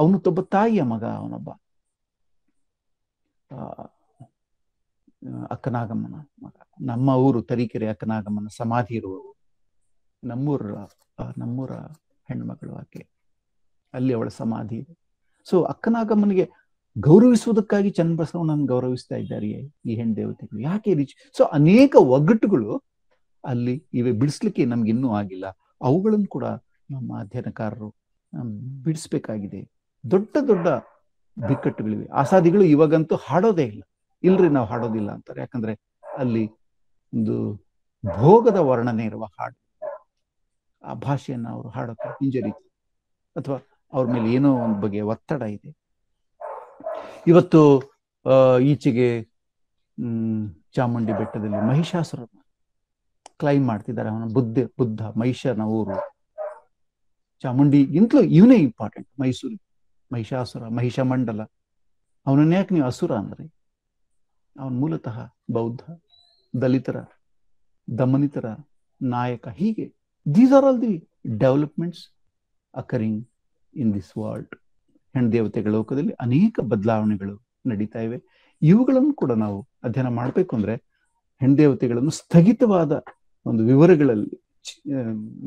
ಅವನು ಒಬ್ಬ ತಾಯಿಯ ಮಗ, ಅವನೊಬ್ಬ ಅಕ್ಕನಾಗಮ್ಮನ ಮಗ. ನಮ್ಮ ಊರು ತರೀಕೆರೆ ಅಕ್ಕನಾಗಮ್ಮನ ಸಮಾಧಿ ಇರುವುದು ನಮ್ಮೂರ ಹೆಣ್ಮಗಳು ಆಕೆ, ಅಲ್ಲಿ ಅವಳ ಸಮಾಧಿ ಇದೆ. ಸೊ ಅಕ್ಕನಾಗಮ್ಮನಿಗೆ ಗೌರವಿಸುವುದಕ್ಕಾಗಿ ಚನ್ನಬಸವಣ್ಣನ ಗೌರವಿಸ್ತಾ ಇದ್ದಾರೆ ಈ ಹೆಣ್ ದೇವತೆಗಳು. ಯಾಕೆ ಸೊ ಅನೇಕ ಒಗ್ಗಟ್ಟುಗಳು ಅಲ್ಲಿ ಇವೆ, ಬಿಡಿಸ್ಲಿಕ್ಕೆ ನಮ್ಗೆ ಇನ್ನೂ ಆಗಿಲ್ಲ. ಅವುಗಳನ್ನು ಕೂಡ ನಮ್ಮ ಅಧ್ಯಯನಕಾರರು ಬಿಡಿಸ್ಬೇಕಾಗಿದೆ. ದೊಡ್ಡ ದೊಡ್ಡ ಬಿಕ್ಕಟ್ಟುಗಳಿವೆ. ಆಸಾದಿಗಳು ಇವಾಗಂತೂ ಹಾಡೋದೇ ಇಲ್ಲ. ಇಲ್ರಿ ನಾವು ಹಾಡೋದಿಲ್ಲ ಅಂತಾರೆ. ಯಾಕಂದ್ರೆ ಅಲ್ಲಿ ಒಂದು ಭೋಗದ ವರ್ಣನೆ ಇರುವ ಹಾಡು, ಆ ಭಾಷೆಯನ್ನು ಅವರು ಹಾಡೋಕೆ ಹಿಂಜರಿತು, ಅಥವಾ ಅವ್ರ ಮೇಲೆ ಏನೋ ಒಂದು ಬಗೆಯ ಒತ್ತಡ ಇದೆ. ಇವತ್ತು ಈಚೆಗೆ ಚಾಮುಂಡಿ ಬೆಟ್ಟದಲ್ಲಿ ಮಹಿಷಾಸುರ ಕ್ಲೈಮ್ ಮಾಡ್ತಿದ್ದಾರೆ. ಅವನ ಬುದ್ಧ ಮಹಿಷನ ಊರು ಚಾಮುಂಡಿ ಇಂತಲೂ ಇವನೇ ಇಂಪಾರ್ಟೆಂಟ್. ಮಹಿಷಾಸುರ, ಮಹಿಷ ಮಂಡಲ. ಅವನನ್ನ ಯಾಕೆ ನೀವು ಅಸುರ ಅಂದ್ರೆ? ಅವನು ಮೂಲತಃ ಬೌದ್ಧ, ದಲಿತರ, ದಮನಿತರ ನಾಯಕ. ಹೀಗೆ these are all the developments occurring in this world. ಹೆಣ್ ದೇವತೆಗಳ ಲೋಕದಲ್ಲಿ ಅನೇಕ ಬದಲಾವಣೆಗಳು ನಡೀತಾ ಇವೆ. ಇವುಗಳನ್ನು ಕೂಡ ನಾವು ಅಧ್ಯಯನ ಮಾಡಬೇಕು ಅಂದ್ರೆ ಹೆಣ್ ದೇವತೆಗಳನ್ನು ಸ್ಥಗಿತವಾದ ಒಂದು ವಿವರಗಳಲ್ಲಿ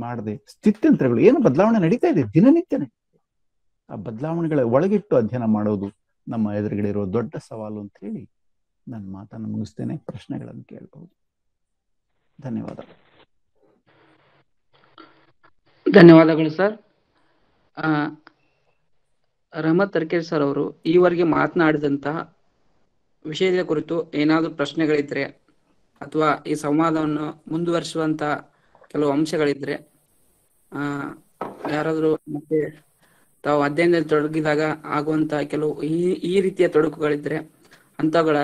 ಮಾಡದೆ, ಸ್ಥಿತ್ಯಂತರಗಳು ಏನು ಬದಲಾವಣೆ ನಡೀತಾ ಇದೆ ದಿನನಿತ್ಯನೇ, ಆ ಬದಲಾವಣೆಗಳ ಒಳಗಿಟ್ಟು ಅಧ್ಯಯನ ಮಾಡೋದು ನಮ್ಮ ಎದುರುಗಡೆ ಇರುವ ದೊಡ್ಡ ಸವಾಲು ಅಂತ ಹೇಳಿ ನನ್ನ ಮಾತನ್ನು ಮುಗಿಸ್ತೇನೆ. ಪ್ರಶ್ನೆಗಳನ್ನು ಕೇಳಬಹುದು. ಧನ್ಯವಾದಗಳು ಸರ್. ರಹಮತ್ ತರ್ಕೇರ್ ಸರ್ ಅವರು ಈವರೆಗೆ ಮಾತನಾಡಿದಂತಹ ವಿಷಯದ ಕುರಿತು ಏನಾದರೂ ಪ್ರಶ್ನೆಗಳಿದ್ರೆ ಅಥವಾ ಈ ಸಂವಾದವನ್ನು ಮುಂದುವರಿಸುವಂತ ಕೆಲವು ಅಂಶಗಳಿದ್ರೆ ಯಾರಾದರೂ ಮತ್ತೆ ತಾವು ಅಧ್ಯಯನದಲ್ಲಿ ತೊಡಗಿದಾಗ ಆಗುವಂತ ಕೆಲವು ಈ ರೀತಿಯ ತೊಡಕುಗಳಿದ್ರೆ ಅಂತಗಳ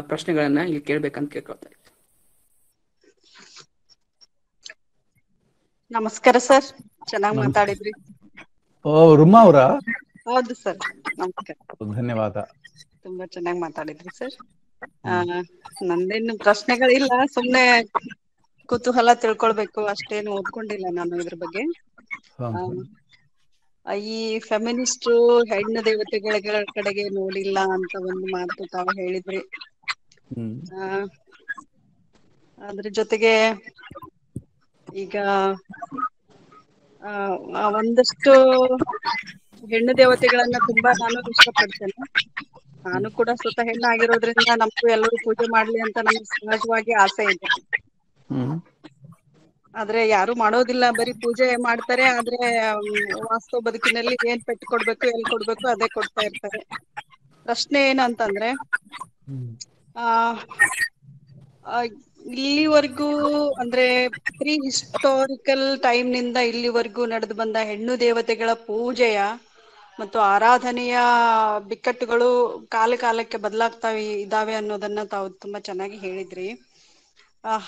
ಪ್ರಶ್ನೆಗಳನ್ನ ಇಲ್ಲಿ ಕೇಳ್ಬೇಕಂತ ಕೇಳ್ಕೊಳ್ತಾ ಇದ್ದೀನಿ. ನಮಸ್ಕಾರ ಸರ್, ಚೆನ್ನಾಗಿ ಮಾತಾಡಿದ್ರಿ. ರುಮಾ ಅವರ? ಹೌದು ಸರ್, ನಮಸ್ಕಾರ. ಧನ್ಯವಾದ. ತುಂಬಾ ಚೆನ್ನಾಗಿ ಮಾತಾಡಿದ್ರಿ ಸರ್. ನಂದೇನು ಪ್ರಶ್ನೆಗಳಿಲ್ಲ, ಸುಮ್ನೆ ಕುತೂಹಲ ತಿಳ್ಕೊಳ್ಬೇಕು ಅಷ್ಟೇನು ಓದ್ಕೊಂಡಿಲ್ಲ ನಾನು ಇದ್ರ ಬಗ್ಗೆ. ಈ ಫೆಮಿನಿಸ್ಟ್ ಹೆಣ್ಣು ದೇವತೆಗಳ ಕಡೆಗೆ ನೋಡಿಲ್ಲ ಅಂತ ಒಂದು ಮಾತು ತಾವು ಹೇಳಿದ್ರಿ. ಅದ್ರ ಜೊತೆಗೆ ಈಗ ಒಂದಷ್ಟು ಹೆಣ್ಣು ದೇವತೆಗಳನ್ನ ತುಂಬಾ ನಾನು ಇಷ್ಟಪಡ್ತೇನೆ. ನಾನು ಕೂಡ ಸ್ವತಃ ಹೆಣ್ಣಾಗಿರೋದ್ರಿಂದ ನಮ್ಗೂ ಎಲ್ಲರೂ ಪೂಜೆ ಮಾಡ್ಲಿ ಅಂತ ನಮ್ಗೆ ಸಹಜವಾಗಿ ಆಸೆ ಇದೆ. ಆದ್ರೆ ಯಾರು ಮಾಡೋದಿಲ್ಲ, ಬರೀ ಪೂಜೆ ಮಾಡ್ತಾರೆ. ಆದ್ರೆ ವಾಸ್ತವ ಬದುಕಿನಲ್ಲಿ ಏನ್ ಪೆಟ್ಟು ಕೊಡ್ಬೇಕು, ಎಲ್ಲಿ ಕೊಡ್ಬೇಕು ಅದೇ ಕೊಡ್ತಾ ಇರ್ತಾರೆ. ಪ್ರಶ್ನೆ ಏನಂತಂದ್ರೆ, ಇಲ್ಲಿವರೆಗೂ ಅಂದ್ರೆ ಪ್ರೀ ಹಿಸ್ಟಾರಿಕಲ್ ಟೈಮ್ ನಿಂದ ಇಲ್ಲಿವರೆಗೂ ನಡೆದು ಬಂದ ಹೆಣ್ಣು ದೇವತೆಗಳ ಪೂಜೆಯ ಮತ್ತು ಆರಾಧನೆಯ ಬಿಕ್ಕಟ್ಟುಗಳು ಕಾಲ ಕಾಲಕ್ಕೆ ಬದಲಾಗ್ತಾವೆ ಇದಾವೆ ಅನ್ನೋದನ್ನ ತಾವು ತುಂಬಾ ಚೆನ್ನಾಗಿ ಹೇಳಿದ್ರಿ.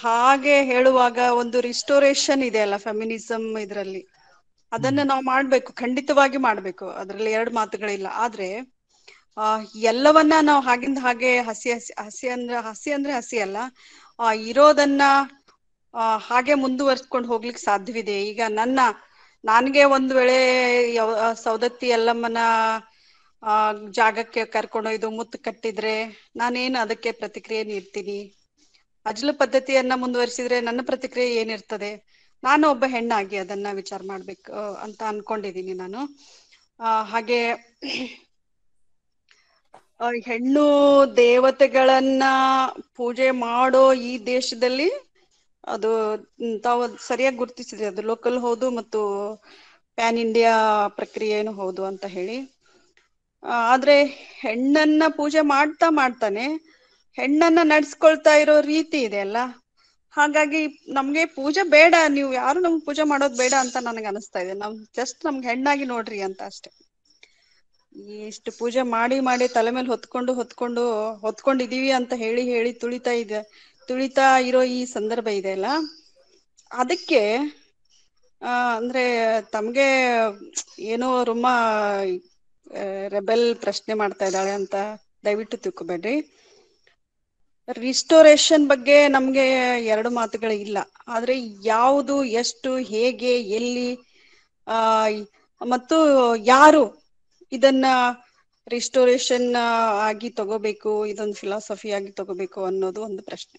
ಹಾಗೆ ಹೇಳುವಾಗ ಒಂದು ರಿಸ್ಟೋರೇಷನ್ ಇದೆ ಅಲ್ಲ ಫೆಮಿನಿಸಮ್ ಇದರಲ್ಲಿ, ಅದನ್ನ ನಾವು ಮಾಡ್ಬೇಕು, ಖಂಡಿತವಾಗಿ ಮಾಡ್ಬೇಕು, ಅದ್ರಲ್ಲಿ ಎರಡು ಮಾತುಗಳಿಲ್ಲ. ಆದ್ರೆ ಎಲ್ಲವನ್ನ ನಾವು ಹಾಗಿಂದ ಹಾಗೆ ಹಸಿ ಹಸಿ ಹಸಿ ಅಂದ್ರೆ ಹಸಿ ಅಲ್ಲ, ಇರೋದನ್ನ ಹಾಗೆ ಮುಂದುವರ್ಸ್ಕೊಂಡು ಹೋಗ್ಲಿಕ್ಕೆ ಸಾಧ್ಯವಿದೆ. ಈಗ ನನ್ಗೆ ಒಂದು ವೇಳೆ ಸೌದತ್ತಿ ಯಲ್ಲಮ್ಮನ ಜಾಗಕ್ಕೆ ಕರ್ಕೊಂಡೊಯ್ದು ಮುತ್ತು ಕಟ್ಟಿದ್ರೆ ನಾನೇನು ಅದಕ್ಕೆ ಪ್ರತಿಕ್ರಿಯೆ ನೀಡ್ತೀನಿ? ಅಜ್ಲ ಪದ್ಧತಿಯನ್ನ ಮುಂದುವರಿಸಿದ್ರೆ ನನ್ನ ಪ್ರತಿಕ್ರಿಯೆ ಏನಿರ್ತದೆ? ನಾನು ಒಬ್ಬ ಹೆಣ್ಣಾಗಿ ಅದನ್ನ ವಿಚಾರ ಮಾಡ್ಬೇಕು ಅಂತ ಅನ್ಕೊಂಡಿದೀನಿ ನಾನು. ಹಾಗೆ ಹೆಣ್ಣು ದೇವತೆಗಳನ್ನ ಪೂಜೆ ಮಾಡೋ ಈ ದೇಶದಲ್ಲಿ ಅದು ತಾವು ಸರಿಯಾಗಿ ಗುರುತಿಸಿದ್ರಿ, ಅದು ಲೋಕಲ್ ಹೌದು ಮತ್ತು ಪ್ಯಾನ್ ಇಂಡಿಯಾ ಪ್ರಕ್ರಿಯೆನೂ ಹೌದು ಅಂತ ಹೇಳಿ. ಆದ್ರೆ ಹೆಣ್ಣನ್ನ ಪೂಜೆ ಮಾಡ್ತಾನೆ ಹೆಣ್ಣನ್ನ ನಡ್ಸ್ಕೊಳ್ತಾ ಇರೋ ರೀತಿ ಇದೆ ಅಲ್ಲ, ಹಾಗಾಗಿ ನಮ್ಗೆ ಪೂಜೆ ಬೇಡ, ನೀವು ಯಾರು ನಮ್ಗೆ ಪೂಜೆ ಮಾಡೋದು ಬೇಡ ಅಂತ ನನಗೆ ಅನಿಸ್ತಾ ಇದೆ. ಜಸ್ಟ್ ನಮ್ಗೆ ಹೆಣ್ಣಾಗಿ ನೋಡ್ರಿ ಅಂತ ಅಷ್ಟೆ. ಇಷ್ಟು ಪೂಜೆ ಮಾಡಿ ಮಾಡಿ ತಲೆ ಮೇಲೆ ಹೊತ್ಕೊಂಡಿದೀವಿ ಅಂತ ಹೇಳಿ ತುಳಿತಾ ಇರೋ ಈ ಸಂದರ್ಭ ಇದೆ ಅಲ್ಲ, ಅದಕ್ಕೆ ಅಂದ್ರೆ ತಮ್ಗೆ ಏನೋ ರುಮ್ಮ ರೆಬೆಲ್ ಪ್ರಶ್ನೆ ಮಾಡ್ತಾ ಇದ್ದಾಳೆ ಅಂತ ದಯವಿಟ್ಟು ತಿಳ್ಕೊಬೇಡ್ರಿ. ರಿಸ್ಟೋರೇಷನ್ ಬಗ್ಗೆ ನಮ್ಗೆ ಎರಡು ಮಾತುಗಳು ಇಲ್ಲ. ಆದ್ರೆ ಯಾವುದು, ಎಷ್ಟು, ಹೇಗೆ, ಎಲ್ಲಿ ಮತ್ತು ಯಾರು ಇದನ್ನ ರಿಸ್ಟೋರೇಷನ್ ಆಗಿ ತಗೋಬೇಕು, ಇದೊಂದು ಫಿಲಾಸಫಿ ಆಗಿ ತಗೋಬೇಕು ಅನ್ನೋದು ಒಂದು ಪ್ರಶ್ನೆ.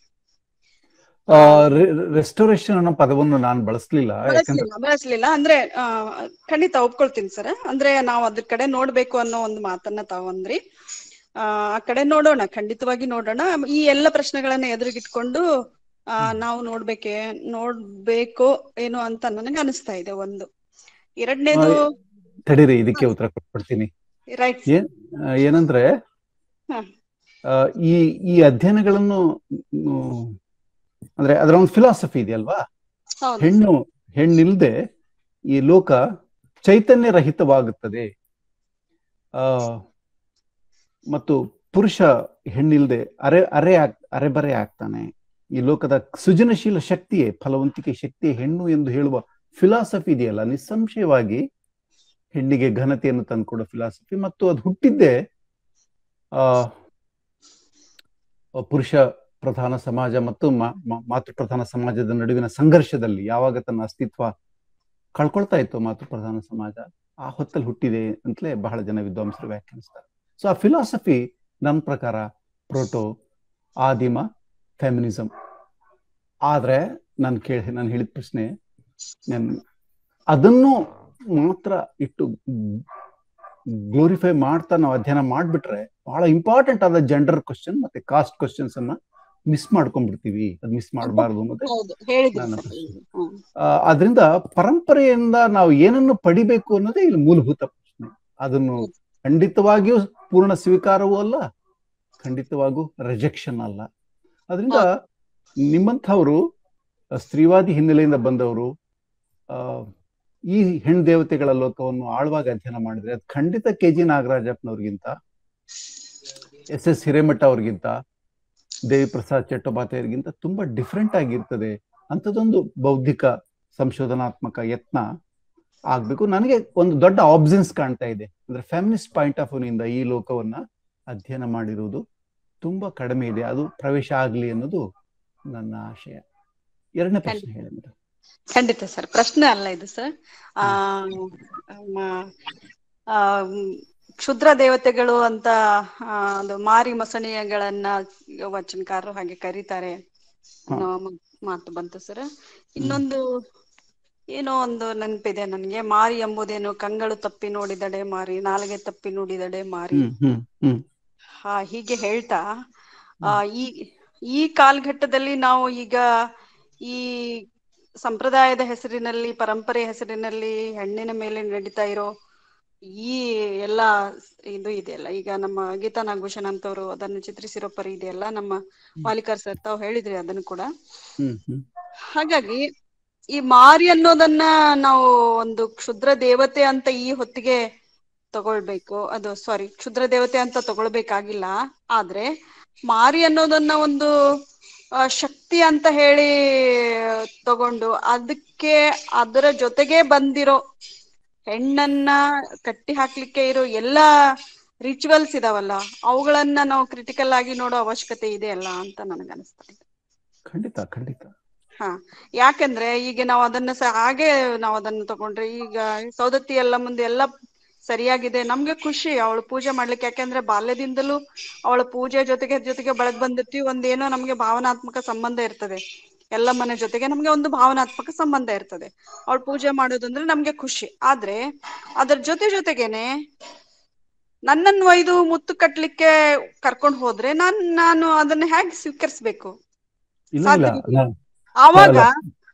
ರೆಸ್ಟೋರೇಷನ್ ಅನ್ನೋ ಪದವನ್ನು ನಾನು ಬಳಸ್ಲಿಲ್ಲ ಅಂದ್ರೆ ಖಂಡಿತ ಒಪ್ಕೊಳ್ತೀನಿ ಸರ್. ಅಂದ್ರೆ ನಾವು ಅದ್ರ ಕಡೆ ನೋಡ್ಬೇಕು ಅನ್ನೋ ಒಂದು ಮಾತನ್ನ ತಾವಂದ್ರಿ. ಆ ಕಡೆ ನೋಡೋಣ, ಖಂಡಿತವಾಗಿ ನೋಡೋಣ. ಈ ಎಲ್ಲ ಪ್ರಶ್ನೆಗಳನ್ನ ಎದುರಿಗಿಟ್ಕೊಂಡು ನಾವು ನೋಡ್ಬೇಕೋ ಏನೋ ಅಂತ ನನಗೆ ಅನಿಸ್ತಾ ಇದೆ. ಒಂದು ಎರಡನೇದು ತಡೀರಿ, ಇದಕ್ಕೆ ಉತ್ತರ ಕೊಟ್ಬಿಡ್ತೀನಿ. ಏನಂದ್ರೆ ಈ ಅಧ್ಯಯನಗಳನ್ನು ಅಂದ್ರೆ ಅದರ ಒಂದು ಫಿಲಾಸಫಿ ಇದೆಯಲ್ವಾ, ಹೆಣ್ಣಿಲ್ದೆ ಈ ಲೋಕ ಚೈತನ್ಯ ರಹಿತವಾಗುತ್ತದೆ, ಮತ್ತು ಪುರುಷ ಹೆಣ್ಣಿಲ್ದೆ ಅರೆಬರೆ ಆಗ್ತಾನೆ. ಈ ಲೋಕದ ಸೃಜನಶೀಲ ಶಕ್ತಿಯೇ, ಫಲವಂತಿಕೆ ಶಕ್ತಿಯೇ ಹೆಣ್ಣು ಎಂದು ಹೇಳುವ ಫಿಲಾಸಫಿ ಇದೆಯಲ್ಲ, ನಿಸ್ಸಂಶಯವಾಗಿ ಹೆಣ್ಣಿಗೆ ಘನತೆಯನ್ನು ತಂದುಕೊಡೋ ಫಿಲಾಸಫಿ. ಮತ್ತು ಅದು ಹುಟ್ಟಿದ್ದೇ ಪುರುಷ ಪ್ರಧಾನ ಸಮಾಜ ಮತ್ತು ಮಾತೃ ಪ್ರಧಾನ ಸಮಾಜದ ನಡುವಿನ ಸಂಘರ್ಷದಲ್ಲಿ. ಯಾವಾಗ ತನ್ನ ಅಸ್ತಿತ್ವ ಕಳ್ಕೊಳ್ತಾ ಇತ್ತು ಮಾತೃ ಪ್ರಧಾನ ಸಮಾಜ, ಆ ಹೊತ್ತಲ್ಲಿ ಹುಟ್ಟಿದೆ ಅಂತಲೇ ಬಹಳ ಜನ ವಿದ್ವಾಂಸರು ವ್ಯಾಖ್ಯಾನಿಸ್ತಾರೆ. ಸೊ ಆ ಫಿಲಾಸಫಿ ನನ್ನ ಪ್ರಕಾರ ಪ್ರೋಟೋ ಆದಿಮ ಫೆಮಿನಿಸಮ್. ಆದ್ರೆ ನಾನು ಹೇಳಿದ ಪ್ರಶ್ನೆ, ಅದನ್ನು ಮಾತ್ರ ಇಟ್ಟು ಗ್ಲೋರಿಫೈ ಮಾಡ್ತಾ ನಾವು ಅಧ್ಯಯನ ಮಾಡ್ಬಿಟ್ರೆ ಬಹಳ ಇಂಪಾರ್ಟೆಂಟ್ ಆದ ಜೆಂಡರ್ ಕ್ವಶನ್ ಮತ್ತೆ ಕಾಸ್ಟ್ ಕ್ವಶನ್ಸ್ ಅನ್ನ ಮಿಸ್ ಮಾಡ್ಕೊಂಡ್ಬಿಡ್ತೀವಿ. ಅದು ಮಿಸ್ ಮಾಡಬಾರ್ದು ಅನ್ನೋದೇ ನನ್ನ ಪ್ರಶ್ನೆ. ಆದ್ರಿಂದ ಪರಂಪರೆಯಿಂದ ನಾವು ಏನನ್ನು ಪಡಿಬೇಕು ಅನ್ನೋದೇ ಇಲ್ಲಿ ಮೂಲಭೂತ ಪ್ರಶ್ನೆ. ಅದನ್ನು ಖಂಡಿತವಾಗಿಯೂ ಪೂರ್ಣ ಸ್ವೀಕಾರವೂ ಅಲ್ಲ, ಖಂಡಿತವಾಗೂ ರಿಜೆಕ್ಷನ್ ಅಲ್ಲ. ಅದರಿಂದ ನಿಮ್ಮಂಥವ್ರು ಸ್ತ್ರೀವಾದಿ ಹಿನ್ನೆಲೆಯಿಂದ ಬಂದವರು ಈ ಹೆಣ್ಣು ದೇವತೆಗಳ ಲೋಕವನ್ನು ಆಳವಾಗಿ ಅಧ್ಯಯನ ಮಾಡಿದ್ರೆ ಅದು ಖಂಡಿತ KG ನಾಗರಾಜಪ್ಪನವ್ರಿಗಿಂತ, SS ಹಿರೇಮಠ ಅವ್ರಿಗಿಂತ, ದೇವಿ ಪ್ರಸಾದ್ ಚಟ್ಟೋಪಾಧ್ಯಾಯರಿಗಿಂತ ತುಂಬಾ ಡಿಫ್ರೆಂಟ್ ಆಗಿರ್ತದೆ. ಅಂಥದ್ದೊಂದು ಬೌದ್ಧಿಕ ಸಂಶೋಧನಾತ್ಮಕ ಯತ್ನ ಆಗ್ಬೇಕು. ನನಗೆ ಒಂದು ದೊಡ್ಡ ಆಬ್ಸೆನ್ಸ್ ಕಾಣ್ತಾ ಇದೆ. ಅಂದ್ರೆ ಫೆಮಿನಿಸ್ಟ್ ಪಾಯಿಂಟ್ ಆಫ್ ವ್ಯೂನಿಂದ ಈ ಲೋಕವನ್ನ ಅಧ್ಯಯನ ಮಾಡಿರುವುದು ತುಂಬಾ ಕಡಿಮೆ ಇದೆ. ಅದು ಪ್ರವೇಶ ಆಗ್ಲಿ ಅನ್ನೋದು ನನ್ನ ಆಶಯ. ಎರಡನೇ ಪ್ರಶ್ನೆ ಹೇಳಿ ಮೇಡಮ್. ಖಂಡಿತ ಸರ್, ಪ್ರಶ್ನೆ ಅಲ್ಲ ಇದು ಸರ್. ಕ್ಷುದ್ರ ದೇವತೆಗಳು ಅಂತ ಅದು ಮಾರಿ ಮಸಣಿಯಗಳನ್ನ ವಚನಕಾರರು ಹಾಗೆ ಕರೀತಾರೆ ಅನ್ನೋ ಮಾತು ಬಂತು ಸರ್. ಇನ್ನೊಂದು ಏನೋ ಒಂದು ನೆನಪಿದೆ ನನ್ಗೆ, ಮಾರಿ ಎಂಬುದೇನು ಕಂಗಳು ತಪ್ಪಿ ನೋಡಿದಡೆ ಮಾರಿ, ನಾಲಿಗೆ ತಪ್ಪಿ ನುಡಿದಡೆ ಮಾರಿ. ಹೀಗೆ ಹೇಳ್ತಾ ಈ ಕಾಲಘಟ್ಟದಲ್ಲಿ ನಾವು ಈಗ ಈ ಸಂಪ್ರದಾಯದ ಹೆಸರಿನಲ್ಲಿ, ಪರಂಪರೆ ಹೆಸರಿನಲ್ಲಿ ಹೆಣ್ಣಿನ ಮೇಲೆ ನಡೀತಾ ಇರೋ ಈ ಎಲ್ಲ ಇದು ಇದೆಯಲ್ಲ, ಈಗ ನಮ್ಮ ಗೀತಾ ನಾಗಭೂಷಣ್ ಅಂತವ್ರು ಅದನ್ನು ಚಿತ್ರಿಸಿರೋ ಪರಿ ಇದೆಯಲ್ಲ, ನಮ್ಮ ಮಾಲಿಕಾರ್ ಸರ್ ತಾವು ಹೇಳಿದ್ರಿ ಅದನ್ನು ಕೂಡ. ಹಾಗಾಗಿ ಈ ಮಾರಿ ಅನ್ನೋದನ್ನ ನಾವು ಒಂದು ಕ್ಷುದ್ರ ದೇವತೆ ಅಂತ ಈ ಹೊತ್ತಿಗೆ ತಗೊಳ್ಬೇಕು, ಅದು ಕ್ಷುದ್ರ ದೇವತೆ ಅಂತ ತಗೊಳ್ಬೇಕಾಗಿಲ್ಲ. ಆದ್ರೆ ಮಾರಿ ಅನ್ನೋದನ್ನ ಒಂದು ಶಕ್ತಿ ಅಂತ ಹೇಳಿ ತಗೊಂಡು ಅದಕ್ಕೆ ಅದರ ಜೊತೆಗೆ ಬಂದಿರೋ ಹೆಣ್ಣನ್ನ ಕಟ್ಟಿ ಹಾಕ್ಲಿಕ್ಕೆ ಇರೋ ಎಲ್ಲಾ ರಿಚುವಲ್ಸ್ ಇದಾವಲ್ಲ, ಅವುಗಳನ್ನ ನಾವು ಕ್ರಿಟಿಕಲ್ ಆಗಿ ನೋಡೋ ಅವಶ್ಯಕತೆ ಇದೆ ಅಲ್ಲ ಅಂತ ನನಗೆ ಅನಿಸ್ತಾ ಇದೆ. ಖಂಡಿತ ಖಂಡಿತ. ಹಾ, ಯಾಕಂದ್ರೆ ಈಗ ನಾವು ಅದನ್ನ ಹಾಗೆ ನಾವು ಅದನ್ನ ತಗೊಂಡ್ರೆ, ಈಗ ಸೌದತ್ತಿ ಎಲ್ಲ ಮುಂದೆ ಎಲ್ಲ ಸರಿಯಾಗಿದೆ, ನಮ್ಗೆ ಖುಷಿ ಅವಳು ಪೂಜೆ ಮಾಡ್ಲಿಕ್ಕೆ. ಯಾಕಂದ್ರೆ ಬಾಲ್ಯದಿಂದಲೂ ಅವಳ ಪೂಜೆ ಜೊತೆಗೆ ಬೆಳೆದ್ ಬಂದಿರ್ತೀವಿ. ಒಂದೇನೋ ನಮ್ಗೆ ಭಾವನಾತ್ಮಕ ಸಂಬಂಧ ಇರ್ತದೆ, ಎಲ್ಲ ಮನೆ ಜೊತೆಗೆ ನಮ್ಗೆ ಒಂದು ಭಾವನಾತ್ಮಕ ಸಂಬಂಧ ಇರ್ತದೆ. ಅವಳು ಪೂಜೆ ಮಾಡೋದಂದ್ರೆ ನಮ್ಗೆ ಖುಷಿ. ಆದ್ರೆ ಅದ್ರ ಜೊತೆಗೇನೆ ನನ್ನನ್ನು ಒಯ್ದು ಮುತ್ತು ಕಟ್ಲಿಕ್ಕೆ ಕರ್ಕೊಂಡು ಹೋದ್ರೆ ನಾನು ಅದನ್ನ ಹೇಗೆ ಸ್ವೀಕರಿಸ್ಬೇಕು?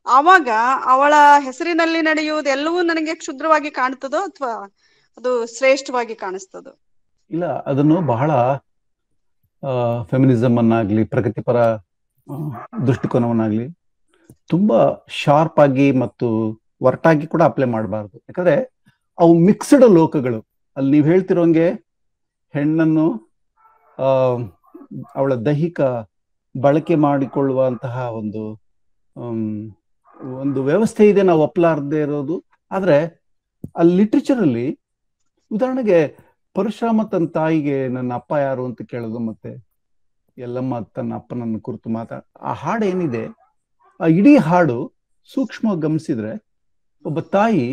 ಆವಾಗ ಅವಳ ಹೆಸರಿನಲ್ಲಿ ನಡೆಯುವುದು ಎಲ್ಲವೂ ನನಗೆ ಕ್ಷುದ್ರವಾಗಿ ಕಾಣ್ತದೋ ಅಥವಾ ಅದು ಶ್ರೇಷ್ಠವಾಗಿ ಕಾಣಿಸ್ತದೋ? ಇಲ್ಲ, ಅದನ್ನು ಬಹಳ ಫೆಮಿನಿಸಮ್ ಅನ್ನಾಗ್ಲಿ, ಪ್ರಗತಿಪರ ದೃಷ್ಟಿಕೋನವನ್ನಾಗ್ಲಿ ತುಂಬಾ ಶಾರ್ಪ್ ಆಗಿ ಮತ್ತು ಒರಟಾಗಿ ಕೂಡ ಅಪ್ಲೈ ಮಾಡಬಾರ್ದು. ಯಾಕಂದ್ರೆ ಅವು ಮಿಕ್ಸ್ಡ್ ಲೋಕಗಳು. ಅಲ್ಲಿ ನೀವು ಹೇಳ್ತಿರೋಂಗೆ ಹೆಣ್ಣನ್ನು ಅವಳ ದೈಹಿಕ ಬಳಕೆ ಮಾಡಿಕೊಳ್ಳುವಂತಹ ಒಂದು ವ್ಯವಸ್ಥೆ ಇದೆ, ನಾವು ಒಪ್ಪಲಾರದೆ ಇರೋದು. ಆದ್ರೆ ಅಲ್ಲಿ ಲಿಟ್ರೇಚರ್ ಅಲ್ಲಿ ಉದಾಹರಣೆಗೆ ಪರಶುರಾಮ ತನ್ನ ತಾಯಿಗೆ ನನ್ನ ಅಪ್ಪ ಯಾರು ಅಂತ ಕೇಳೋದು, ಮತ್ತೆ ಎಲ್ಲಮ್ಮ ತನ್ನ ಅಪ್ಪನನ್ನು ಕುರಿತು ಆ ಹಾಡು ಏನಿದೆ, ಆ ಇಡೀ ಹಾಡು ಸೂಕ್ಷ್ಮವಾಗಿ ಗಮನಿಸಿದ್ರೆ ಒಬ್ಬ ತಾಯಿ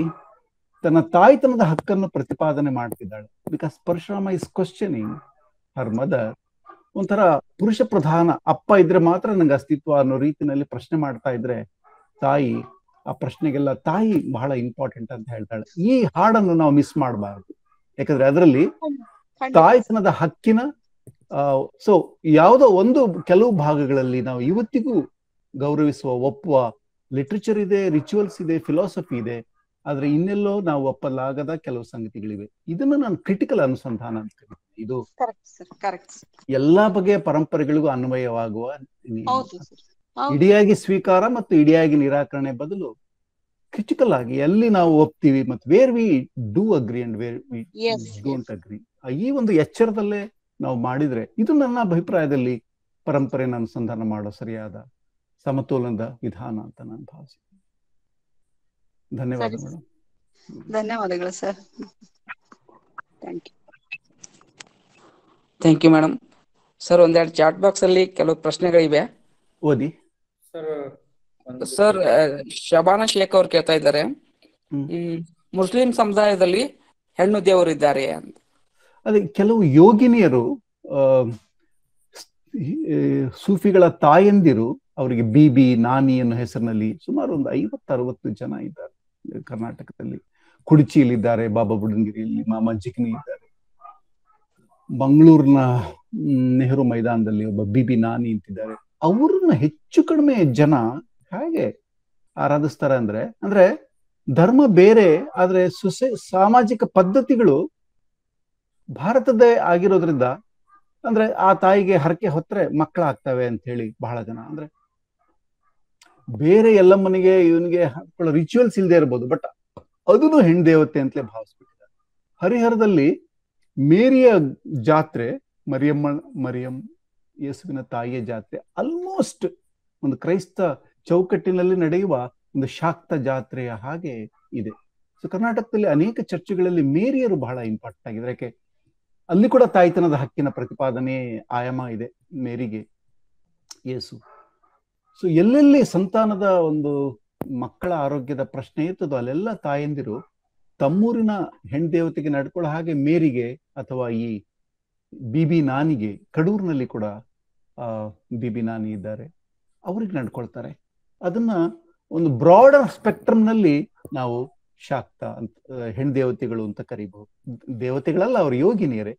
ತನ್ನ ತಾಯ್ತನದ ಹಕ್ಕನ್ನು ಪ್ರತಿಪಾದನೆ ಮಾಡ್ತಿದ್ದಾಳೆ. Because Parashurama is questioning her mother. ಒಂಥರ ಪುರುಷ ಪ್ರಧಾನ ಅಪ್ಪ ಇದ್ರೆ ಮಾತ್ರ ನಂಗೆ ಅಸ್ತಿತ್ವ ಅನ್ನೋ ರೀತಿನಲ್ಲಿ ಪ್ರಶ್ನೆ ಮಾಡ್ತಾ ಇದ್ರೆ, ತಾಯಿ ಆ ಪ್ರಶ್ನೆಗೆಲ್ಲ ತಾಯಿ ಬಹಳ ಇಂಪಾರ್ಟೆಂಟ್ ಅಂತ ಹೇಳ್ತಾಳೆ. ಈ ಹಾಡನ್ನು ನಾವು ಮಿಸ್ ಮಾಡಬಾರ್ದು. ಯಾಕಂದ್ರೆ ಅದರಲ್ಲಿ ತಾಯ್ತನದ ಹಕ್ಕಿನ ಸೊ ಯಾವುದೋ ಕೆಲವು ಭಾಗಗಳಲ್ಲಿ ನಾವು ಇವತ್ತಿಗೂ ಗೌರವಿಸುವ, ಒಪ್ಪುವ ಲಿಟ್ರೇಚರ್ ಇದೆ, ರಿಚುವಲ್ಸ್ ಇದೆ, ಫಿಲಾಸಫಿ ಇದೆ. ಆದ್ರೆ ಇನ್ನೆಲ್ಲೋ ನಾವು ಒಪ್ಪಲಾಗದ ಕೆಲವು ಸಂಗತಿಗಳಿವೆ. ಇದನ್ನ ನಾನು ಕ್ರಿಟಿಕಲ್ ಅನುಸಂಧಾನ ಅಂತ ಕರೀತೀನಿ. ಇದು ಎಲ್ಲಾ ಬಗೆಯ ಪರಂಪರೆಗಳಿಗೂ ಅನ್ವಯವಾಗುವ, ಇಡಿಯಾಗಿ ಸ್ವೀಕಾರ ಮತ್ತು ಇಡಿಯಾಗಿ ನಿರಾಕರಣೆ ಬದಲು ಕ್ರಿಟಿಕಲ್ ಆಗಿ ಎಲ್ಲಿ ನಾವು ಒಪ್ತೀವಿ ಮತ್ತು where we do agri and where we don't agree, ಈ ಒಂದು ಎಚ್ಚರದಲ್ಲೇ ನಾವು ಮಾಡಿದ್ರೆ ಇದು ನನ್ನ ಅಭಿಪ್ರಾಯದಲ್ಲಿ ಪರಂಪರೆಯನ್ನು ಅನುಸಂಧಾನ ಮಾಡೋ ಸರಿಯಾದ ಸಮತೋಲನದ ವಿಧಾನ ಅಂತ ನಾನು ಭಾವಿಸ್ತೀನಿ. ಧನ್ಯವಾದ ಮೇಡಮ್. ಧನ್ಯವಾದಗಳು sir. Thank you madam. Sir, ಒಂದೆರಡು ಚಾಟ್ ಬಾಕ್ಸ್ ಅಲ್ಲಿ ಕೆಲವು ಪ್ರಶ್ನೆಗಳಿವೆ, ಓದಿ. ಸರ್ ಶಬಾನಾ ಶೇಖ್ ಅವ್ರು ಕೇಳ್ತಾ ಇದ್ದಾರೆ, ಮುಸ್ಲಿಂ ಸಮುದಾಯದಲ್ಲಿ ಹೆಣ್ಣು ದೇವರು ಇದ್ದಾರೆ ಅಂತ. ಅದೇ ಕೆಲವು ಯೋಗಿನಿಯರು, ಸೂಫಿಗಳ ತಾಯಂದಿರು, ಅವರಿಗೆ ಬಿಬಿ ನಾನಿ ಅನ್ನೋ ಹೆಸರಿನಲ್ಲಿ ಸುಮಾರು ಒಂದು 50-60 ಜನ ಇದ್ದಾರೆ ಕರ್ನಾಟಕದಲ್ಲಿ. ಕುಡಿಚಿಯಲ್ಲಿದ್ದಾರೆ, ಬಾಬಾ ಬುಡನ್ಗಿರಿಯಲ್ಲಿ ಮಾಮಾ ಜಿಗ್ನಿ ಇದ್ದಾರೆ, ಮಂಗಳೂರಿನ ನೆಹರು ಮೈದಾನದಲ್ಲಿ ಒಬ್ಬ ಬಿಬಿ ನಾನಿ ಅಂತಿದ್ದಾರೆ. ಅವ್ರನ್ನ ಹೆಚ್ಚು ಕಡಿಮೆ ಜನ ಹೇಗೆ ಆರಾಧಿಸ್ತಾರೆ ಅಂದ್ರೆ ಧರ್ಮ ಬೇರೆ, ಆದ್ರೆ ಸಾಮಾಜಿಕ ಪದ್ಧತಿಗಳು ಭಾರತದೇ ಆಗಿರೋದ್ರಿಂದ, ಅಂದ್ರೆ ಆ ತಾಯಿಗೆ ಹರಕೆ ಹೊತ್ತರೆ ಮಕ್ಕಳಾಗ್ತವೆ ಅಂತ ಹೇಳಿ ಬಹಳ ಜನ, ಅಂದ್ರೆ ಬೇರೆ ಎಲ್ಲಮ್ಮನಿಗೆ ಇವನಿಗೆ ರಿಚುವಲ್ಸ್ ಇಲ್ಲದೆ ಇರ್ಬೋದು, ಬಟ್ ಅದನ್ನು ಹೆಣ್ಣು ದೇವತೆ ಅಂತಲೇ ಭಾವಿಸ್ಬಿಟ್ಟಿದ್ದಾರೆ. ಹರಿಹರದಲ್ಲಿ ಮೇರಿಯ ಜಾತ್ರೆ, ಮರಿಯಂ ಯೇಸುವಿನ ತಾಯಿಯ ಜಾತ್ರೆ ಆಲ್ಮೋಸ್ಟ್ ಒಂದು ಕ್ರೈಸ್ತ ಚೌಕಟ್ಟಿನಲ್ಲಿ ನಡೆಯುವ ಒಂದು ಶಾಕ್ತ ಜಾತ್ರೆಯ ಹಾಗೆ ಇದೆ. ಸೊ ಕರ್ನಾಟಕದಲ್ಲಿ ಅನೇಕ ಚರ್ಚ್ಗಳಲ್ಲಿ ಮೇರಿಯರು ಬಹಳ ಇಂಪಾರ್ಟೆಂಟ್ ಆಗಿದ್ದಾರೆ. ಯಾಕೆ ಅಲ್ಲಿ ಕೂಡ ತಾಯ್ತನದ ಹಕ್ಕಿನ ಪ್ರತಿಪಾದನೆ ಆಯಾಮ ಇದೆ ಮೇರಿಗೆ, ಯೇಸು. ಸೊ ಎಲ್ಲೆಲ್ಲಿ ಸಂತಾನದ ಒಂದು ಮಕ್ಕಳ ಆರೋಗ್ಯದ ಪ್ರಶ್ನೆ ಇರ್ತದೋ ಅಲ್ಲೆಲ್ಲ ತಾಯಂದಿರು ತಮ್ಮೂರಿನ ಹೆಣ್ಣು ದೇವತೆಗೆ ನಡ್ಕೊಳ್ಳೋ ಹಾಗೆ ಮೇರಿಗೆ ಅಥವಾ ಈ ಬಿಬಿ ನಾನಿಗೆ, ಕಡೂರಿನಲ್ಲಿ ಕೂಡ ಬಿಬಿ ನಾನಿ ಇದ್ದಾರೆ, ಅವ್ರಿಗೆ ನಡ್ಕೊಳ್ತಾರೆ. ಅದನ್ನ ಒಂದು ಬ್ರಾಡರ್ ಸ್ಪೆಕ್ಟ್ರಮ್ ನಲ್ಲಿ ನಾವು ಶಾಕ್ತ ಅಂತ ಹೆಣ್ಣು ದೇವತೆಗಳು ಅಂತ ಕರಿಬಹುದು. ದೇವತೆಗಳಲ್ಲ, ಅವ್ರ ಯೋಗಿನಿಯರೇ.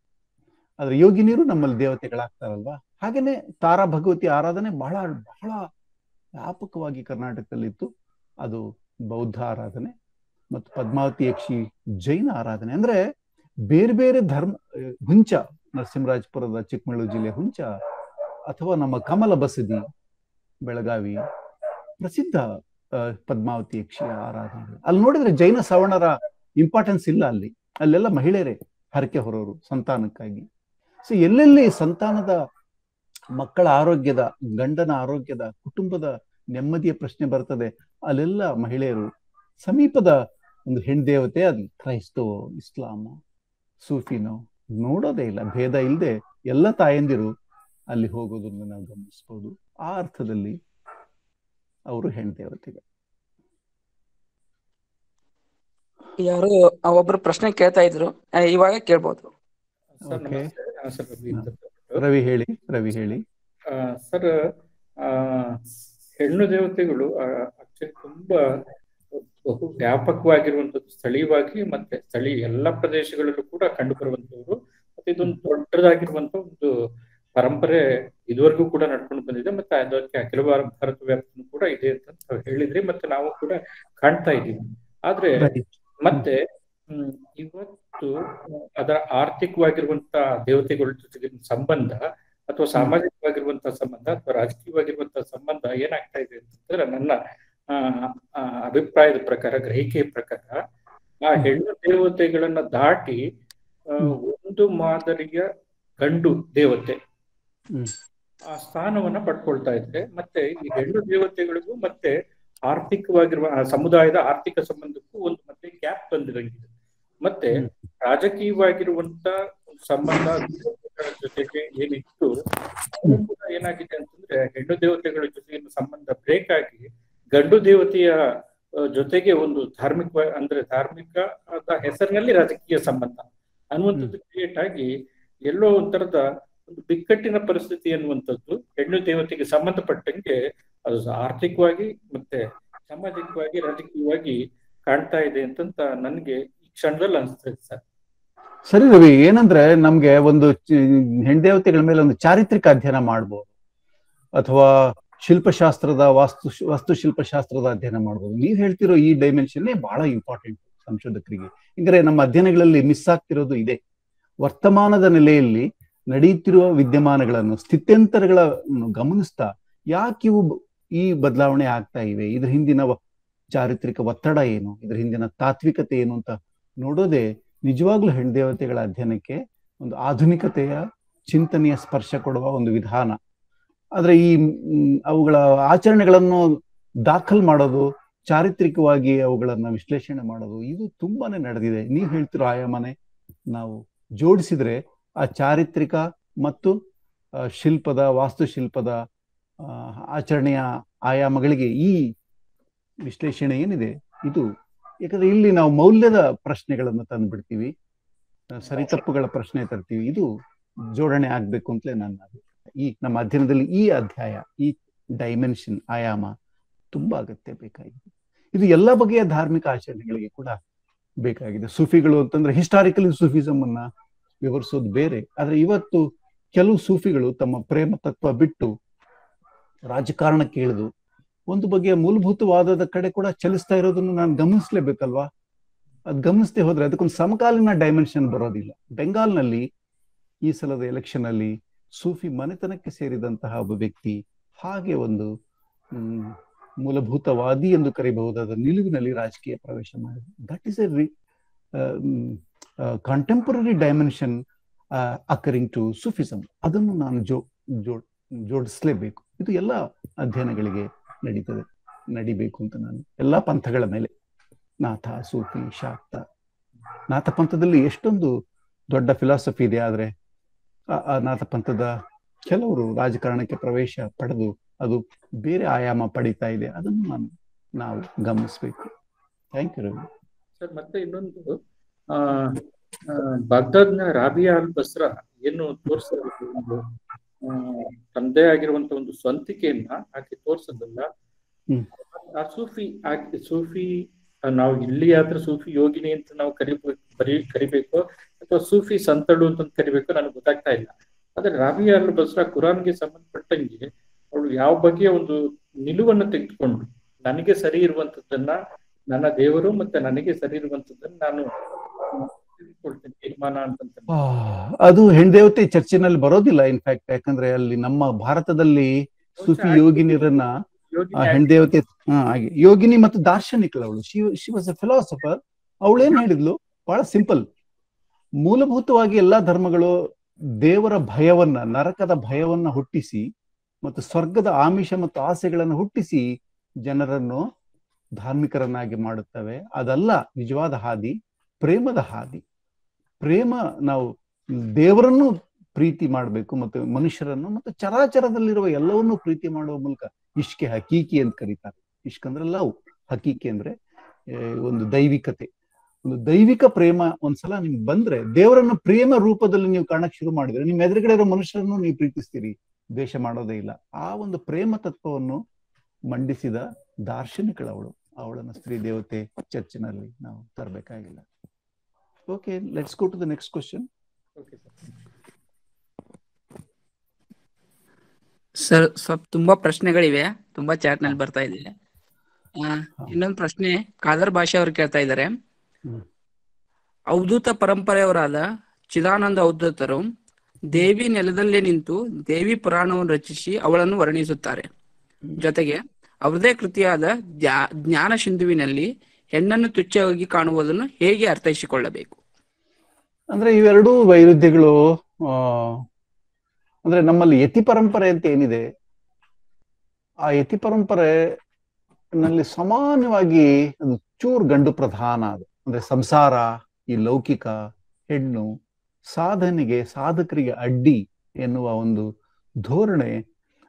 ಆದ್ರೆ ಯೋಗಿನಿಯರು ನಮ್ಮಲ್ಲಿ ದೇವತೆಗಳಾಗ್ತಾರಲ್ವಾ. ಹಾಗೇನೆ ತಾರಾ ಭಗವತಿ ಆರಾಧನೆ ಬಹಳ ಬಹಳ ವ್ಯಾಪಕವಾಗಿ ಕರ್ನಾಟಕದಲ್ಲಿತ್ತು. ಅದು ಬೌದ್ಧ ಆರಾಧನೆ ಮತ್ತು ಪದ್ಮಾವತಿ ಯಕ್ಷಿ ಜೈನ ಆರಾಧನೆ. ಅಂದ್ರೆ ಬೇರೆ ಬೇರೆ ಧರ್ಮ, ಹುಂಚ, ನರಸಿಂಹರಾಜಪುರದ ಚಿಕ್ಕಮಗಳೂರು ಜಿಲ್ಲೆ ಹುಂಚ, ಅಥವಾ ನಮ್ಮ ಕಮಲ ಬಸದಿ ಬೆಳಗಾವಿ ಪ್ರಸಿದ್ಧ ಪದ್ಮಾವತಿ ಯಕ್ಷಿಯ ಆರಾಧನೆ. ಅಲ್ಲಿ ನೋಡಿದ್ರೆ ಜೈನ ಸವರ್ಣರ ಇಂಪಾರ್ಟೆನ್ಸ್ ಇಲ್ಲ ಅಲ್ಲಿ. ಅಲ್ಲೆಲ್ಲ ಮಹಿಳೆಯರೇ ಹರಕೆ ಹೊರೋರು ಸಂತಾನಕ್ಕಾಗಿ. ಸೊ ಎಲ್ಲೆಲ್ಲಿ ಸಂತಾನದ ಮಕ್ಕಳ ಆರೋಗ್ಯದ, ಗಂಡನ ಆರೋಗ್ಯದ, ಕುಟುಂಬದ ನೆಮ್ಮದಿಯ ಪ್ರಶ್ನೆ ಬರ್ತದೆ, ಅಲ್ಲೆಲ್ಲ ಮಹಿಳೆಯರು ಸಮೀಪದ ಒಂದು ಹೆಣ್ದೇವತೆ, ಅದು ಕ್ರೈಸ್ತವೋ ಇಸ್ಲಾಮೋ ಸೂಫಿನೋ ನೋಡೋದೇ ಇಲ್ಲ, ಭೇದ ಇಲ್ಲದೆ ಎಲ್ಲ ತಾಯಂದಿರು ಅಲ್ಲಿ ಹೋಗೋದನ್ನು ನಾವು ಗಮನಿಸ್ಬೋದು. ಆ ಅರ್ಥದಲ್ಲಿ ಅವರು ಹೆಣ್ದೇವತೆಗಳು. ಯಾರು ಒಬ್ರು ಪ್ರಶ್ನೆ ಕೇಳ್ತಾ ಇದ್ರು, ಇವಾಗ ಕೇಳ್ಬೋದು. ಸರ್ ನಮಸ್ತೆ. ಸರ್ ರವಿ ಹೇಳಿ. ರವಿ ಹೇಳಿ ಸರ್. ಹೆಣ್ಣು ದೇವತೆಗಳು ಆಕ್ಚುಲಿ ತುಂಬಾ ಬಹು ವ್ಯಾಪಕವಾಗಿರುವಂತದ್ದು, ಸ್ಥಳೀಯವಾಗಿ ಮತ್ತೆ ಸ್ಥಳೀಯ ಎಲ್ಲ ಪ್ರದೇಶಗಳಲ್ಲೂ ಕೂಡ ಕಂಡು ಬರುವಂತವ್ರು. ಮತ್ತೆ ಇದೊಂದು ದೊಡ್ಡದಾಗಿರುವಂತ ಒಂದು ಪರಂಪರೆ ಇದುವರೆಗೂ ಕೂಡ ನಡ್ಕೊಂಡು ಬಂದಿದೆ. ಮತ್ತೆ ಅದಕ್ಕೆ ಅಖಿಲ ಭಾರತ ವ್ಯಾಪ್ತಿನೂ ಕೂಡ ಇದೆ ಅಂತ ಹೇಳಿದ್ರಿ, ಮತ್ತೆ ನಾವು ಕೂಡ ಕಾಣ್ತಾ ಇದ್ದೀವಿ. ಆದ್ರೆ ಮತ್ತೆ ಇವತ್ತು ಅದರ ಆರ್ಥಿಕವಾಗಿರುವಂತ ದೇವತೆಗಳ ಜೊತೆಗಿನ ಸಂಬಂಧ ಅಥವಾ ಸಾಮಾಜಿಕವಾಗಿರುವಂತಹ ಸಂಬಂಧ ಅಥವಾ ರಾಜಕೀಯವಾಗಿರುವಂತಹ ಸಂಬಂಧ ಏನಾಗ್ತಾ ಇದೆ ಅಂತಂದ್ರೆ, ನನ್ನ ಅಭಿಪ್ರಾಯದ ಪ್ರಕಾರ, ಗ್ರಹಿಕೆಯ ಪ್ರಕಾರ, ಆ ಹೆಣ್ಣು ದೇವತೆಗಳನ್ನ ದಾಟಿ ಒಂದು ಮಾದರಿಯ ಗಂಡು ದೇವತೆ ಆ ಸ್ಥಾನವನ್ನ ಪಡ್ಕೊಳ್ತಾ ಇದ್ರೆ, ಮತ್ತೆ ಈ ಹೆಣ್ಣು ದೇವತೆಗಳಿಗೂ ಮತ್ತೆ ಆರ್ಥಿಕವಾಗಿರುವ ಸಮುದಾಯದ ಆರ್ಥಿಕ ಸಂಬಂಧಕ್ಕೂ ಒಂದು ಮತ್ತೆ ಗ್ಯಾಪ್ ಬಂದಿರಂಗಿದೆ. ಮತ್ತೆ ರಾಜಕೀಯವಾಗಿರುವಂತ ಸಂಬಂಧ ಜೊತೆಗೆ ಏನಿತ್ತು ಅದು ಕೂಡ ಏನಾಗಿದೆ ಅಂತಂದ್ರೆ, ಹೆಣ್ಣು ದೇವತೆಗಳ ಜೊತೆಗಿನ ಸಂಬಂಧ ಬ್ರೇಕ್ ಆಗಿ ಗಂಡು ದೇವತೆಯ ಜೊತೆಗೆ ಒಂದು ಧಾರ್ಮಿಕ ಹೆಸರಿನಲ್ಲಿ ರಾಜಕೀಯ ಸಂಬಂಧ ಅನ್ನುವಂಥದ್ದು ಕ್ರಿಯೇಟ್ ಆಗಿ ಎಲ್ಲೋ ಒಂಥರದ ಒಂದು ಬಿಕ್ಕಟ್ಟಿನ ಪರಿಸ್ಥಿತಿ ಅನ್ನುವಂಥದ್ದು ಹೆಣ್ಣು ದೇವತೆಗೆ ಸಂಬಂಧಪಟ್ಟಂಗೆ ಅದು ಆರ್ಥಿಕವಾಗಿ ಮತ್ತೆ ಸಾಮಾಜಿಕವಾಗಿ ರಾಜಕೀಯವಾಗಿ ಕಾಣ್ತಾ ಇದೆ ಅಂತ ನನ್ಗೆ ಈ ಕ್ಷಣದಲ್ಲಿ ಅನಿಸ್ತದೆ ಸರ್. ಸರಿ ರವಿ, ಏನಂದ್ರೆ ನಮ್ಗೆ ಒಂದು ಹೆಣ್ದೇವತೆಗಳ ಮೇಲೆ ಒಂದು ಚಾರಿತ್ರಿಕ ಅಧ್ಯಯನ ಮಾಡ್ಬೋದು, ಅಥವಾ ಶಿಲ್ಪಶಾಸ್ತ್ರದ ವಾಸ್ತುಶಿಲ್ಪಶಾಸ್ತ್ರದ ಅಧ್ಯಯನ ಮಾಡ್ಬೋದು. ನೀವ್ ಹೇಳ್ತಿರೋ ಈ ಡೈಮೆನ್ಷನ್ನೇ ಬಹಳ ಇಂಪಾರ್ಟೆಂಟ್ ಸಂಶೋಧಕರಿಗೆ. ಹಿಂಗಾರೆ ನಮ್ಮ ಅಧ್ಯಯನಗಳಲ್ಲಿ ಮಿಸ್ ಆಗ್ತಿರೋದು ಇದೆ. ವರ್ತಮಾನದ ನೆಲೆಯಲ್ಲಿ ನಡೆಯುತ್ತಿರುವ ವಿದ್ಯಮಾನಗಳನ್ನು, ಸ್ಥಿತ್ಯಂತರಗಳನ್ನು ಗಮನಿಸ್ತಾ ಯಾಕೆ ಇವು ಈ ಬದಲಾವಣೆ ಆಗ್ತಾ ಇವೆ, ಇದ್ರ ಹಿಂದಿನ ಚಾರಿತ್ರಿಕ ಒತ್ತಡ ಏನು, ಇದ್ರ ಹಿಂದಿನ ತಾತ್ವಿಕತೆ ಏನು ಅಂತ ನೋಡೋದೇ ನಿಜವಾಗ್ಲೂ ಹೆಣ್ದೇವತೆಗಳ ಅಧ್ಯಯನಕ್ಕೆ ಒಂದು ಆಧುನಿಕತೆಯ ಚಿಂತನೆಯ ಸ್ಪರ್ಶ ಕೊಡುವ ಒಂದು ವಿಧಾನ. ಆದ್ರೆ ಈ ಅವುಗಳ ಆಚರಣೆಗಳನ್ನು ದಾಖಲ್ ಮಾಡೋದು, ಚಾರಿತ್ರಿಕವಾಗಿ ಅವುಗಳನ್ನ ವಿಶ್ಲೇಷಣೆ ಮಾಡೋದು, ಇದು ತುಂಬಾನೇ ನಡೆದಿದೆ. ನೀವು ಹೇಳ್ತಿರೋ ಆಯಾಮನೆ ನಾವು ಜೋಡಿಸಿದ್ರೆ ಆ ಚಾರಿತ್ರಿಕ ಮತ್ತು ಶಿಲ್ಪದ, ವಾಸ್ತುಶಿಲ್ಪದ ಆಚರಣೆಯ ಆಯಾಮಗಳಿಗೆ ಈ ವಿಶ್ಲೇಷಣೆ ಏನಿದೆ ಇದು, ಯಾಕಂದ್ರೆ ಇಲ್ಲಿ ನಾವು ಮೌಲ್ಯದ ಪ್ರಶ್ನೆಗಳನ್ನು ತಂದ್ಬಿಡ್ತೀವಿ, ಸರಿತಪ್ಪುಗಳ ಪ್ರಶ್ನೆ ತರ್ತೀವಿ. ಇದು ಜೋಡಣೆ ಆಗ್ಬೇಕು ಅಂತಲೇ ನನ್ನ ಈ ನಮ್ಮ ಅಧ್ಯಯನದಲ್ಲಿ ಈ ಅಧ್ಯಾಯ, ಈ ಡೈಮೆನ್ಷನ್ ಆಯಾಮ ತುಂಬಾ ಅಗತ್ಯ ಬೇಕಾಗಿದೆ. ಇದು ಎಲ್ಲ ಬಗೆಯ ಧಾರ್ಮಿಕ ಆಚರಣೆಗಳಿಗೆ ಕೂಡ ಬೇಕಾಗಿದೆ. ಸೂಫಿಗಳು ಅಂತಂದ್ರೆ ಹಿಸ್ಟಾರಿಕಲಿ ಸೂಫಿಸಮ್ ಅನ್ನ ವಿವರಿಸೋದು ಬೇರೆ. ಆದ್ರೆ ಇವತ್ತು ಕೆಲವು ಸೂಫಿಗಳು ತಮ್ಮ ಪ್ರೇಮ ತತ್ವ ಬಿಟ್ಟು ರಾಜಕಾರಣಕ್ಕೆ ಇಳಿದು ಒಂದು ಬಗೆಯ ಮೂಲಭೂತವಾದದ ಕಡೆ ಕೂಡ ಚಲಿಸ್ತಾ ಇರೋದನ್ನು ನಾನು ಗಮನಿಸ್ಲೇಬೇಕಲ್ವಾ. ಅದ್ ಗಮನಿಸದೆ ಹೋದ್ರೆ ಅದಕ್ಕೊಂದು ಸಮಕಾಲೀನ ಡೈಮೆನ್ಷನ್ ಬರೋದಿಲ್ಲ. ಬೆಂಗಾಲ್ನಲ್ಲಿ ಈ ಸಲದ ಎಲೆಕ್ಷನ್ ಅಲ್ಲಿ ಸೂಫಿ ಮನೆತನಕ್ಕೆ ಸೇರಿದಂತಹ ಒಬ್ಬ ವ್ಯಕ್ತಿ ಹಾಗೆ ಒಂದು ಮೂಲಭೂತವಾದಿ ಎಂದು ಕರೆಯಬಹುದಾದ ನಿಲುವಿನಲ್ಲಿ ರಾಜಕೀಯ ಪ್ರವೇಶ ಮಾಡಿದೆ. That is a contemporary dimension occurring to Sufism. ಅದನ್ನು ನಾನು ಜೋಡಿಸ್ಲೇಬೇಕು. ಇದು ಎಲ್ಲ ಅಧ್ಯಯನಗಳಿಗೆ ನಡಿಬೇಕು ಅಂತ ನಾನು ಎಲ್ಲಾ ಪಂಥಗಳ ಮೇಲೆ, ನಾಥ, ಸೂಫಿ, ಶಾಕ್ತ, ನಾಥ ಪಂಥದಲ್ಲಿ ಎಷ್ಟೊಂದು ದೊಡ್ಡ ಫಿಲಾಸಫಿ ಇದೆ. ಆದ್ರೆ ಆ ನಾಥ ಪಂಥದ ಕೆಲವರು ರಾಜಕಾರಣಕ್ಕೆ ಪ್ರವೇಶ ಪಡೆದು ಅದು ಬೇರೆ ಆಯಾಮ ಪಡಿತಾ ಇದೆ. ಅದನ್ನು ನಾವು ಗಮನಿಸ್ಬೇಕು. Thank you Ravi sir. ಮತ್ತೆ ಇನ್ನೊಂದು ಬಾಗ್ದಾದ್ನ ರಾಬಿಯಾ ಅಲ್ ಬಸ್ರಾ ಏನು ತೋರಿಸೋದು, ತಂದೆ ಆಗಿರುವಂತ ಒಂದು ಸ್ವಂತಿಕೆಯನ್ನ ಆಕೆ ತೋರ್ಸೋದಲ್ಲ. ಆ ಸೂಫಿ ನಾವು ಇಲ್ಲಿ ಆದ್ರೆ ಸೂಫಿ ಯೋಗಿನಿ ಅಂತ ನಾವು ಕರಿಬೇಕು ಅಥವಾ ಸೂಫಿ ಸಂತಳು ಅಂತ ಕರಿಬೇಕು, ನನಗೆ ಗೊತ್ತಾಗ್ತಾ ಇಲ್ಲ. ಆದ್ರೆ ರಾಬಿಯಾ ಅಲ್ ಬಸ್ರಾ ಕುರಾನ್ಗೆ ಸಂಬಂಧಪಟ್ಟಂಗೆ ಅವಳು ಯಾವ ಬಗೆಯ ಒಂದು ನಿಲುವನ್ನು ತೆಗೆದುಕೊಂಡು ನನಗೆ ಸರಿ ಇರುವಂತದ್ದನ್ನ, ನನ್ನ ದೇವರು ಮತ್ತೆ ನನಗೆ ಸರಿ ಇರುವಂತದ್ದನ್ನ ನಾನು ತೆಗೆದುಕೊಳ್ತೇನೆ ತೀರ್ಮಾನ ಅಂತಂತ. ಅದು ಹೆಣ್ದೇವತೆ ಚರ್ಚೆನಲ್ಲಿ ಬರೋದಿಲ್ಲ ಇನ್ಫ್ಯಾಕ್ಟ್. ಯಾಕಂದ್ರೆ ಅಲ್ಲಿ ನಮ್ಮ ಭಾರತದಲ್ಲಿ ಸೂಫಿ ಯೋಗಿನಿಯರನ್ನ ಹೆಣ್ದೇವತೆ ಹಾಗೆ ಯೋಗಿನಿ ಮತ್ತು ದಾರ್ಶನಿಕಳು. ಅವಳು ಶಿ ವಾಸ್ ಎ ಫಿಲಾಸಫರ್. ಅವಳೇನ್ ಹೇಳಿದ್ಲು, ಬಹಳ ಸಿಂಪಲ್. ಮೂಲಭೂತವಾಗಿ ಎಲ್ಲಾ ಧರ್ಮಗಳು ದೇವರ ಭಯವನ್ನ, ನರಕದ ಭಯವನ್ನ ಹುಟ್ಟಿಸಿ ಮತ್ತು ಸ್ವರ್ಗದ ಆಮಿಷ ಮತ್ತು ಆಸೆಗಳನ್ನು ಹುಟ್ಟಿಸಿ ಜನರನ್ನು ಧಾರ್ಮಿಕರನ್ನಾಗಿ ಮಾಡುತ್ತವೆ. ಅದಲ್ಲ ನಿಜವಾದ ಹಾದಿ, ಪ್ರೇಮದ ಹಾದಿ. ಪ್ರೇಮ, ನಾವು ದೇವರನ್ನು ಪ್ರೀತಿ ಮಾಡಬೇಕು ಮತ್ತು ಮನುಷ್ಯರನ್ನು ಮತ್ತು ಚರಾಚರದಲ್ಲಿರುವ ಎಲ್ಲವನ್ನೂ ಪ್ರೀತಿ ಮಾಡುವ ಮೂಲಕ. ಇಷ್ಕೆ ಹಕೀಕಿ ಅಂತ ಕರೀತಾರೆ. ಇಷ್ಕ್ ಅಂದ್ರೆ ಲವ್, ಹಕೀಕಿ ಅಂದ್ರೆ ಒಂದು ದೈವಿಕತೆ, ಒಂದು ದೈವಿಕ ಪ್ರೇಮ. ಒಂದ್ಸಲ ನಿಮ್ಗೆ ಬಂದ್ರೆ ದೇವರನ್ನು ಪ್ರೇಮ ರೂಪದಲ್ಲಿ ನೀವು ಕಾಣಕ್ ಶುರು ಮಾಡಿದ್ರೆ ನಿಮ್ಮ ಎದುರುಗಡೆ ಇರೋ ಮನುಷ್ಯರನ್ನು ನೀವು ಪ್ರೀತಿಸ್ತೀರಿ, ದ್ವೇಷ ಮಾಡೋದೇ ಇಲ್ಲ. ಆ ಒಂದು ಪ್ರೇಮ ತತ್ವವನ್ನು ಮಂಡಿಸಿದ ದಾರ್ಶನಿಕಳವಳು. ಅವಳನ್ನು ಸ್ತ್ರೀ ದೇವತೆ ಚರ್ಚಿನಲ್ಲಿ ನಾವು ತರಬೇಕಾಗಿಲ್ಲ. Okay, let's go to the next question. Sir, ಸ್ವಲ್ಪ ತುಂಬಾ ಪ್ರಶ್ನೆಗಳಿವೆ, ತುಂಬಾ ಚಾಟ್ ನಲ್ಲಿ ಬರ್ತಾ ಇದೆ. ಇನ್ನೊಂದು ಪ್ರಶ್ನೆ ಕಾದರ್ ಭಾಷೆ ಅವರು ಕೇಳ್ತಾ ಇದ್ದಾರೆ. ಅವಧೂತ ಪರಂಪರೆಯವರಾದ ಚಿದಾನಂದ ಅವಧೂತರು ದೇವಿ ನೆಲದಲ್ಲೇ ನಿಂತು ದೇವಿ ಪುರಾಣವನ್ನು ರಚಿಸಿ ಅವಳನ್ನು ವರ್ಣಿಸುತ್ತಾರೆ. ಜೊತೆಗೆ ಅವರದೇ ಕೃತಿಯಾದ ಜ್ಞಾನ ಸಿಂಧುವಿನಲ್ಲಿ ಹೆಣ್ಣನ್ನು ತುಚ್ಛವಾಗಿ ಕಾಣುವುದನ್ನು ಹೇಗೆ ಅರ್ಥೈಸಿಕೊಳ್ಳಬೇಕು? ಅಂದ್ರೆ ಇವೆರಡೂ ವೈರುಧ್ಯಗಳು. ಅಂದ್ರೆ ನಮ್ಮಲ್ಲಿ ಯತಿ ಪರಂಪರೆ ಅಂತ ಏನಿದೆ, ಆ ಯತಿ ಪರಂಪರೆನಲ್ಲಿ ಸಾಮಾನ್ಯವಾಗಿ ಅದು ಚೂರು ಗಂಡು ಪ್ರಧಾನ. ಅದು ಅಂದ್ರೆ ಸಂಸಾರ, ಈ ಲೌಕಿಕ, ಹೆಣ್ಣು, ಸಾಧನೆಗೆ, ಸಾಧಕರಿಗೆ ಅಡ್ಡಿ ಎನ್ನುವ ಒಂದು ಧೋರಣೆ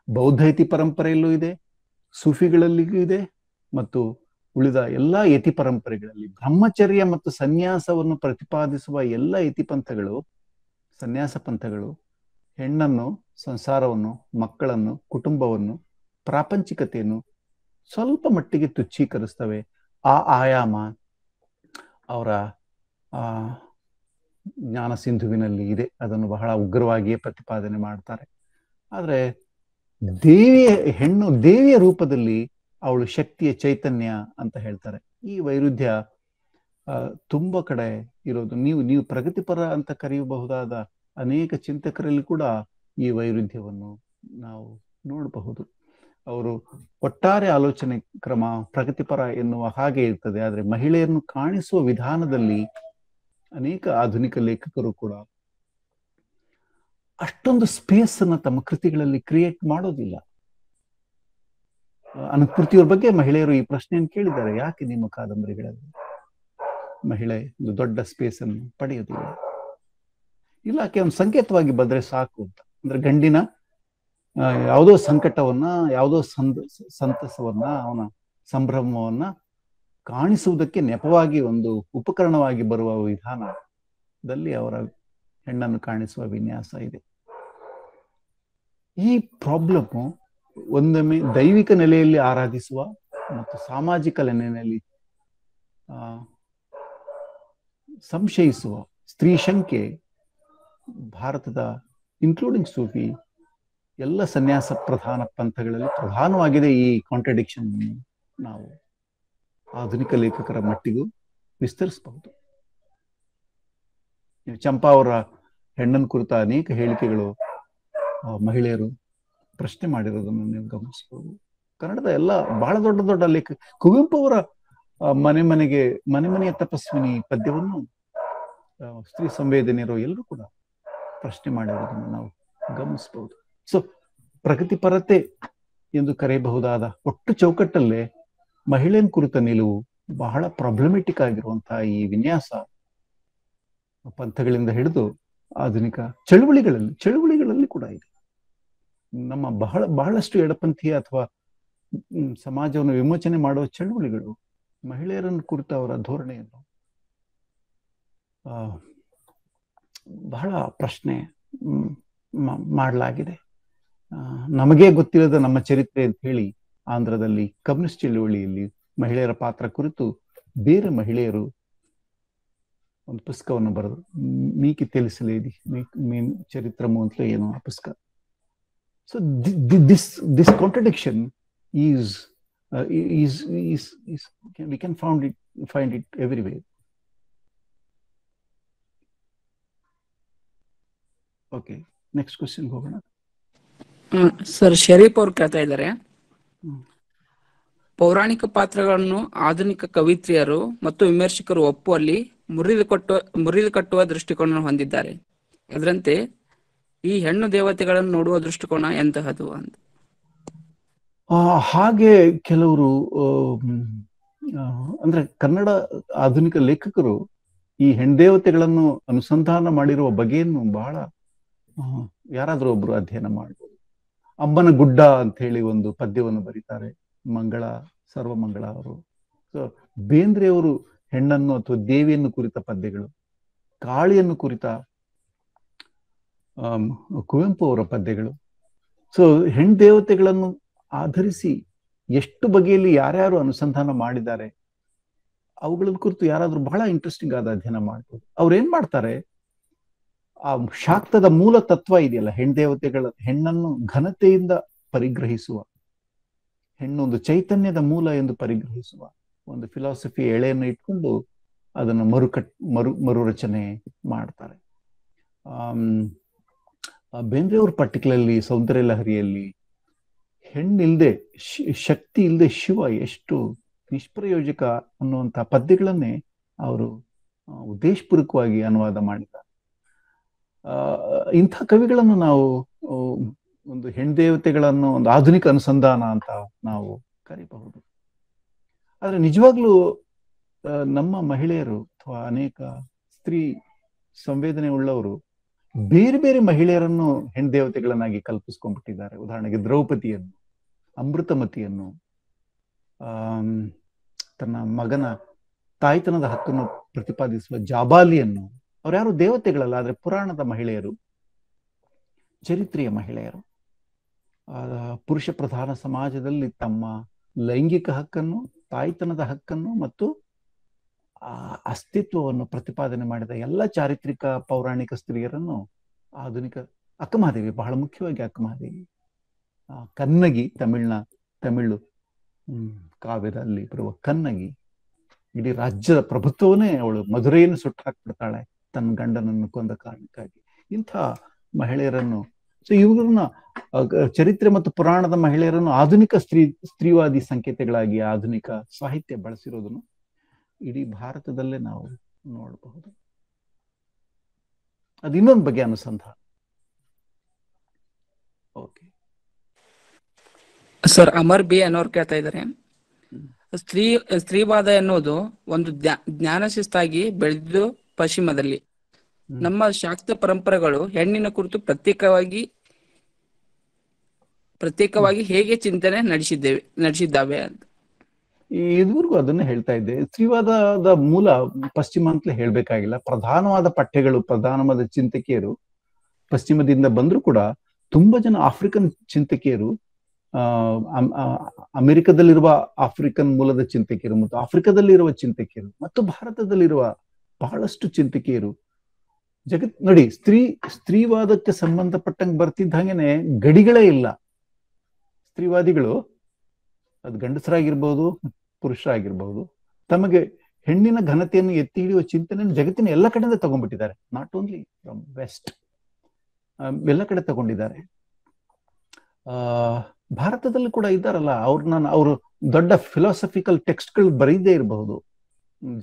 ಬೌದ್ಧ ಯತಿ ಪರಂಪರೆಯಲ್ಲೂ ಇದೆ, ಸೂಫಿಗಳಲ್ಲಿಯೂ ಇದೆ, ಮತ್ತು ಉಳಿದ ಎಲ್ಲಾ ಯತಿ ಪರಂಪರೆಗಳಲ್ಲಿ ಬ್ರಹ್ಮಚರ್ಯ ಮತ್ತು ಸನ್ಯಾಸವನ್ನು ಪ್ರತಿಪಾದಿಸುವ ಎಲ್ಲ ಯತಿ ಪಂಥಗಳು, ಸನ್ಯಾಸ ಪಂಥಗಳು ಹೆಣ್ಣನ್ನು, ಸಂಸಾರವನ್ನು, ಮಕ್ಕಳನ್ನು, ಕುಟುಂಬವನ್ನು, ಪ್ರಾಪಂಚಿಕತೆಯನ್ನು ಸ್ವಲ್ಪ ಮಟ್ಟಿಗೆ ತುಚ್ಛೀಕರಿಸ್ತವೆ. ಆ ಆಯಾಮ ಅವರ ಜ್ಞಾನ ಸಿಂಧುವಿನಲ್ಲಿ ಇದೆ. ಅದನ್ನು ಬಹಳ ಉಗ್ರವಾಗಿಯೇ ಪ್ರತಿಪಾದನೆ ಮಾಡ್ತಾರೆ. ಆದ್ರೆ ಹೆಣ್ಣು ದೇವಿಯ ರೂಪದಲ್ಲಿ ಅವಳು ಶಕ್ತಿಯ ಚೈತನ್ಯ ಅಂತ ಹೇಳ್ತಾರೆ. ಈ ವೈರುಧ್ಯ ತುಂಬ ಕಡೆ ಇರೋದು. ನೀವು ಪ್ರಗತಿಪರ ಅಂತ ಕರೆಯಬಹುದಾದ ಅನೇಕ ಚಿಂತಕರಲ್ಲಿ ಕೂಡ ಈ ವೈರುಧ್ಯವನ್ನು ನಾವು ನೋಡಬಹುದು. ಅವರು ಒಟ್ಟಾರೆ ಆಲೋಚನೆ ಕ್ರಮ ಪ್ರಗತಿಪರ ಎನ್ನುವ ಹಾಗೆ ಇರ್ತದೆ. ಆದ್ರೆ ಮಹಿಳೆಯರನ್ನು ಕಾಣಿಸುವ ವಿಧಾನದಲ್ಲಿ ಅನೇಕ ಆಧುನಿಕ ಲೇಖಕರು ಕೂಡ ಅಷ್ಟೊಂದು ಸ್ಪೇಸ್ ಅನ್ನ ತಮ್ಮ ಕೃತಿಗಳಲ್ಲಿ ಕ್ರಿಯೇಟ್ ಮಾಡೋದಿಲ್ಲ. ಅನುಕೃತಿಯವ್ರ ಬಗ್ಗೆ ಮಹಿಳೆಯರು ಈ ಪ್ರಶ್ನೆಯನ್ನು ಕೇಳಿದ್ದಾರೆ, ಯಾಕೆ ನಿಮ್ಮ ಕಾದಂಬರಿಗಳಲ್ಲಿ ಮಹಿಳೆ ಒಂದು ದೊಡ್ಡ ಸ್ಪೇಸ್ ಅನ್ನು ಪಡೆಯೋದಿಲ್ಲ? ಇಲ್ಲ, ಆಕೆ ಒಂದು ಸಂಕೇತವಾಗಿ ಬಂದ್ರೆ ಸಾಕು ಅಂತ. ಅಂದ್ರೆ ಗಂಡಿನ ಯಾವುದೋ ಸಂಕಟವನ್ನ, ಯಾವುದೋ ಸಂತಸವನ್ನ, ಅವನ ಸಂಭ್ರಮವನ್ನ ಕಾಣಿಸುವುದಕ್ಕೆ ನೆಪವಾಗಿ ಒಂದು ಉಪಕರಣವಾಗಿ ಬರುವ ವಿಧಾನದಲ್ಲಿ ಅವರ ಹೆಣ್ಣನ್ನು ಕಾಣಿಸುವ ವಿನ್ಯಾಸ ಇದೆ. ಈ ಪ್ರಾಬ್ಲಮ್ ಒಂದೊಮ್ಮೆ ದೈವಿಕ ನೆಲೆಯಲ್ಲಿ ಆರಾಧಿಸುವ ಮತ್ತು ಸಾಮಾಜಿಕ ನೆಲೆಯಲ್ಲಿ ಸಂಶಯಿಸುವ ಸ್ತ್ರೀ ಶಂಕೆ ಭಾರತದ ಇನ್ಕ್ಲೂಡಿಂಗ್ ಸೂಫಿ ಎಲ್ಲ ಸನ್ಯಾಸ ಪ್ರಧಾನ ಪಂಥಗಳಲ್ಲಿ ಪ್ರಧಾನವಾಗಿದೆ. ಈ ಕಾಂಟ್ರಡಿಕ್ಷನ್ ನಾವು ಆಧುನಿಕ ಲೇಖಕರ ಮಟ್ಟಿಗೂ ವಿಸ್ತರಿಸಬಹುದು. ಚಂಪಾ ಅವರ ಹೆಣ್ಣನ್ನು ಕುರಿತ ಅನೇಕ ಹೇಳಿಕೆಗಳು ಮಹಿಳೆಯರು ಪ್ರಶ್ನೆ ಮಾಡಿರೋದನ್ನು ನೀವು ಗಮನಿಸಬಹುದು. ಕನ್ನಡದ ಎಲ್ಲ ಬಹಳ ದೊಡ್ಡ ದೊಡ್ಡ ಕುವೆಂಪು ಅವರ ಮನೆ ಮನೆಯ ತಪಸ್ವಿನಿ ಪದ್ಯವನ್ನು ಸ್ತ್ರೀ ಸಂವೇದನೆಯರು ಎಲ್ಲರೂ ಕೂಡ ಪ್ರಶ್ನೆ ಮಾಡಿರೋದನ್ನು ನಾವು ಗಮನಿಸಬಹುದು. ಸೊ ಪ್ರಗತಿಪರತೆ ಎಂದು ಕರೆಯಬಹುದಾದ ಒಟ್ಟು ಚೌಕಟ್ಟಲ್ಲೇ ಮಹಿಳೆಯ ಕುರಿತ ನಿಲುವು ಬಹಳ ಪ್ರಾಬ್ಲಮೆಟಿಕ್ ಆಗಿರುವಂತಹ ಈ ವಿನ್ಯಾಸ ಪಂಥಗಳಿಂದ ಹಿಡಿದು ಆಧುನಿಕ ಚಳುವಳಿಗಳಲ್ಲಿ ಕೂಡ ಇದೆ. ನಮ್ಮ ಬಹಳಷ್ಟು ಎಡಪಂಥೀಯ ಅಥವಾ ಸಮಾಜವನ್ನು ವಿಮೋಚನೆ ಮಾಡುವ ಚಳುವಳಿಗಳು ಮಹಿಳೆಯರನ್ನು ಕುರಿತ ಅವರ ಧೋರಣೆಯನ್ನು ಬಹಳ ಪ್ರಶ್ನೆ ಮಾಡಲಾಗಿದೆ. ನಮಗೇ ಗೊತ್ತಿಲ್ಲದ ನಮ್ಮ ಚರಿತ್ರೆ ಅಂತ ಹೇಳಿ ಆಂಧ್ರದಲ್ಲಿ ಕಮ್ಯುನಿಸ್ಟ್ ಚಳುವಳಿಯಲ್ಲಿ ಮಹಿಳೆಯರ ಪಾತ್ರ ಕುರಿತು ಬೇರೆ ಮಹಿಳೆಯರು ಒಂದು ಪುಸ್ತಕವನ್ನು ಬರೆದು, ಮೀಕಿ ತಿಳಿಸಲೇದಿ ಮೀನ್ ಚರಿತ್ರಮು ಅಂತಲೇ ಏನೋ ಆ ಪುಸ್ತಕ. So this contradiction is we can find it everywhere. Okay, next question ಹೋಗೋಣ. ಸರ್, ಶರೀಫ್ ಅವ್ರು ಕೇಳ್ತಾ ಇದ್ದಾರೆ, ಪೌರಾಣಿಕ ಪಾತ್ರಗಳನ್ನು ಆಧುನಿಕ ಕವಿತ್ರಿಯರು ಮತ್ತು ವಿಮರ್ಶಕರು ಒಪ್ಪುವಲ್ಲಿ ಮುರಿದು ಕಟ್ಟುವ ದೃಷ್ಟಿಕೋನ ಹೊಂದಿದ್ದಾರೆ. ಅದರಂತೆ ಈ ಹೆಣ್ಣು ದೇವತೆಗಳನ್ನು ನೋಡುವ ದೃಷ್ಟಿಕೋನ ಎಂತಹದು ಅಂತ. ಹಾಗೆ ಕೆಲವರು ಅಂದ್ರೆ ಕನ್ನಡ ಆಧುನಿಕ ಲೇಖಕರು ಈ ಹೆಣ್ದೇವತೆಗಳನ್ನು ಅನುಸಂಧಾನ ಮಾಡಿರುವ ಬಗೆಯನ್ನು ಬಹಳ ಯಾರಾದ್ರೂ ಒಬ್ರು ಅಧ್ಯಯನ ಮಾಡ್ಬೋದು. ಅಮ್ಮನ ಗುಡ್ಡ ಅಂತ ಹೇಳಿ ಒಂದು ಪದ್ಯವನ್ನು ಬರೀತಾರೆ ಸರ್ವಮಂಗಳ ಅವರು. ಸೊ ಬೇಂದ್ರೆಯವರು ಹೆಣ್ಣನ್ನು ಅಥವಾ ದೇವಿಯನ್ನು ಕುರಿತ ಪದ್ಯಗಳು, ಕಾಳಿಯನ್ನು ಕುರಿತ ಕುವೆಂಪು ಅವರ ಪದ್ಯಗಳು. ಸೊ ಹೆಣ್ದೇವತೆಗಳನ್ನು ಆಧರಿಸಿ ಎಷ್ಟು ಬಗೆಯಲ್ಲಿ ಯಾರ್ಯಾರು ಅನುಸಂಧಾನ ಮಾಡಿದ್ದಾರೆ ಅವುಗಳ ಕುರಿತು ಯಾರಾದ್ರೂ ಬಹಳ ಇಂಟ್ರೆಸ್ಟಿಂಗ್ ಆದ ಅಧ್ಯಯನ ಮಾಡ್ಬೋದು. ಅವ್ರೇನ್ ಮಾಡ್ತಾರೆ, ಆ ಶಾಕ್ತದ ಮೂಲ ತತ್ವ ಇದೆಯಲ್ಲ, ಹೆಣ್ಣನ್ನು ಘನತೆಯಿಂದ ಪರಿಗ್ರಹಿಸುವ, ಹೆಣ್ಣೊಂದು ಚೈತನ್ಯದ ಮೂಲ ಎಂದು ಪರಿಗ್ರಹಿಸುವ ಒಂದು ಫಿಲಾಸಫಿ ಎಳೆಯನ್ನು ಇಟ್ಕೊಂಡು ಅದನ್ನು ಮರು ರಚನೆ ಮಾಡ್ತಾರೆ. ಬೇಂದ್ರೆಯವರು ಪರ್ಟಿಕ್ಯುಲರ್ಲಿ ಸೌಂದರ್ಯ ಲಹರಿಯಲ್ಲಿ ಹೆಣ್ಣಿಲ್ದೆ ಶಕ್ತಿ ಇಲ್ಲದೆ ಶಿವ ಎಷ್ಟು ನಿಷ್ಪ್ರಯೋಜಕ ಅನ್ನುವಂಥ ಪದ್ಯಗಳನ್ನೇ ಅವರು ಉದ್ದೇಶಪೂರ್ವಕವಾಗಿ ಅನುವಾದ ಮಾಡಿದ್ದಾರೆ. ಇಂಥ ಕವಿಗಳನ್ನು ನಾವು ಒಂದು ಹೆಣ್ದೇವತೆಗಳನ್ನು ಒಂದು ಆಧುನಿಕ ಅನುಸಂಧಾನ ಅಂತ ನಾವು ಕರಿಬಹುದು. ಆದ್ರೆ ನಿಜವಾಗ್ಲೂ ನಮ್ಮ ಮಹಿಳೆಯರು ಅಥವಾ ಅನೇಕ ಸ್ತ್ರೀ ಸಂವೇದನೆ ಉಳ್ಳವರು ಬೇರೆ ಬೇರೆ ಮಹಿಳೆಯರನ್ನು ಹೆಣ್ದೇವತೆಗಳನ್ನಾಗಿ ಕಲ್ಪಿಸ್ಕೊಂಡ್ಬಿಟ್ಟಿದ್ದಾರೆ. ಉದಾಹರಣೆಗೆ ದ್ರೌಪದಿಯನ್ನು, ಅಮೃತಮತಿಯನ್ನು, ತನ್ನ ಮಗನ ತಾಯ್ತನದ ಹಕ್ಕನ್ನು ಪ್ರತಿಪಾದಿಸುವ ಜಾಬಾಲಿಯನ್ನು. ಅವ್ರ್ಯಾರು ದೇವತೆಗಳಲ್ಲ, ಆದ್ರೆ ಪುರಾಣದ ಮಹಿಳೆಯರು, ಚರಿತ್ರೆಯ ಮಹಿಳೆಯರು. ಪುರುಷ ಪ್ರಧಾನ ಸಮಾಜದಲ್ಲಿ ತಮ್ಮ ಲೈಂಗಿಕ ಹಕ್ಕನ್ನು, ತಾಯ್ತನದ ಹಕ್ಕನ್ನು ಮತ್ತು ಅಸ್ತಿತ್ವವನ್ನು ಪ್ರತಿಪಾದನೆ ಮಾಡಿದ ಎಲ್ಲ ಚಾರಿತ್ರಿಕ ಪೌರಾಣಿಕ ಸ್ತ್ರೀಯರನ್ನು ಆಧುನಿಕ ಅಕ್ಕಮಹಾದೇವಿ, ಬಹಳ ಮುಖ್ಯವಾಗಿ ಅಕ್ಕಮಹಾದೇವಿ, ಕನ್ನಗಿ, ತಮಿಳು ಕಾವ್ಯದಲ್ಲಿ ಬರುವ ಕನ್ನಗಿ, ಇಡೀ ರಾಜ್ಯದ ಪ್ರಭುತ್ವವನ್ನೇ ಅವಳು ಮಧುರೆಯನ್ನು ಸುಟ್ಟು ಹಾಕ್ಬಿಡ್ತಾಳೆ ತನ್ನ ಗಂಡನನ್ನು ಕೊಂದ ಕಾರಣಕ್ಕಾಗಿ. ಇಂಥ ಮಹಿಳೆಯರನ್ನು, ಸೊ ಇವುಗಳನ್ನ ಚರಿತ್ರೆ ಮತ್ತು ಪುರಾಣದ ಮಹಿಳೆಯರನ್ನು ಆಧುನಿಕ ಸ್ತ್ರೀವಾದಿ ಸಂಕೇತಗಳಾಗಿ ಆಧುನಿಕ ಸಾಹಿತ್ಯ ಬಳಸಿರೋದನ್ನು ಇಡೀ ಭಾರತದಲ್ಲೇ ನಾವು ನೋಡಬಹುದು. ಅದು ಇನ್ನೊಂದು ಬಗೆಯ ಅನುಸಂಧಾನ. ಓಕೆ ಸರ್, ಅಮರ್ ಬಿ ಅನ್ನೋರು ಕೇಳ್ತಾ ಇದ್ದಾರೆ, ಸ್ತ್ರೀವಾದ ಎನ್ನುವುದು ಒಂದು ಜ್ಞಾನ ಶಿಸ್ತಾಗಿ ಬೆಳೆದಿದ್ದು ಪಶ್ಚಿಮದಲ್ಲಿ. ನಮ್ಮ ಶಾಕ್ತ ಪರಂಪರೆಗಳು ಹೆಣ್ಣಿನ ಕುರಿತು ಪ್ರತ್ಯೇಕವಾಗಿ ಹೇಗೆ ಚಿಂತನೆ ನಡೆಸಿದ್ದಾವೆ ಅಂತ. ಇದುವರೆಗೂ ಅದನ್ನೇ ಹೇಳ್ತಾ ಇದ್ದೆ. ಸ್ತ್ರೀವಾದದ ಮೂಲ ಪಶ್ಚಿಮ ಅಂತಲೇ ಹೇಳ್ಬೇಕಾಗಿಲ್ಲ. ಪ್ರಧಾನವಾದ ಪಠ್ಯಗಳು, ಪ್ರಧಾನವಾದ ಚಿಂತಕಿಯರು ಪಶ್ಚಿಮದಿಂದ ಬಂದ್ರು ಕೂಡ ತುಂಬಾ ಜನ ಆಫ್ರಿಕನ್ ಚಿಂತಕಿಯರು, ಅಮೆರಿಕದಲ್ಲಿರುವ ಆಫ್ರಿಕನ್ ಮೂಲದ ಚಿಂತಕಿಯರು ಮತ್ತು ಆಫ್ರಿಕಾದಲ್ಲಿರುವ ಚಿಂತಕಿಯರು ಮತ್ತು ಭಾರತದಲ್ಲಿರುವ ಬಹಳಷ್ಟು ಚಿಂತಕಿಯರು ನೋಡಿ, ಸ್ತ್ರೀವಾದಕ್ಕೆ ಸಂಬಂಧಪಟ್ಟಂಗೆ ಬರ್ತಿದ್ದಂಗೆನೆ ಗಡಿಗಳೇ ಇಲ್ಲ. ಸ್ತ್ರೀವಾದಿಗಳು, ಅದು ಗಂಡಸರಾಗಿರ್ಬಹುದು ಪುರುಷರಾಗಿರ್ಬಹುದು, ತಮಗೆ ಹೆಣ್ಣಿನ ಘನತೆಯನ್ನು ಎತ್ತಿ ಹಿಡಿಯುವ ಚಿಂತನೆಯನ್ನು ಜಗತ್ತಿನ ಎಲ್ಲ ಕಡೆಯಿಂದ ತಗೊಂಡ್ಬಿಟ್ಟಿದ್ದಾರೆ. ನಾಟ್ ಓನ್ಲಿ ಫ್ರಮ್ ವೆಸ್ಟ್, ಎಲ್ಲ ಕಡೆ ತಗೊಂಡಿದ್ದಾರೆ. ಭಾರತದಲ್ಲಿ ಕೂಡ ಇದ್ದಾರಲ್ಲ, ಅವರು ದೊಡ್ಡ ಫಿಲಾಸಫಿಕಲ್ ಟೆಕ್ಸ್ಟ್ಗಳು ಬರೀದೇ ಇರಬಹುದು.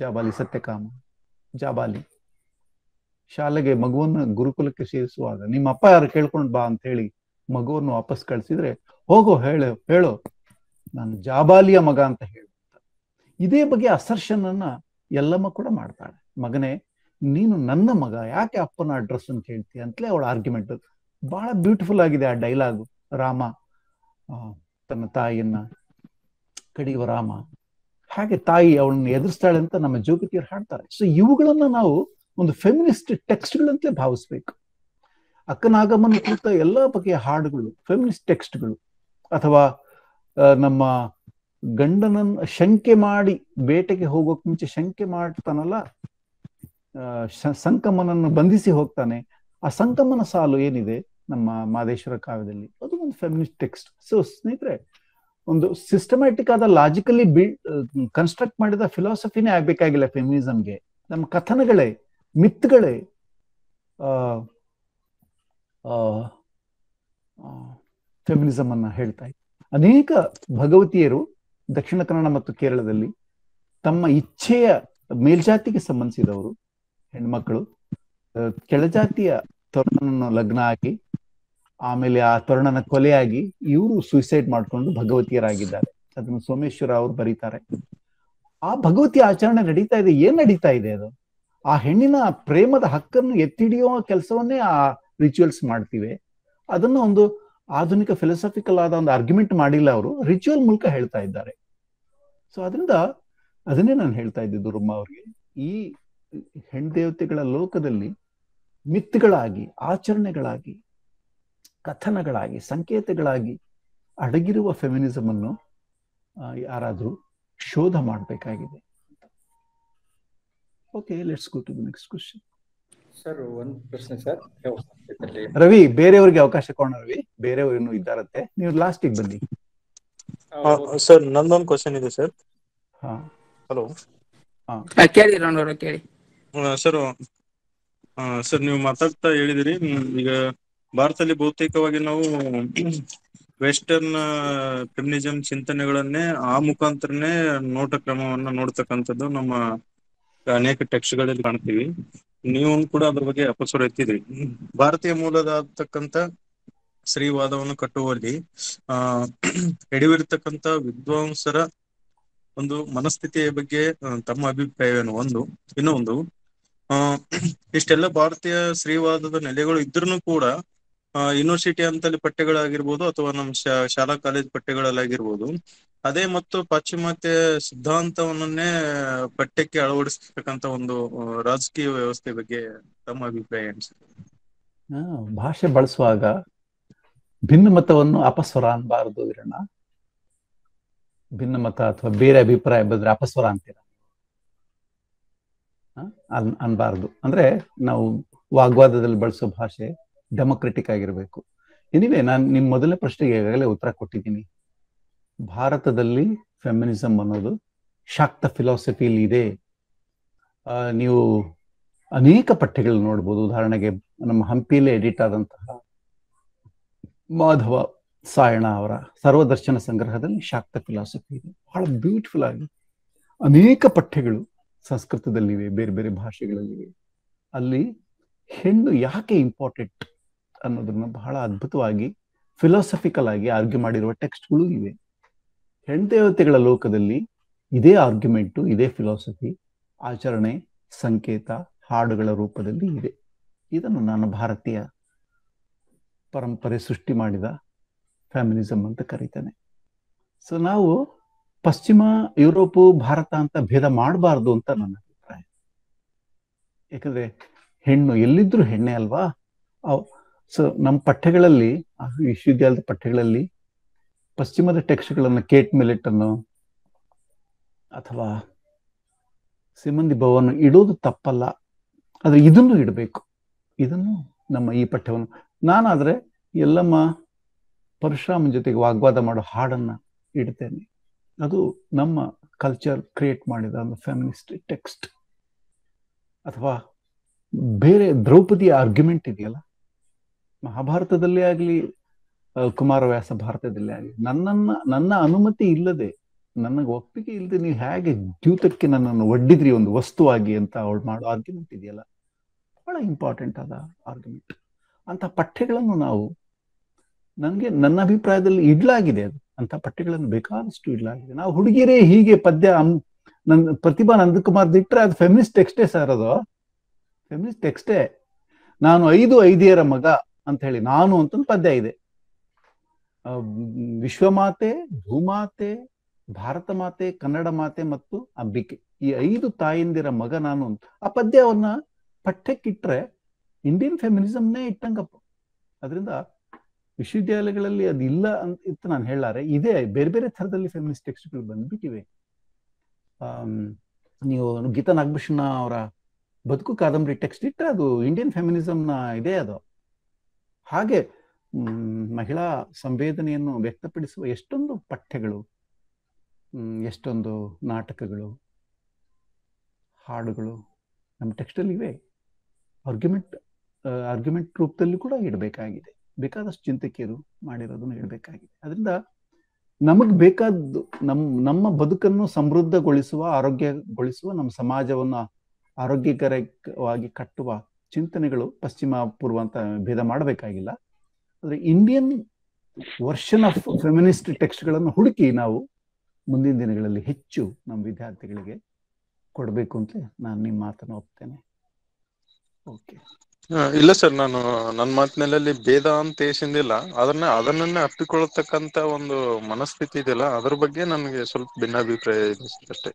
ಜಾಬಾಲಿ ಸತ್ಯಕಾಮ, ಜಾಬಾಲಿ ಶಾಲೆಗೆ ಮಗುವನ್ನು ಗುರುಕುಲಕ್ಕೆ ಸೇರಿಸುವಾಗ ನಿಮ್ಮ ಅಪ್ಪ ಯಾರು ಕೇಳ್ಕೊಂಡ್ ಬಾ ಅಂತ ಹೇಳಿ ಮಗುವನ್ನು ವಾಪಸ್ ಕಳ್ಸಿದ್ರೆ, ಹೋಗೋ ಹೇಳೋ ನಾನು ಜಾಬಾಲಿಯ ಮಗ ಅಂತ ಹೇಳುತ್ತ. ಇದೇ ಬಗ್ಗೆ ಅಸರ್ಷನ್ ಅನ್ನ ಎಲ್ಲಮ್ಮ ಕೂಡ ಮಾಡ್ತಾಳೆ. ಮಗನೇ, ನೀನು ನನ್ನ ಮಗ, ಯಾಕೆ ಅಪ್ಪನ ಅಡ್ರೆಸ್ ಅಂತ ಹೇಳ್ತೀಯ ಅಂತಲೇ ಅವಳ ಆರ್ಗ್ಯುಮೆಂಟ್. ಬಹಳ ಬ್ಯೂಟಿಫುಲ್ ಆಗಿದೆ ಆ ಡೈಲಾಗು. ರಾಮ ತನ್ನ ತಾಯಿಯನ್ನ ಕಡಿಯುವ ರಾಮ, ಹಾಗೆ ತಾಯಿ ಅವಳನ್ನ ಎದುರಿಸ್ತಾಳೆ ಅಂತ ನಮ್ಮ ಜೋಗತಿಯರು ಹಾಡ್ತಾರೆ. ಸೊ ಇವುಗಳನ್ನ ನಾವು ಒಂದು ಫೆಮಿನಿಸ್ಟ್ ಟೆಕ್ಸ್ಟ್ಗಳಂತಲೇ ಭಾವಿಸ್ಬೇಕು. ಅಕ್ಕನಾಗಮ್ಮನ ಕುರಿತ ಎಲ್ಲ ಬಗೆಯ ಹಾಡುಗಳು ಫೆಮಿನಿಸ್ಟ್ ಟೆಕ್ಸ್ಟ್ಗಳು. ಅಥವಾ ನಮ್ಮ ಗಂಡನನ್ನು ಶಂಕೆ ಮಾಡಿ ಬೇಟೆಗೆ ಹೋಗೋಕ್ ಮುಂಚೆ ಶಂಕೆ ಮಾಡ್ತಾನಲ್ಲ, ಸಂಕಮನನ್ನು ಬಂಧಿಸಿ ಹೋಗ್ತಾನೆ, ಆ ಸಂಕಮನ ಸಾಲು ಏನಿದೆ ನಮ್ಮ ಮಾದೇಶ್ವರ ಕಾವ್ಯದಲ್ಲಿ, ಅದು ಒಂದು ಫೆಮಿನಿಸ್ಟ್ ಟೆಕ್ಸ್ಟ್. ಸೊ ಸ್ನೇಹಿತರೆ, ಒಂದು ಸಿಸ್ಟಮ್ಯಾಟಿಕ್ ಆದ ಲಾಜಿಕಲಿ ಕನ್ಸ್ಟ್ರಕ್ಟ್ ಮಾಡಿದ ಫಿಲಾಸಫಿನೇ ಆಗ್ಬೇಕಾಗಿಲ್ಲ ಫೆಮಿನಿಸಮ್ಗೆ. ನಮ್ಮ ಕಥನಗಳೇ, ಮಿತ್ಗಳೇ ಫೆಮಿನಿಸಮ್ ಅನ್ನ ಹೇಳ್ತಾ ಇದ್ದಾರೆ. ಅನೇಕ ಭಗವತಿಯರು ದಕ್ಷಿಣ ಕನ್ನಡ ಮತ್ತು ಕೇರಳದಲ್ಲಿ ತಮ್ಮ ಇಚ್ಛೆಯ ಮೇಲ್ಜಾತಿಗೆ ಸಂಬಂಧಿಸಿದವರು ಹೆಣ್ಮಕ್ಳು ಕೆಳಜಾತಿಯ ತರುಣನನ್ನು ಲಗ್ನ ಆಗಿ ಆಮೇಲೆ ಆ ತರುಣನ ಕೊಲೆಯಾಗಿ ಇವರು ಸೂಸೈಡ್ ಮಾಡಿಕೊಂಡು ಭಗವತಿಯರಾಗಿದ್ದಾರೆ. ಅದನ್ನು ಸೋಮೇಶ್ವರ ಅವರು ಬರೀತಾರೆ. ಆ ಭಗವತಿ ಆಚರಣೆ ನಡೀತಾ ಇದೆ. ಏನ್ ನಡೀತಾ ಇದೆ ಅದು? ಆ ಹೆಣ್ಣಿನ ಪ್ರೇಮದ ಹಕ್ಕನ್ನು ಎತ್ತಿಡಿಯುವ ಕೆಲಸವನ್ನೇ ಆ ರಿಚುವಲ್ಸ್ ಮಾಡ್ತಿವೆ. ಅದನ್ನು ಒಂದು ಆಧುನಿಕ ಫಿಲಾಸಫಿಕಲ್ ಆದ ಒಂದು ಆರ್ಗ್ಯುಮೆಂಟ್ ಮಾಡಿಲ್ಲ, ಅವರು ರಿಚುವಲ್ ಮೂಲಕ ಹೇಳ್ತಾ ಇದ್ದಾರೆ. ಸೊ ಅದರಿಂದ ಅದನ್ನೇ ನಾನು ಹೇಳ್ತಾ ಇದ್ದಿದ್ದು ರುಮ್ಮ ಅವ್ರಿಗೆ, ಈ ಹೆಣ್ದೇವತೆಗಳ ಲೋಕದಲ್ಲಿ ಮಿತ್ಗಳಾಗಿ, ಆಚರಣೆಗಳಾಗಿ, ಕಥನಗಳಾಗಿ, ಸಂಕೇತಗಳಾಗಿ ಅಡಗಿರುವ ಫೆಮಿನಿಸಮ್ ಅನ್ನು ಯಾರಾದ್ರೂ ಶೋಧ ಮಾಡಬೇಕಾಗಿದೆ. Okay, let's go to the next question. Sir ಒಂದು ಪ್ರಶ್ನೆ ಸರ್. ರವಿ, ಬೇರೆಯವ್ರಿಗೆ ಅವಕಾಶ ಕೊಡೋಣ. ರವಿ, ಬೇರೆಯವರು ಇನ್ನೂ ಇದ್ದಾರತ್ತೆ, ನೀವು ಲಾಸ್ಟಿಗೆ ಬನ್ನಿ. ಸರ್ ನಂದೊಂದು ಕ್ವಶನ್ ಇದೆ ಸರ್. ಹಾ, ಹಲೋ. ಕೇಳಿ ರಣವ್ರೆ, ಕೇಳಿ ಸರ್. ಸರ್ ನೀವು ಮಾತಾಡ್ತಾ ಹೇಳಿದಿರಿ, ಈಗ ಭಾರತದಲ್ಲಿ ಬಹುತೇಕವಾಗಿ ನಾವು ವೆಸ್ಟರ್ನ್ ಫೆಮಿನಿಸಂ ಚಿಂತನೆಗಳನ್ನೇ ಆ ಮುಖಾಂತರನೇ ನೋಟ ಕ್ರಮವನ್ನ ನೋಡ್ತಕ್ಕಂಥದ್ದು ನಮ್ಮ ಅನೇಕ ಟೆಕ್ಸ್ಟ್ಗಳಲ್ಲಿ ಕಾಣ್ತೀವಿ. ನೀವು ಕೂಡ ಅದ್ರ ಬಗ್ಗೆ ಅಪಸ್ವರ ಎತ್ತಿದ್ರಿ. ಭಾರತೀಯ ಮೂಲದಾಗತಕ್ಕಂಥ ಸ್ತ್ರೀವಾದವನ್ನು ಕಟ್ಟುವಲ್ಲಿ ಎಡವಿರ್ತಕ್ಕಂಥ ವಿದ್ವಾಂಸರ ಒಂದು ಮನಸ್ಥಿತಿಯ ಬಗ್ಗೆ ತಮ್ಮ ಅಭಿಪ್ರಾಯವೇನು? ಒಂದು. ಇನ್ನೊಂದು, ಇಷ್ಟೆಲ್ಲ ಭಾರತೀಯ ಸ್ತ್ರೀವಾದದ ನೆಲೆಗಳು ಇದ್ರೂ ಕೂಡ ಯೂನಿವರ್ಸಿಟಿ ಅಂತಲ್ಲಿ ಪಠ್ಯಗಳಾಗಿರ್ಬೋದು ಅಥವಾ ನಮ್ಮ ಶಾಲಾ ಕಾಲೇಜ್ ಪಠ್ಯಗಳಲ್ಲಾಗಿರ್ಬೋದು, ಅದೇ ಮತ್ತು ಪಾಶ್ಚಿಮಾತ್ಯ ಸಿದ್ಧಾಂತವನ್ನೇ ಪಠ್ಯಕ್ಕೆ ಅಳವಡಿಸ್ತಕ್ಕಂಥ ಒಂದು ರಾಜಕೀಯ ವ್ಯವಸ್ಥೆ ಬಗ್ಗೆ ತಮ್ಮ ಅಭಿಪ್ರಾಯ ಏನು? ಭಾಷೆ ಬಳಸುವಾಗ ಭಿನ್ನಮತವನ್ನು ಅಪಸ್ವರ ಅನ್ಬಾರದು ವೀರಣ್ಣ. ಭಿನ್ನಮತ ಅಥವಾ ಬೇರೆ ಅಭಿಪ್ರಾಯ ಬಂದ್ರೆ ಅಪಸ್ವರ ಅಂತೀರ, ಅನ್ಬಾರ್ದು. ಅಂದ್ರೆ ನಾವು ವಾಗ್ವಾದದಲ್ಲಿ ಬಳಸೋ ಭಾಷೆ ಡೆಮೊಕ್ರೆಟಿಕ್ ಆಗಿರ್ಬೇಕು. ಎನಿವೆ, ನಾನು ನಿಮ್ಮ ಮೊದಲನೇ ಪ್ರಶ್ನೆಗೆ ಈಗಾಗಲೇ ಉತ್ತರ ಕೊಟ್ಟಿದ್ದೀನಿ. ಭಾರತದಲ್ಲಿ ಫೆಮಿನಿಸಮ್ ಅನ್ನೋದು ಶಾಕ್ತ ಫಿಲಾಸಫಿಲಿ ಇದೆ. ನೀವು ಅನೇಕ ಪಠ್ಯಗಳು ನೋಡ್ಬೋದು. ಉದಾಹರಣೆಗೆ ನಮ್ಮ ಹಂಪಿಯಲ್ಲೇ ಎಡಿಟ್ ಆದಂತಹ ಮಾಧವ ಸಾಯಣ ಅವರ ಸರ್ವದರ್ಶನ ಸಂಗ್ರಹದಲ್ಲಿ ಶಾಕ್ತ ಫಿಲಾಸಫಿ ಇದೆ. ಬಹಳ ಬ್ಯೂಟಿಫುಲ್ ಆಗಿ ಅನೇಕ ಪಠ್ಯಗಳು ಸಂಸ್ಕೃತದಲ್ಲಿವೆ, ಬೇರೆ ಬೇರೆ ಭಾಷೆಗಳಲ್ಲಿವೆ. ಅಲ್ಲಿ ಹೆಣ್ಣು ಯಾಕೆ ಇಂಪಾರ್ಟೆಂಟ್ ಅನ್ನೋದನ್ನ ಬಹಳ ಅದ್ಭುತವಾಗಿ ಫಿಲಾಸಫಿಕಲ್ ಆಗಿ ಆರ್ಗ್ಯೂ ಮಾಡಿರುವ ಟೆಕ್ಸ್ಟ್ಗಳು ಇವೆ. ಹೆಣ್ದೇವತೆಗಳ ಲೋಕದಲ್ಲಿ ಇದೇ ಆರ್ಗ್ಯುಮೆಂಟು, ಇದೇ ಫಿಲಾಸಫಿ, ಆಚರಣೆ, ಸಂಕೇತ, ಹಾಡುಗಳ ರೂಪದಲ್ಲಿ ಇದೆ. ಇದನ್ನು ನಾನು ಭಾರತೀಯ ಪರಂಪರೆ ಸೃಷ್ಟಿ ಮಾಡಿದ ಫೆಮಿನಿಸಮ್ ಅಂತ ಕರೀತೇನೆ. ಸೊ ನಾವು ಪಶ್ಚಿಮ, ಯುರೋಪು, ಭಾರತ ಅಂತ ಭೇದ ಮಾಡಬಾರ್ದು ಅಂತ ನನ್ನ ಅಭಿಪ್ರಾಯ. ಯಾಕಂದ್ರೆ ಹೆಣ್ಣು ಎಲ್ಲಿದ್ರು ಹೆಣ್ಣೆ ಅಲ್ವಾ. ಸೊ ನಮ್ಮ ಪಠ್ಯಗಳಲ್ಲಿ, ವಿಶ್ವವಿದ್ಯಾಲಯದ ಪಠ್ಯಗಳಲ್ಲಿ ಪಶ್ಚಿಮದ ಟೆಕ್ಸ್ಟ್ಗಳನ್ನು, ಕೇಟ್ ಮಿಲೆಟ್ ಅನ್ನು ಅಥವಾ ಸಿಮನ್ ದಿ ಬೋವನ್ನು ಇಡೋದು ತಪ್ಪಲ್ಲ, ಆದ್ರೆ ಇದನ್ನು ಇಡಬೇಕು. ಇದನ್ನು ನಮ್ಮ ಈ ಪಠ್ಯವನ್ನು, ನಾನಾದ್ರೆ ಎಲ್ಲಮ್ಮ ಪರಶುರಾಮನ ಜೊತೆಗೆ ವಾಗ್ವಾದ ಮಾಡೋ ಹಾಡನ್ನ ಇಡ್ತೇನೆ. ಅದು ನಮ್ಮ ಕಲ್ಚರ್ ಕ್ರಿಯೇಟ್ ಮಾಡಿದ ಒಂದು ಫೆಮಿನಿಸ್ಟ್ ಟೆಕ್ಸ್ಟ್. ಅಥವಾ ಬೇರೆ ದ್ರೌಪದಿಯ ಆರ್ಗ್ಯುಮೆಂಟ್ ಇದೆಯಲ್ಲ, ಮಹಾಭಾರತದಲ್ಲೇ ಆಗಲಿ, ಕುಮಾರವ್ಯಾಸ ಭಾರತದಲ್ಲೇ ಆಗಲಿ, ನನ್ನ ಅನುಮತಿ ಇಲ್ಲದೆ, ನನಗೆ ಒಪ್ಪಿಗೆ ಇಲ್ಲದೆ ನೀವು ಹೇಗೆ ದ್ಯೂತಕ್ಕೆ ನನ್ನನ್ನು ಒಡ್ಡಿದ್ರಿ ಒಂದು ವಸ್ತುವಾಗಿ ಅಂತ ಅವಳು ಮಾಡೋ ಆರ್ಗ್ಯುಮೆಂಟ್ ಇದೆಯಲ್ಲ, ಬಹಳ ಇಂಪಾರ್ಟೆಂಟ್ ಆದ ಆರ್ಗ್ಯುಮೆಂಟ್. ಅಂತ ಪಠ್ಯಗಳನ್ನು ನಾವು, ನನ್ನ ಅಭಿಪ್ರಾಯದಲ್ಲಿ ಇಡ್ಲಾಗಿದೆ. ಅದು ಅಂತ ಪಠ್ಯಗಳನ್ನು ಬೇಕಾದಷ್ಟು ಇಡ್ಲಾಗಿದೆ. ನಾವು ಹುಡುಗಿರೇ ಹೀಗೆ ಪದ್ಯ ಪ್ರತಿಭಾ ನಂದಕುಮಾರ್ ಇಟ್ರೆ ಅದು ಫೆಮಿನಿಸ್ಟ್ ಟೆಕ್ಸ್ಟೇ ಸರ್. ಅದು ಫೆಮಿನಿಸ್ಟ್ ಟೆಕ್ಸ್ಟೇ. ನಾನು 5 ಐದಿಯರ ಮಗ ಅಂತ ಹೇಳಿ ನಾನು ಅಂತಂದು ಪದ್ಯ ಇದೆ. ವಿಶ್ವಮಾತೆ, ಭೂಮಾತೆ, ಭಾರತ ಮಾತೆ, ಕನ್ನಡ ಮಾತೆ ಮತ್ತು ಅಂಬಿಕೆ, ಈ 5 ತಾಯಂದಿರ ಮಗ ನಾನು ಅಂತ ಆ ಪದ್ಯವನ್ನ ಪಠ್ಯಕ್ಕಿಟ್ರೆ ಇಂಡಿಯನ್ ಫೆಮಿನಿಸಮ್ನೇ ಇಟ್ಟಂಗಪ್ಪ. ಅದರಿಂದ ವಿಶ್ವವಿದ್ಯಾಲಯಗಳಲ್ಲಿ ಅದಿಲ್ಲ ಅಂತ ನಾನು ಹೇಳಾರೆ. ಇದೇ ಬೇರೆ ಬೇರೆ ಥರದಲ್ಲಿ ಫೆಮಿನಿಸ್ಟ್ ಟೆಕ್ಸ್ಟ್ಗಳು ಬಂದ್ಬಿಟ್ಟಿವೆ. ನೀವು ಗೀತಾ ನಾಗಭೂಷಣ ಅವರ ಬದುಕು ಕಾದಂಬರಿ ಟೆಕ್ಸ್ಟ್ ಇಟ್ಟರೆ ಅದು ಇಂಡಿಯನ್ ಫೆಮಿನಿಸಮ್ನ ಇದೆ. ಅದು ಹಾಗೆ ಮಹಿಳಾ ಸಂವೇದನೆಯನ್ನು ವ್ಯಕ್ತಪಡಿಸುವ ಎಷ್ಟೊಂದು ಪಠ್ಯಗಳು, ಎಷ್ಟೊಂದು ನಾಟಕಗಳು, ಹಾಡುಗಳು ನಮ್ಮ ಟೆಕ್ಸ್ಟಲ್ಲಿ ಇವೆ. ಆರ್ಗ್ಯುಮೆಂಟ್ ರೂಪದಲ್ಲಿ ಕೂಡ ಇಡಬೇಕಾಗಿದೆ. ಬೇಕಾದಷ್ಟು ಚಿಂತಕಿಯರು ಮಾಡಿರೋದನ್ನು ಇಡಬೇಕಾಗಿದೆ. ಅದರಿಂದ ನಮಗೆ ಬೇಕಾದ್ದು ನಮ್ಮ ಬದುಕನ್ನು ಸಮೃದ್ಧಗೊಳಿಸುವ, ಆರೋಗ್ಯಗೊಳಿಸುವ, ನಮ್ಮ ಸಮಾಜವನ್ನು ಆರೋಗ್ಯಕರವಾಗಿ ಕಟ್ಟುವ ಚಿಂತನೆಗಳು ಪಶ್ಚಿಮ ಪೂರ್ವ ಅಂತ ಭೇದ ಮಾಡಬೇಕಾಗಿಲ್ಲ. ಆದರೆ ಇಂಡಿಯನ್ ವರ್ಷನ್ ಆಫ್ ಫೆಮಿನಿಸ್ಟ್ ಟೆಕ್ಸ್ಟ್ಗಳನ್ನು ಹುಡುಕಿ ನಾವು ಮುಂದಿನ ದಿನಗಳಲ್ಲಿ ಹೆಚ್ಚು ನಮ್ಮ ವಿದ್ಯಾರ್ಥಿಗಳಿಗೆ ಕೊಡಬೇಕು ಅಂತ ನಾನು ನಿಮ್ಮ ಮಾತನ್ನು ಒಪ್ತೇನೆ. ಓಕೆ. ಇಲ್ಲ ಸರ್, ನಾನು ನನ್ನ ಮಾತಿನಲ್ಲಿ ಭೇದ ಅಂತ ಏಸಿಂದಿಲ್ಲ. ಅದನ್ನೇ ಅಪ್ಪಿಕೊಳ್ಳತಕ್ಕಂತ ಒಂದು ಮನಸ್ಥಿತಿ ಇದೆಯಲ್ಲ, ಅದ್ರ ಬಗ್ಗೆ ನನಗೆ ಸ್ವಲ್ಪ ಭಿನ್ನಾಭಿಪ್ರಾಯ ಇದೆ ಅಷ್ಟೇ.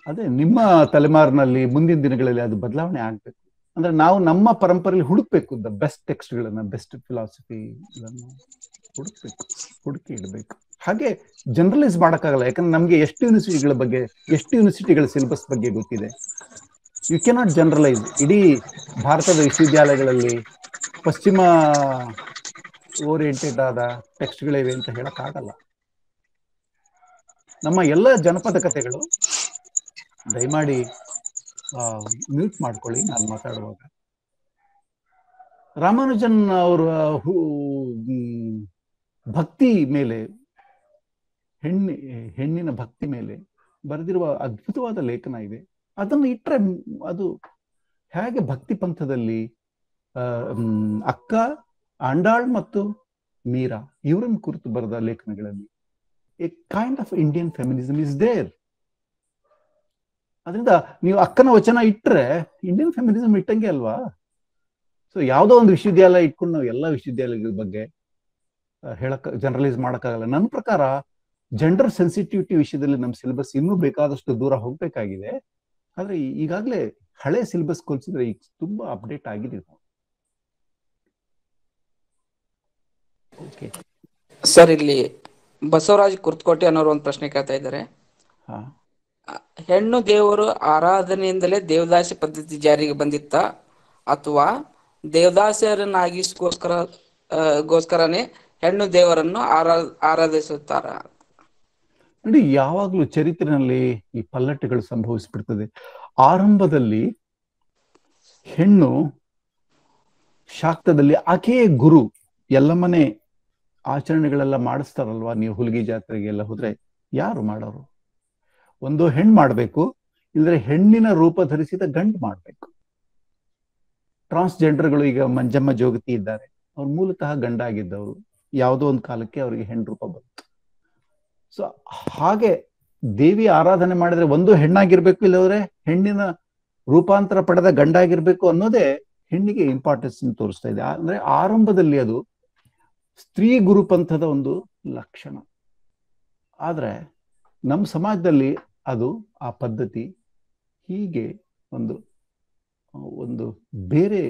ಅದೇ ನಿಮ್ಮ ತಲೆಮಾರಿನಲ್ಲಿ ಮುಂದಿನ ದಿನಗಳಲ್ಲಿ ಅದು ಬದಲಾವಣೆ ಆಗ್ಬೇಕು. ಅಂದ್ರೆ ನಾವು ನಮ್ಮ ಪರಂಪರೆಯಲ್ಲಿ ಹುಡುಕ್ಬೇಕು, ದ ಬೆಸ್ಟ್ ಟೆಕ್ಸ್ಟ್ಗಳನ್ನ, ಬೆಸ್ಟ್ ಫಿಲಾಸಫಿಗಳನ್ನು ಹುಡುಕಿ ಇಡಬೇಕು. ಹಾಗೆ ಜನರಲೈಸ್ ಮಾಡೋಕ್ಕಾಗಲ್ಲ, ಯಾಕಂದ್ರೆ ನಮ್ಗೆ ಎಷ್ಟು ಯೂನಿವರ್ಸಿಟಿಗಳ ಸಿಲೆಬಸ್ ಬಗ್ಗೆ ಗೊತ್ತಿದೆ. You cannot generalise. ಇಡೀ ಭಾರತದ ವಿಶ್ವವಿದ್ಯಾಲಯಗಳಲ್ಲಿ ಪಶ್ಚಿಮ ಓರಿಯೆಂಟೆಡ್ ಆದ ಟೆಕ್ಸ್ಟ್ಗಳಿವೆ ಅಂತ ಹೇಳಕ್ಕಾಗಲ್ಲ. ನಮ್ಮ ಎಲ್ಲ ಜನಪದ ಕಥೆಗಳು, ದಯಮಾಡಿ ಮ್ಯೂಟ್ ಮಾಡ್ಕೊಳ್ಳಿ ನಾನು ಮಾತಾಡುವಾಗ. ರಾಮಾನುಜನ್ ಅವರ ಭಕ್ತಿ ಮೇಲೆ, ಹೆಣ್ಣಿನ ಭಕ್ತಿ ಮೇಲೆ ಬರೆದಿರುವ ಅದ್ಭುತವಾದ ಲೇಖನ ಇದೆ. ಅದನ್ನು ಇಟ್ಟರೆ ಅದು ಹೇಗೆ ಭಕ್ತಿ ಪಂಥದಲ್ಲಿ ಅಕ್ಕ, ಆಂಡಾಳ್ ಮತ್ತು ಮೀರಾ ಇವರನ್ನು ಕುರಿತು ಬರೆದ ಲೇಖನಗಳಲ್ಲಿ a kind of Indian feminism is there. ಅದರಿಂದ ನೀವು ಅಕ್ಕನ ವಚನ ಇಟ್ಟರೆ ಇಂಡಿಯನ್ ಫೆಮಿನಿಸಮ್ ಇಟ್ಟಂಗೆ ಅಲ್ವಾ? ಸೊ ಯಾವುದೋ ಒಂದು ವಿಶ್ವವಿದ್ಯಾಲಯ ಇಟ್ಕೊಂಡು ನಾವು ಎಲ್ಲ ವಿಶ್ವವಿದ್ಯಾಲಯಗಳ ಬಗ್ಗೆ ಜನರಲೈಸ್ ಮಾಡೋಕ್ಕಾಗಲ್ಲ. ನನ್ನ ಪ್ರಕಾರ ಜೆಂಡರ್ ಸೆನ್ಸಿಟಿವಿಟಿ ವಿಷಯದಲ್ಲಿ ನಮ್ಮ ಸಿಲೆಬಸ್ ಇನ್ನೂ ಬೇಕಾದಷ್ಟು ದೂರ ಹೋಗ್ಬೇಕಾಗಿದೆ. ಆದ್ರೆ ಈಗಾಗಲೇ ಹಳೆ ಸಿಲೆಬಸ್ ಹೋಲಿಸಿದ್ರೆ ಈಗ ತುಂಬಾ ಅಪ್ಡೇಟ್ ಆಗಿದೆ. ಸರ್, ಇಲ್ಲಿ ಬಸವರಾಜ್ ಕುರ್ತಕೋಟೆ ಅನ್ನೋರು ಒಂದು ಪ್ರಶ್ನೆ ಕೇಳ್ತಾ ಇದ್ದಾರೆ. ಹೆಣ್ಣು ದೇವರು ಆರಾಧನೆಯಿಂದಲೇ ದೇವದಾಸಿ ಪದ್ಧತಿ ಜಾರಿಗೆ ಬಂದಿತ್ತ, ಅಥವಾ ದೇವದಾಸಿಯರನ್ನಾಗಿಸ್ಕೋಸ್ಕರನೇ ಹೆಣ್ಣು ದೇವರನ್ನು ಆರಾಧಿಸುತ್ತಾರ? ನೋಡಿ, ಯಾವಾಗ್ಲೂ ಚರಿತ್ರೆಯಲ್ಲಿ ಈ ಪಲ್ಲಟಗಳು ಸಂಭವಿಸ್ಬಿಡ್ತದೆ. ಆರಂಭದಲ್ಲಿ ಹೆಣ್ಣು ಶಾಕ್ತದಲ್ಲಿ ಆಕೆಯೇ ಗುರು. ಎಲ್ಲ ಮನೆ ಆಚರಣೆಗಳೆಲ್ಲ ಮಾಡಿಸ್ತಾರಲ್ವಾ, ನೀವು ಹುಲಿಗೆ ಜಾತ್ರೆಗೆಲ್ಲ ಹೋದ್ರೆ ಯಾರು ಮಾಡೋರು? ಒಂದು ಹೆಣ್ಣು ಮಾಡ್ಬೇಕು, ಇಲ್ಲದ್ರೆ ಹೆಣ್ಣಿನ ರೂಪ ಧರಿಸಿದ ಗಂಡು ಮಾಡ್ಬೇಕು. ಟ್ರಾನ್ಸ್ಜೆಂಡರ್ಗಳು ಈಗ ಮಂಜಮ್ಮ ಜೋಗತಿ ಇದ್ದಾರೆ, ಅವ್ರು ಮೂಲತಃ ಗಂಡ ಆಗಿದ್ದವರು, ಯಾವುದೋ ಒಂದು ಕಾಲಕ್ಕೆ ಅವರಿಗೆ ಹೆಣ್ಣು ರೂಪ ಬಂತು. ಸೊ ಹಾಗೆ ದೇವಿ ಆರಾಧನೆ ಮಾಡಿದ್ರೆ ಒಂದು ಹೆಣ್ಣಾಗಿರ್ಬೇಕು, ಇಲ್ಲದ್ರೆ ಹೆಣ್ಣಿನ ರೂಪಾಂತರ ಪಡೆದ ಗಂಡಾಗಿರ್ಬೇಕು ಅನ್ನೋದೇ ಹೆಣ್ಣಿಗೆ ಇಂಪಾರ್ಟೆನ್ಸ್ ತೋರಿಸ್ತಾ ಇದೆ. ಅಂದ್ರೆ ಆರಂಭದಲ್ಲಿ ಅದು ಸ್ತ್ರೀ ಗುರುಪಂಥದ ಒಂದು ಲಕ್ಷಣ. ಆದ್ರೆ ನಮ್ಮ ಸಮಾಜದಲ್ಲಿ ಅದು ಆ ಪದ್ಧತಿ ಹೀಗೆ ಒಂದು ಒಂದು ಬೇರೆ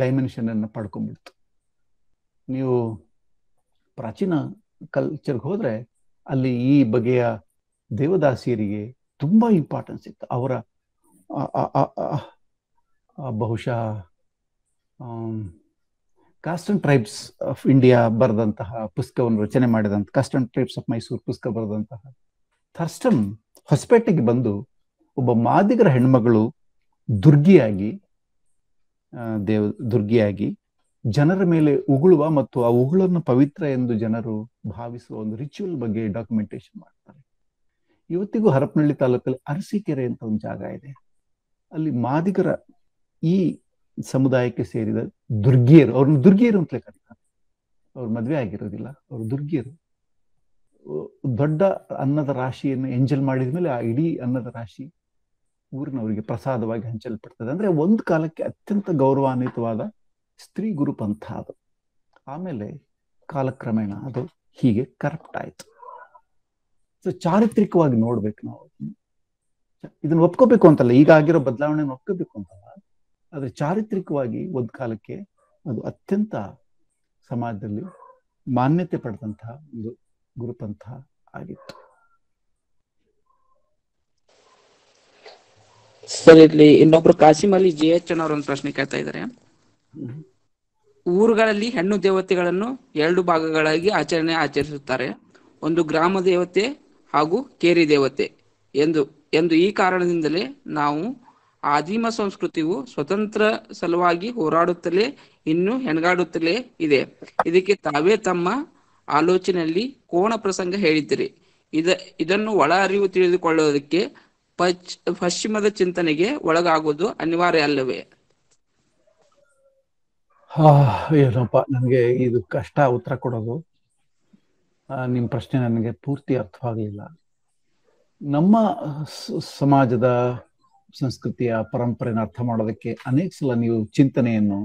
ಡೈಮೆನ್ಷನ್ ಅನ್ನು ಪಡ್ಕೊಂಡ್ಬಿಡ್ತು. ನೀವು ಪ್ರಾಚೀನ ಕಲ್ಚರ್ಗೆ ಹೋದ್ರೆ ಅಲ್ಲಿ ಈ ಬಗೆಯ ದೇವದಾಸಿಯರಿಗೆ ತುಂಬಾ ಇಂಪಾರ್ಟೆನ್ಸ್ ಇತ್ತು. ಅವರ ಬಹುಶಃ cost and tribes of India ಬರೆದಂತಹ ಪುಸ್ತಕವನ್ನು ರಚನೆ ಮಾಡಿದಂಥ, cost and tribes of Mysuru ಪುಸ್ತಕ ಬರೆದಂತಹ ಥರ್ಸ್ಟನ್ ಹೊಸಪೇಟೆಗೆ ಬಂದು ಒಬ್ಬ ಮಾದಿಗರ ಹೆಣ್ಮಗಳು ದುರ್ಗಿಯಾಗಿ ಜನರ ಮೇಲೆ ಉಗುಳುವ ಮತ್ತು ಆ ಉಗುಳನ್ನು ಪವಿತ್ರ ಎಂದು ಜನರು ಭಾವಿಸುವ ಒಂದು ರಿಚುವಲ್ ಬಗ್ಗೆ ಡಾಕ್ಯುಮೆಂಟೇಶನ್ ಮಾಡ್ತಾರೆ. ಇವತ್ತಿಗೂ ಹರಪನಹಳ್ಳಿ ತಾಲೂಕಲ್ಲಿ ಅರಸೀಕೆರೆ ಅಂತ ಒಂದು ಜಾಗ ಇದೆ. ಅಲ್ಲಿ ಮಾದಿಗರ ಈ ಸಮುದಾಯಕ್ಕೆ ಸೇರಿದ ದುರ್ಗಿಯರು, ಅವ್ರನ್ನ ದುರ್ಗಿಯರು ಅಂತಲೇ ಕರೀತಾರೆ. ಅವ್ರು ಮದುವೆ ಆಗಿರೋದಿಲ್ಲ, ಅವರು ದುರ್ಗಿಯರು. ದೊಡ್ಡ ಅನ್ನದ ರಾಶಿಯನ್ನು ಎಂಜಲ್ ಮಾಡಿದ್ಮೇಲೆ ಆ ಇಡೀ ಅನ್ನದ ರಾಶಿ ಊರಿನವರಿಗೆ ಪ್ರಸಾದವಾಗಿ ಹಂಚಲ್ಪಡ್ತದೆ. ಅಂದ್ರೆ ಒಂದು ಕಾಲಕ್ಕೆ ಅತ್ಯಂತ ಗೌರವಾನ್ವಿತವಾದ ಸ್ತ್ರೀ ಗುರುಪಂಥ ಅದು. ಆಮೇಲೆ ಕಾಲಕ್ರಮೇಣ ಅದು ಹೀಗೆ ಕರಪ್ಟ್ ಆಯ್ತು. ಸೊ ಚಾರಿತ್ರಿಕವಾಗಿ ನೋಡ್ಬೇಕು ನಾವು ಇದನ್ನ. ಒಪ್ಕೋಬೇಕು ಅಂತಲ್ಲ, ಈಗ ಆಗಿರೋ ಬದಲಾವಣೆ ಒಪ್ಕೋಬೇಕು ಅಂತಲ್ಲ, ಆದ್ರೆ ಚಾರಿತ್ರಿಕವಾಗಿ ಒಂದು ಕಾಲಕ್ಕೆ ಅದು ಅತ್ಯಂತ ಸಮಾಜದಲ್ಲಿ ಮಾನ್ಯತೆ ಪಡೆದಂತಹ ಒಂದು ಗುರುಪಂಥ ಆಗಿತ್ತು. ಸರ್, ಇಲ್ಲಿ ಇನ್ನೊಬ್ರು ಕಾಸಿಂ ಅಲಿ GH ಅನ್ನೋರು ಒಂದು ಪ್ರಶ್ನೆ ಕೇಳ್ತಾ ಇದ್ದಾರೆ. ಊರುಗಳಲ್ಲಿ ಹೆಣ್ಣು ದೇವತೆಗಳನ್ನು 2 ಭಾಗಗಳಾಗಿ ಆಚರಿಸುತ್ತಾರೆ. ಒಂದು ಗ್ರಾಮ ದೇವತೆ ಹಾಗೂ ಕೇರಿ ದೇವತೆ ಎಂದು ಈ ಕಾರಣದಿಂದಲೇ ನಾವು ಆದಿಮ ಸಂಸ್ಕೃತಿಯು ಸ್ವತಂತ್ರ ಸಲುವಾಗಿ ಹೋರಾಡುತ್ತಲೇ ಇನ್ನೂ ಹೆಣಗಾಡುತ್ತಲೇ ಇದೆ. ಇದಕ್ಕೆ ತಾವೇ ತಮ್ಮ ಆಲೋಚನೆಯಲ್ಲಿ ಕೋಣ ಪ್ರಸಂಗ ಹೇಳಿದ್ದೀರಿ. ಇದನ್ನು ಒಳ ಅರಿವು ತಿಳಿದುಕೊಳ್ಳುವುದಕ್ಕೆ ಪಶ್ಚಿಮದ ಚಿಂತನೆಗೆ ಒಳಗಾಗುವುದು ಅನಿವಾರ್ಯ ಅಲ್ಲವೇ? ಏನಪ್ಪ ನನಗೆ ಇದು ಕಷ್ಟ ಉತ್ತರ ಕೊಡೋದು. ನಿಮ್ಮ ಪ್ರಶ್ನೆ ನನಗೆ ಪೂರ್ತಿ ಅರ್ಥವಾಗಲಿಲ್ಲ. ನಮ್ಮ ಸಮಾಜದ ಸಂಸ್ಕೃತಿಯ ಪರಂಪರೆನ ಅರ್ಥ ಮಾಡೋದಕ್ಕೆ ಅನೇಕ ಸಲ ನೀವು ಚಿಂತನೆಯನ್ನು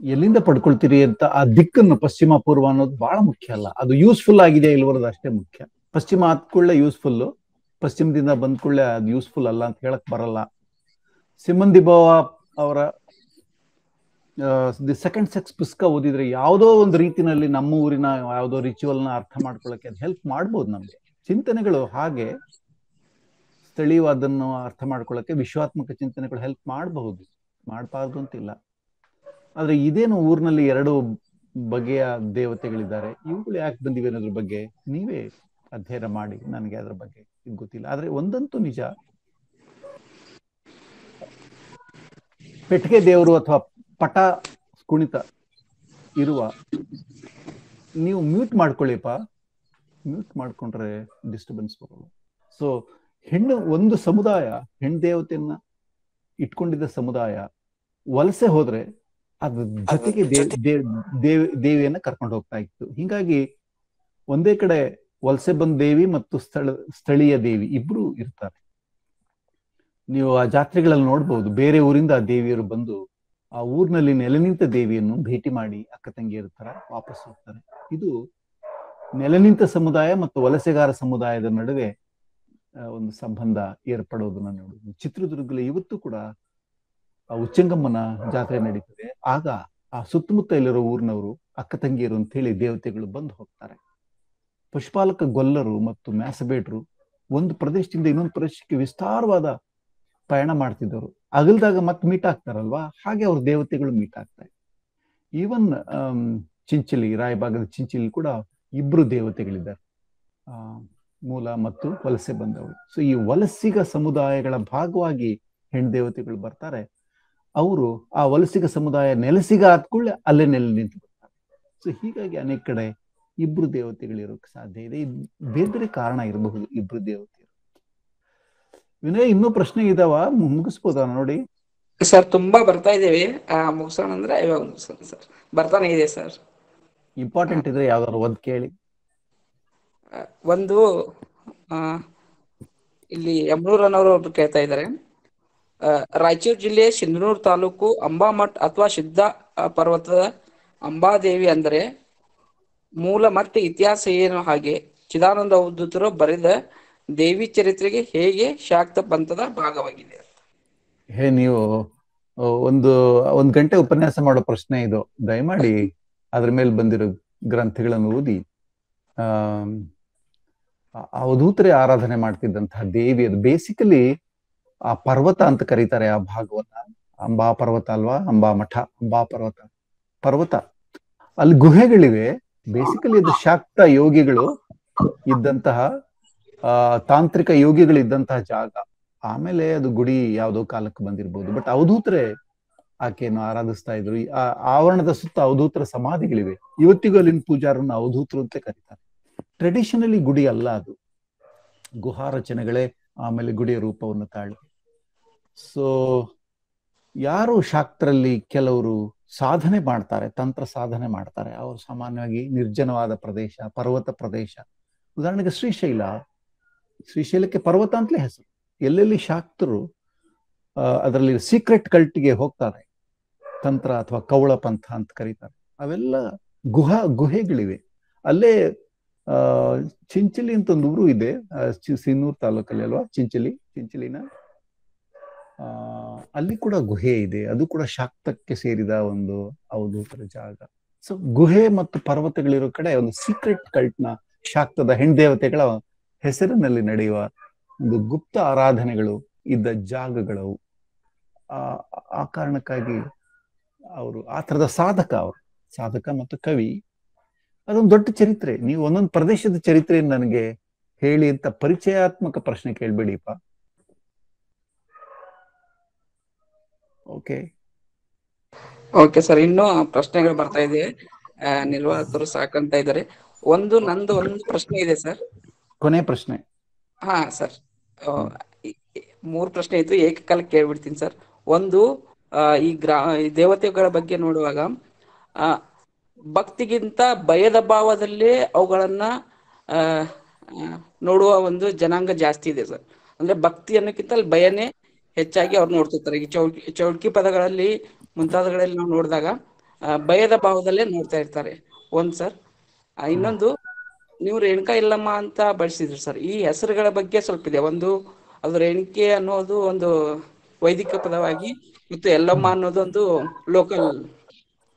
ಎಲ್ಲಿಂದ ಪಡ್ಕೊಳ್ತೀರಿ ಅಂತ ಆ ದಿಕ್ಕನ್ನು ಪಶ್ಚಿಮ ಪೂರ್ವ ಅನ್ನೋದು ಬಹಳ ಮುಖ್ಯ ಅಲ್ಲ, ಅದು ಯೂಸ್ಫುಲ್ ಆಗಿದೆ ಇಲ್ವರೋದು ಅಷ್ಟೇ ಮುಖ್ಯ. ಪಶ್ಚಿಮ ಆದ ಕೂಡಲೇ ಯೂಸ್ಫುಲ್ಲು, ಪಶ್ಚಿಮದಿಂದ ಬಂದ ಕೂಡಲೇ ಅದು ಯೂಸ್ಫುಲ್ ಅಲ್ಲ ಅಂತ ಹೇಳಕ್ ಬರಲ್ಲ. ಸಿಮನ್ ದಿ ಬೋವಾರ್ ಅವರ ದಿ ಸೆಕೆಂಡ್ ಸೆಕ್ಸ್ ಪುಸ್ತಕ ಓದಿದ್ರೆ ಯಾವುದೋ ಒಂದು ರೀತಿನಲ್ಲಿ ನಮ್ಮ ಊರಿನ ಯಾವುದೋ ರಿಚುವಲ್ನ ಅರ್ಥ ಮಾಡ್ಕೊಳ್ಳೋಕೆ ಅದು ಹೆಲ್ಪ್ ಮಾಡ್ಬೋದು. ನಮ್ಗೆ ಚಿಂತನೆಗಳು ಹಾಗೆ ಸ್ಥಳೀಯವಾದನ್ನು ಅರ್ಥ ಮಾಡ್ಕೊಳ್ಳೋಕೆ ವಿಶ್ವಾತ್ಮಕ ಚಿಂತನೆಗಳು ಹೆಲ್ಪ್ ಮಾಡಬಹುದು, ಮಾಡಬಾರ್ದು ಅಂತಿಲ್ಲ. ಆದ್ರೆ ಇದೇನು ಊರಿನಲ್ಲಿ 2 ಬಗೆಯ ದೇವತೆಗಳಿದ್ದಾರೆ, ಇವುಗಳು ಯಾಕೆ ಬಂದಿವೆ ಅನ್ನೋದ್ರ ಬಗ್ಗೆ ನೀವೇ ಅಧ್ಯಯನ ಮಾಡಿ, ನನಗೆ ಅದ್ರ ಬಗ್ಗೆ ಗೊತ್ತಿಲ್ಲ. ಆದ್ರೆ ಒಂದಂತೂ ನಿಜ, ಪೆಟ್ಟಿಗೆ ದೇವರು ಅಥವಾ ಪಟ ಕುಣಿತ ಇರುವ ನೀವು ಮ್ಯೂಟ್ ಮಾಡ್ಕೊಳ್ಳಿಪ್ಪ, ಮ್ಯೂಟ್ ಮಾಡ್ಕೊಂಡ್ರೆ ಡಿಸ್ಟರ್ಬೆನ್ಸ್ ಬರೋಲ್ಲ. ಸೊ ಒಂದು ಸಮುದಾಯ ಹೆಣ್ಣು ದೇವತೆಯನ್ನ ಇಟ್ಕೊಂಡಿದ್ದ ಸಮುದಾಯ ವಲಸೆ ಹೋದ್ರೆ ಅದ್ರ ಜೊತೆಗೆ ದೇವಿಯನ್ನ ಕರ್ಕೊಂಡು ಹೋಗ್ತಾ ಇತ್ತು. ಹೀಗಾಗಿ ಒಂದೇ ಕಡೆ ವಲಸೆ ಬಂದ ದೇವಿ ಮತ್ತು ಸ್ಥಳೀಯ ದೇವಿ ಇಬ್ರು ಇರ್ತಾರೆ. ನೀವು ಆ ಜಾತ್ರೆಗಳಲ್ಲಿ ನೋಡ್ಬೋದು, ಬೇರೆ ಊರಿಂದ ಆ ದೇವಿಯರು ಬಂದು ಆ ಊರಿನಲ್ಲಿ ನೆಲೆ ನಿಂತ ದೇವಿಯನ್ನು ಭೇಟಿ ಮಾಡಿ ಅಕ್ಕ ತಂಗಿಯರ ತರ ವಾಪಸ್ ಹೋಗ್ತಾರೆ. ಇದು ನೆಲೆ ನಿಂತ ಸಮುದಾಯ ಮತ್ತು ವಲಸೆಗಾರ ಸಮುದಾಯದ ನಡುವೆ ಒಂದು ಸಂಬಂಧ ಏರ್ಪಡೋದನ್ನ ನೋಡುದು. ಚಿತ್ರದುರ್ಗದಲ್ಲಿ ಇವತ್ತು ಕೂಡ ಆ ಉಚ್ಚಂಗಮ್ಮನ ಜಾತ್ರೆ ನಡೀತದೆ. ಆಗ ಆ ಸುತ್ತಮುತ್ತ ಇಲ್ಲಿರೋ ಊರಿನವರು ಅಕ್ಕ ತಂಗಿಯರು ಅಂತ ಹೇಳಿ ದೇವತೆಗಳು ಬಂದು ಹೋಗ್ತಾರೆ. ಪಶುಪಾಲಕ ಗೊಲ್ಲರು ಮತ್ತು ಮ್ಯಾಸಬೇಟ್ರು ಒಂದು ಪ್ರದೇಶದಿಂದ ಇನ್ನೊಂದು ಪ್ರದೇಶಕ್ಕೆ ವಿಸ್ತಾರವಾದ ಪಯಣ ಮಾಡ್ತಿದ್ದವರು. ಅಗಲ್ದಾಗ ಮತ್ತೆ ಮೀಟ್ ಆಗ್ತಾರಲ್ವಾ, ಹಾಗೆ ಅವ್ರ ದೇವತೆಗಳು ಮೀಟ್ ಆಗ್ತಾರೆ. ಈವನ್ ಚಿಂಚಲಿ, ರಾಯಭಾಗದ ಚಿಂಚಲಿ ಕೂಡ 2 ದೇವತೆಗಳಿದ್ದಾರೆ, ಮೂಲ ಮತ್ತು ವಲಸೆ ಬಂದವರು. ಸೊ ಈ ವಲಸಿಗ ಸಮುದಾಯಗಳ ಭಾಗವಾಗಿ ಹೆಣ್ಣು ದೇವತೆಗಳು ಬರ್ತಾರೆ. ಅವರು ಆ ವಲಸಿಗ ಸಮುದಾಯ ನೆಲೆಸಿಗ ಆದ ಕೂಡಲೇ ಅಲ್ಲೇ ನೆಲೆ ನಿಂತು ಬರ್ತಾರೆ. ಸೊ ಹೀಗಾಗಿ ಅನೇಕ ಕಡೆ 2 ದೇವತೆಗಳಿರೋಕೆ ಸಾಧ್ಯ ಇದೆ. ಬೇರೆ ಬೇರೆ ಕಾರಣ ಇರಬಹುದು 2 ದೇವತೆಗಳು. ವಿನಯ್, ಇನ್ನೂ ಪ್ರಶ್ನೆ ಇದಾವ? ಮುಗಿಸ್ಬೋದಾ ನೋಡಿ ಸರ್? ತುಂಬಾ ಬರ್ತಾ ಇದ್ದೇವೆ, ಮುಗಿಸೋಣ ಅಂದ್ರೆ ಇವಾಗ ಮುಗಿಸೋಣ ಸರ್. ಬರ್ತಾನೆ ಇದೆ ಸರ್. ಇಂಪಾರ್ಟೆಂಟ್ ಇದ್ರೆ ಯಾವ್ದಾದ್ರು ಒಂದ್ ಕೇಳಿ. ಒಂದು ಇಲ್ಲಿ ಯಮನೂರನವರು ಒಬ್ರು ಕೇಳ್ತಾ ಇದ್ದಾರೆ, ರಾಯಚೂರು ಜಿಲ್ಲೆ ಸಿಂಧನೂರು ತಾಲೂಕು ಅಂಬಾಮಠ್ ಅಥವಾ ಸಿದ್ಧ ಪರ್ವತದ ಅಂಬಾದೇವಿ ಅಂದರೆ ಮೂಲ ಮತ್ತೆ ಇತಿಹಾಸ ಏನು? ಹಾಗೆ ಚಿದಾನಂದ ಅವಧೂತರು ಬರೆದ ದೇವಿ ಚರಿತ್ರೆಗೆ ಹೇಗೆ ಶಾಕ್ತ ಪಂಥದ ಭಾಗವಾಗಿದೆ? ನೀವು ಒಂದು ಗಂಟೆ ಉಪನ್ಯಾಸ ಮಾಡೋ ಪ್ರಶ್ನೆ ಇದು. ದಯಮಾಡಿ ಅದ್ರ ಮೇಲೆ ಬಂದಿರೋ ಗ್ರಂಥಗಳನ್ನು ಓದಿ. ಅವಧೂತರೇ ಆರಾಧನೆ ಮಾಡ್ತಿದ್ದಂತಹ ದೇವಿ ಅದು. ಬೇಸಿಕಲಿ ಆ ಪರ್ವತ ಅಂತ ಕರೀತಾರೆ ಆ ಭಾಗವನ್ನ. ಅಂಬಾ ಪರ್ವತ ಅಲ್ವಾ, ಅಂಬಾ ಮಠ, ಅಂಬಾ ಪರ್ವತ. ಅಲ್ಲಿ ಗುಹೆಗಳಿವೆ. ಬೇಸಿಕಲಿ ಅದು ಶಾಕ್ತ ಯೋಗಿಗಳು ಇದ್ದಂತಹ, ತಾಂತ್ರಿಕ ಯೋಗಿಗಳು ಇದ್ದಂತಹ ಜಾಗ. ಆಮೇಲೆ ಅದು ಗುಡಿ ಯಾವುದೋ ಕಾಲಕ್ಕೆ ಬಂದಿರ್ಬೋದು. ಬಟ್ ಅವಧೂತರೇ ಆಕೆಯನ್ನು ಆರಾಧಿಸ್ತಾ ಇದ್ರು. ಆ ಆವರಣದ ಸುತ್ತ ಅವಧೂತರ ಸಮಾಧಿಗಳಿವೆ. ಇವತ್ತಿಗೂ ಅಲ್ಲಿನ ಪೂಜಾರನ್ನ ಅವಧೂತರು ಅಂತ ಕರೀತಾರೆ. ಟ್ರೆಡಿಷನಲಿ ಗುಡಿ ಅಲ್ಲ ಅದು, ಗುಹಾ ರಚನೆಗಳೇ ಆಮೇಲೆ ಗುಡಿಯ ರೂಪವನ್ನು ತಾಳಿ. ಸೊ ಯಾರು ಶಾಕ್ತರಲ್ಲಿ ಕೆಲವರು ಸಾಧನೆ ಮಾಡ್ತಾರೆ, ತಂತ್ರ ಸಾಧನೆ ಮಾಡ್ತಾರೆ, ಅವರು ಸಾಮಾನ್ಯವಾಗಿ ನಿರ್ಜನವಾದ ಪ್ರದೇಶ, ಪರ್ವತ ಪ್ರದೇಶ. ಉದಾಹರಣೆಗೆ ಶ್ರೀಶೈಲಕ್ಕೆ ಪರ್ವತ ಅಂತಲೇ ಹೆಸರು. ಎಲ್ಲೆಲ್ಲಿ ಶಾಕ್ತರು ಅದರಲ್ಲಿ ಸೀಕ್ರೆಟ್ ಕಲ್ಟ್ಗೆ ಹೋಗ್ತಾರೆ, ತಂತ್ರ ಅಥವಾ ಕೌಳ ಪಂಥ ಅಂತ ಕರೀತಾರೆ, ಅವೆಲ್ಲ ಗುಹೆಗಳಿವೆ. ಅಲ್ಲೇ ಚಿಂಚಲಿ ಅಂತ ಒಂದು ಊರು ಇದೆ, ಸಿನ್ನೂರು ತಾಲೂಕಲ್ಲಿ ಅಲ್ವಾ, ಚಿಂಚಲಿನ ಅಲ್ಲಿ ಕೂಡ ಗುಹೆ ಇದೆ. ಅದು ಕೂಡ ಶಾಕ್ತಕ್ಕೆ ಸೇರಿದ ಒಂದು ಅವಧೂತರ ಜಾಗ. ಸೊ ಗುಹೆ ಮತ್ತು ಪರ್ವತಗಳಿರೋ ಕಡೆ ಒಂದು ಸೀಕ್ರೆಟ್ ಕಲ್ಟ್ನ, ಶಾಕ್ತದ ಹೆಣ್ದೇವತೆಗಳ ಹೆಸರಿನಲ್ಲಿ ನಡೆಯುವ ಒಂದು ಗುಪ್ತ ಆರಾಧನೆಗಳು ಇದ್ದ ಜಾಗಗಳು. ಆ ಕಾರಣಕ್ಕಾಗಿ ಅವರು ಆ ಥರದ ಸಾಧಕ ಮತ್ತು ಕವಿ. ಅದೊಂದು ದೊಡ್ಡ ಚರಿತ್ರೆ. ನೀವು ಒಂದೊಂದು ಪ್ರದೇಶದ ಚರಿತ್ರೆಯನ್ನು ನನಗೆ ಹೇಳಿ ಅಂತ ಪರಿಚಯಾತ್ಮಕ ಪ್ರಶ್ನೆ ಕೇಳ್ಬೇಡಿಪ್ಪ. ಓಕೆ ಸರ್, ಇನ್ನೂ ಪ್ರಶ್ನೆಗಳು ಬರ್ತಾ ಇದೆ. ನಿರ್ವಾಹಕರು ಸಾಕಂತ ಇದ್ದಾರೆ. ನಂದು ಒಂದು ಪ್ರಶ್ನೆ ಇದೆ ಸರ್. ಕೊನೆ ಪ್ರಶ್ನೆ. ಹಾ ಸರ್, 3 ಪ್ರಶ್ನೆ ಇತ್ತು, ಏಕಕಾಲಕ್ಕೆ ಕೇಳ್ಬಿಡ್ತೀನಿ ಸರ್. ಒಂದು, ಈ ದೇವತೆಗಳ ಬಗ್ಗೆ ನೋಡುವಾಗ ಆ ಭಕ್ತಿಗಿಂತ ಭಯದ ಭಾವದಲ್ಲಿ ಅವುಗಳನ್ನ ಆ ಆ, ನೋಡುವ ಒಂದು ಜನಾಂಗ ಜಾಸ್ತಿ ಇದೆ ಸರ್. ಅಂದ್ರೆ ಭಕ್ತಿ ಅನ್ನೋಕ್ಕಿಂತ ಅಲ್ಲಿ ಭಯನೇ ಹೆಚ್ಚಾಗಿ ಅವ್ರು ನೋಡ್ತಿರ್ತಾರೆ. ಈ ಚೌಡ್ಕಿ ಪದಗಳಲ್ಲಿ ಮುಂತಾದಗಳಲ್ಲಿ ನಾವು ನೋಡಿದಾಗ ಭಯದ ಭಾವದಲ್ಲೇ ನೋಡ್ತಾ ಇರ್ತಾರೆ. ಒಂದ್ ಸರ್. ಇನ್ನೊಂದು, ನೀವು ರೇಣುಕಾ ಇಲ್ಲಮ್ಮ ಅಂತ ಬಳಸಿದ್ರಿ ಸರ್. ಈ ಹೆಸರುಗಳ ಬಗ್ಗೆ ಸ್ವಲ್ಪ ಇದೆ. ಒಂದು, ಅದು ರೇಣುಕೆ ಅನ್ನೋದು ಒಂದು ವೈದಿಕ ಪದವಾಗಿ, ಮತ್ತು ಎಲ್ಲಮ್ಮ ಅನ್ನೋದು ಒಂದು ಲೋಕಲ್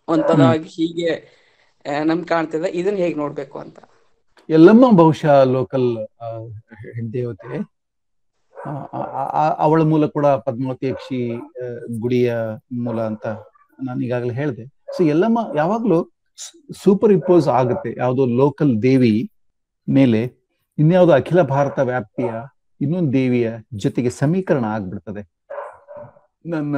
ಒಂದ್ ಪದವಾಗಿ, ಹೀಗೆ ನಮ್ಗೆ ಕಾಣ್ತಿದೆ. ಇದನ್ನ ಹೇಗ್ ನೋಡ್ಬೇಕು ಅಂತ. ಎಲ್ಲಮ್ಮ ಬಹುಶಃ ಲೋಕಲ್ ದೇವತೆ. ಅವಳ ಮೂಲ ಕೂಡ ಪದ್ಮಾವತಿ ಯಕ್ಷಿ ಗುಡಿಯ ಮೂಲ ಅಂತ ನಾನು ಈಗಾಗಲೇ ಹೇಳಿದೆ. ಸೊ ಎಲ್ಲಮ್ಮ ಯಾವಾಗ್ಲೂ ಸೂಪರ್ ಇಂಪೋಸ್ ಆಗುತ್ತೆ ಯಾವುದೋ ಲೋಕಲ್ ದೇವಿ ಮೇಲೆ ಇನ್ಯಾವುದೋ ಅಖಿಲ ಭಾರತ ವ್ಯಾಪ್ತಿಯ ಇನ್ನೊಂದು ದೇವಿಯ ಜೊತೆಗೆ ಸಮೀಕರಣ ಆಗ್ಬಿಡ್ತದೆ. ನನ್ನ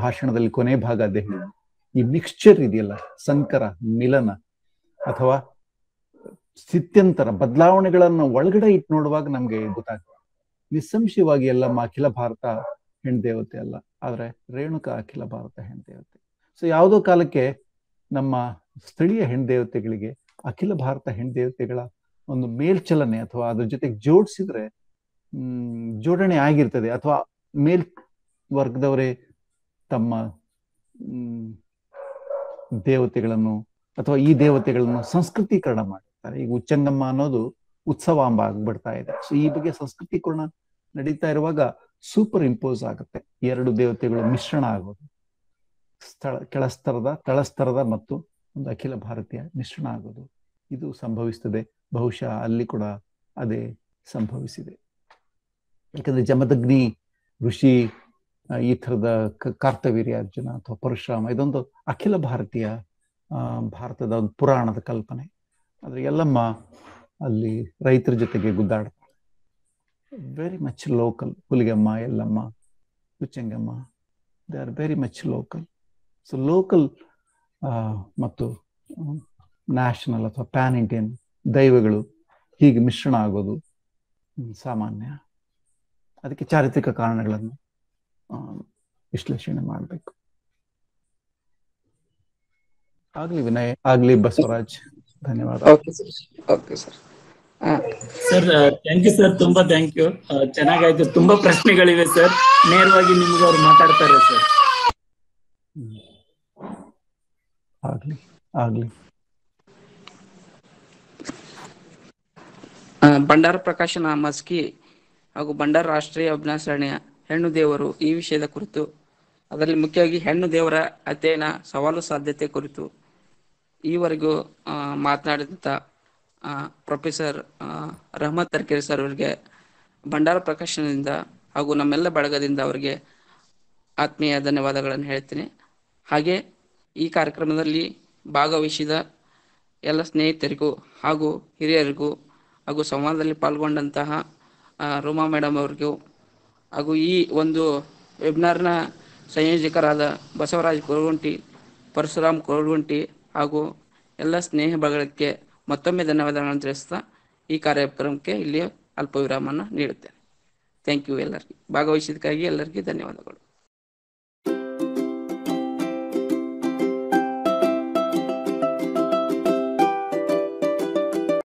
ಭಾಷಣದಲ್ಲಿ ಕೊನೆ ಭಾಗ ಅದೇ ಹೇಳಿದೆ. ಈ ಮಿಕ್ಸ್ಚರ್ ಇದೆಯಲ್ಲ, ಸಂಕರ, ಮಿಲನ ಅಥವಾ ಸ್ಥಿತ್ಯಂತರ ಬದಲಾವಣೆಗಳನ್ನ ಒಳಗಡೆ ಇಟ್ಟು ನೋಡುವಾಗ ನಮ್ಗೆ ಗೊತ್ತಾಗ್ತದೆ. ನಿಸ್ಸಂಶಯವಾಗಿ ಎಲ್ಲಮ್ಮ ಅಖಿಲ ಭಾರತ ಹೆಣ್ದೇವತೆ ಅಲ್ಲ, ಆದ್ರೆ ರೇಣುಕಾ ಅಖಿಲ ಭಾರತ ಹೆಣ್ದೇವತೆ. ಸೊ ಯಾವುದೋ ಕಾಲಕ್ಕೆ ನಮ್ಮ ಸ್ಥಳೀಯ ಹೆಣ್ದೇವತೆಗಳಿಗೆ ಅಖಿಲ ಭಾರತ ಹೆಣ್ದೇವತೆಗಳ ಒಂದು ಮೇಲ್ಚಲನೆ ಅಥವಾ ಅದ್ರ ಜೊತೆಗೆ ಜೋಡಿಸಿದ್ರೆ ಜೋಡಣೆ ಆಗಿರ್ತದೆ. ಅಥವಾ ಮೇಲ್ ವರ್ಗದವರೇ ತಮ್ಮ ದೇವತೆಗಳನ್ನು ಅಥವಾ ಈ ದೇವತೆಗಳನ್ನು ಸಂಸ್ಕೃತೀಕರಣ ಮಾಡಿರ್ತಾರೆ. ಈಗ ಉಚ್ಚಂಗಮ್ಮ ಅನ್ನೋದು ಉತ್ಸವಾಂಬ ಆಗ್ಬಿಡ್ತಾ ಇದೆ. ಸೊ ಈ ಬಗ್ಗೆ ಸಂಸ್ಕೃತೀಕರಣ ನಡೀತಾ ಇರುವಾಗ ಸೂಪರ್ ಇಂಪೋಸ್ ಆಗುತ್ತೆ. ಎರಡು ದೇವತೆಗಳು ಮಿಶ್ರಣ ಆಗೋದು, ಕೆಳಸ್ತರದ, ತಳಸ್ತರದ ಮತ್ತು ಒಂದು ಅಖಿಲ ಭಾರತೀಯ ಮಿಶ್ರಣ ಆಗೋದು, ಇದು ಸಂಭವಿಸ್ತದೆ. ಬಹುಶಃ ಅಲ್ಲಿ ಕೂಡ ಅದೇ ಸಂಭವಿಸಿದೆ. ಯಾಕಂದ್ರೆ ಜಮದಗ್ನಿ ಋಷಿ, ಈ ಥರದ ಕಾರ್ತವೀರ್ಯಾರ್ಜುನ ಅಥವಾ ಪರಶುರಾಮ, ಇದೊಂದು ಅಖಿಲ ಭಾರತೀಯ ಭಾರತದ ಒಂದು ಪುರಾಣದ ಕಲ್ಪನೆ. ಆದ್ರೆ ಎಲ್ಲಮ್ಮ ಅಲ್ಲಿ ರೈತರ ಜೊತೆಗೆ ಗುದ್ದಾಡ್ತಾರೆ. Very much local. Huligemma, Yellamma, Ucchangamma, they are very much local. So local ಮತ್ತು ನ್ಯಾಷನಲ್ ಅಥವಾ ಪ್ಯಾನ್ ಇಂಡಿಯನ್ ದೈವಗಳು ಹೀಗೆ ಮಿಶ್ರಣ ಆಗೋದು ಸಾಮಾನ್ಯ. ಅದಕ್ಕೆ ಚಾರಿತ್ರಿಕ ಕಾರಣಗಳನ್ನು ವಿಶ್ಲೇಷಣೆ ಮಾಡಬೇಕು. ಆಗ್ಲಿ ವಿನಯ್, ಆಗ್ಲಿ ಬಸವರಾಜ್, ಧನ್ಯವಾದ. Okay sir. Okay sir. Sir thank you sir, ತುಂಬಾ ಥ್ಯಾಂಕ್ ಯು. ಚೆನ್ನಾಗಾಯ್ತು. ತುಂಬಾ ಪ್ರಶ್ನೆಗಳಿವೆ ಸರ್, ನೇರವಾಗಿ ನಿಮ್ಗೆ ಅವ್ರು ಮಾತಾಡ್ತಾರೆ ಸರ್. ಆಗ್ಲಿ ಆಗ್ಲಿ. ಭಂಡಾರ ಪ್ರಕಾಶನ ಮಸ್ಕಿ ಹಾಗೂ ಭಂಡಾರ ರಾಷ್ಟ್ರೀಯ ಅಭಿನಾಸರಣೆಯ ಹೆಣ್ಣು ದೇವರು ಈ ವಿಷಯದ ಕುರಿತು, ಅದರಲ್ಲಿ ಮುಖ್ಯವಾಗಿ ಹೆಣ್ಣು ದೇವರ ಅಧ್ಯಯನ, ಸವಾಲು ಸಾಧ್ಯತೆ ಕುರಿತು ಈವರೆಗೂ ಮಾತನಾಡಿದಂಥ ಪ್ರೊಫೆಸರ್ ರಹಮತ್ ತರ್ಕೇರಿ ಸರ್ ಅವರಿಗೆ ಭಂಡಾರ ಪ್ರಕಾಶನದಿಂದ ಹಾಗೂ ನಮ್ಮೆಲ್ಲ ಬಳಗದಿಂದ ಅವರಿಗೆ ಆತ್ಮೀಯ ಧನ್ಯವಾದಗಳನ್ನು ಹೇಳ್ತೀನಿ. ಹಾಗೆ ಈ ಕಾರ್ಯಕ್ರಮದಲ್ಲಿ ಭಾಗವಹಿಸಿದ ಎಲ್ಲ ಸ್ನೇಹಿತರಿಗೂ ಹಾಗೂ ಹಿರಿಯರಿಗೂ ಹಾಗೂ ಸಂವಾದದಲ್ಲಿ ಪಾಲ್ಗೊಂಡಂತಹ ರೋಮಾ ಮೇಡಮ್ ಅವ್ರಿಗೂ ಹಾಗೂ ಈ ಒಂದು ವೆಬಿನಾರ್ನ ಸಂಯೋಜಕರಾದ ಬಸವರಾಜ್ ಕೋರಗುಂಟಿ, ಪರಶುರಾಮ್ ಕೋರಗುಂಟಿ ಹಾಗೂ ಎಲ್ಲ ಸ್ನೇಹ ಬಳಗಕ್ಕೆ ಮತ್ತೊಮ್ಮೆ ಧನ್ಯವಾದಗಳನ್ನು ತಿಳಿಸ್ತಾ ಈ ಕಾರ್ಯಕ್ರಮಕ್ಕೆ ಇಲ್ಲಿ ಅಲ್ಪ ವಿರಾಮವನ್ನು ನೀಡುತ್ತೇನೆ. Thank you. ಎಲ್ಲರಿಗೂ ಭಾಗವಹಿಸಿದ್ದಕ್ಕಾಗಿ ಎಲ್ಲರಿಗೂ ಧನ್ಯವಾದಗಳು.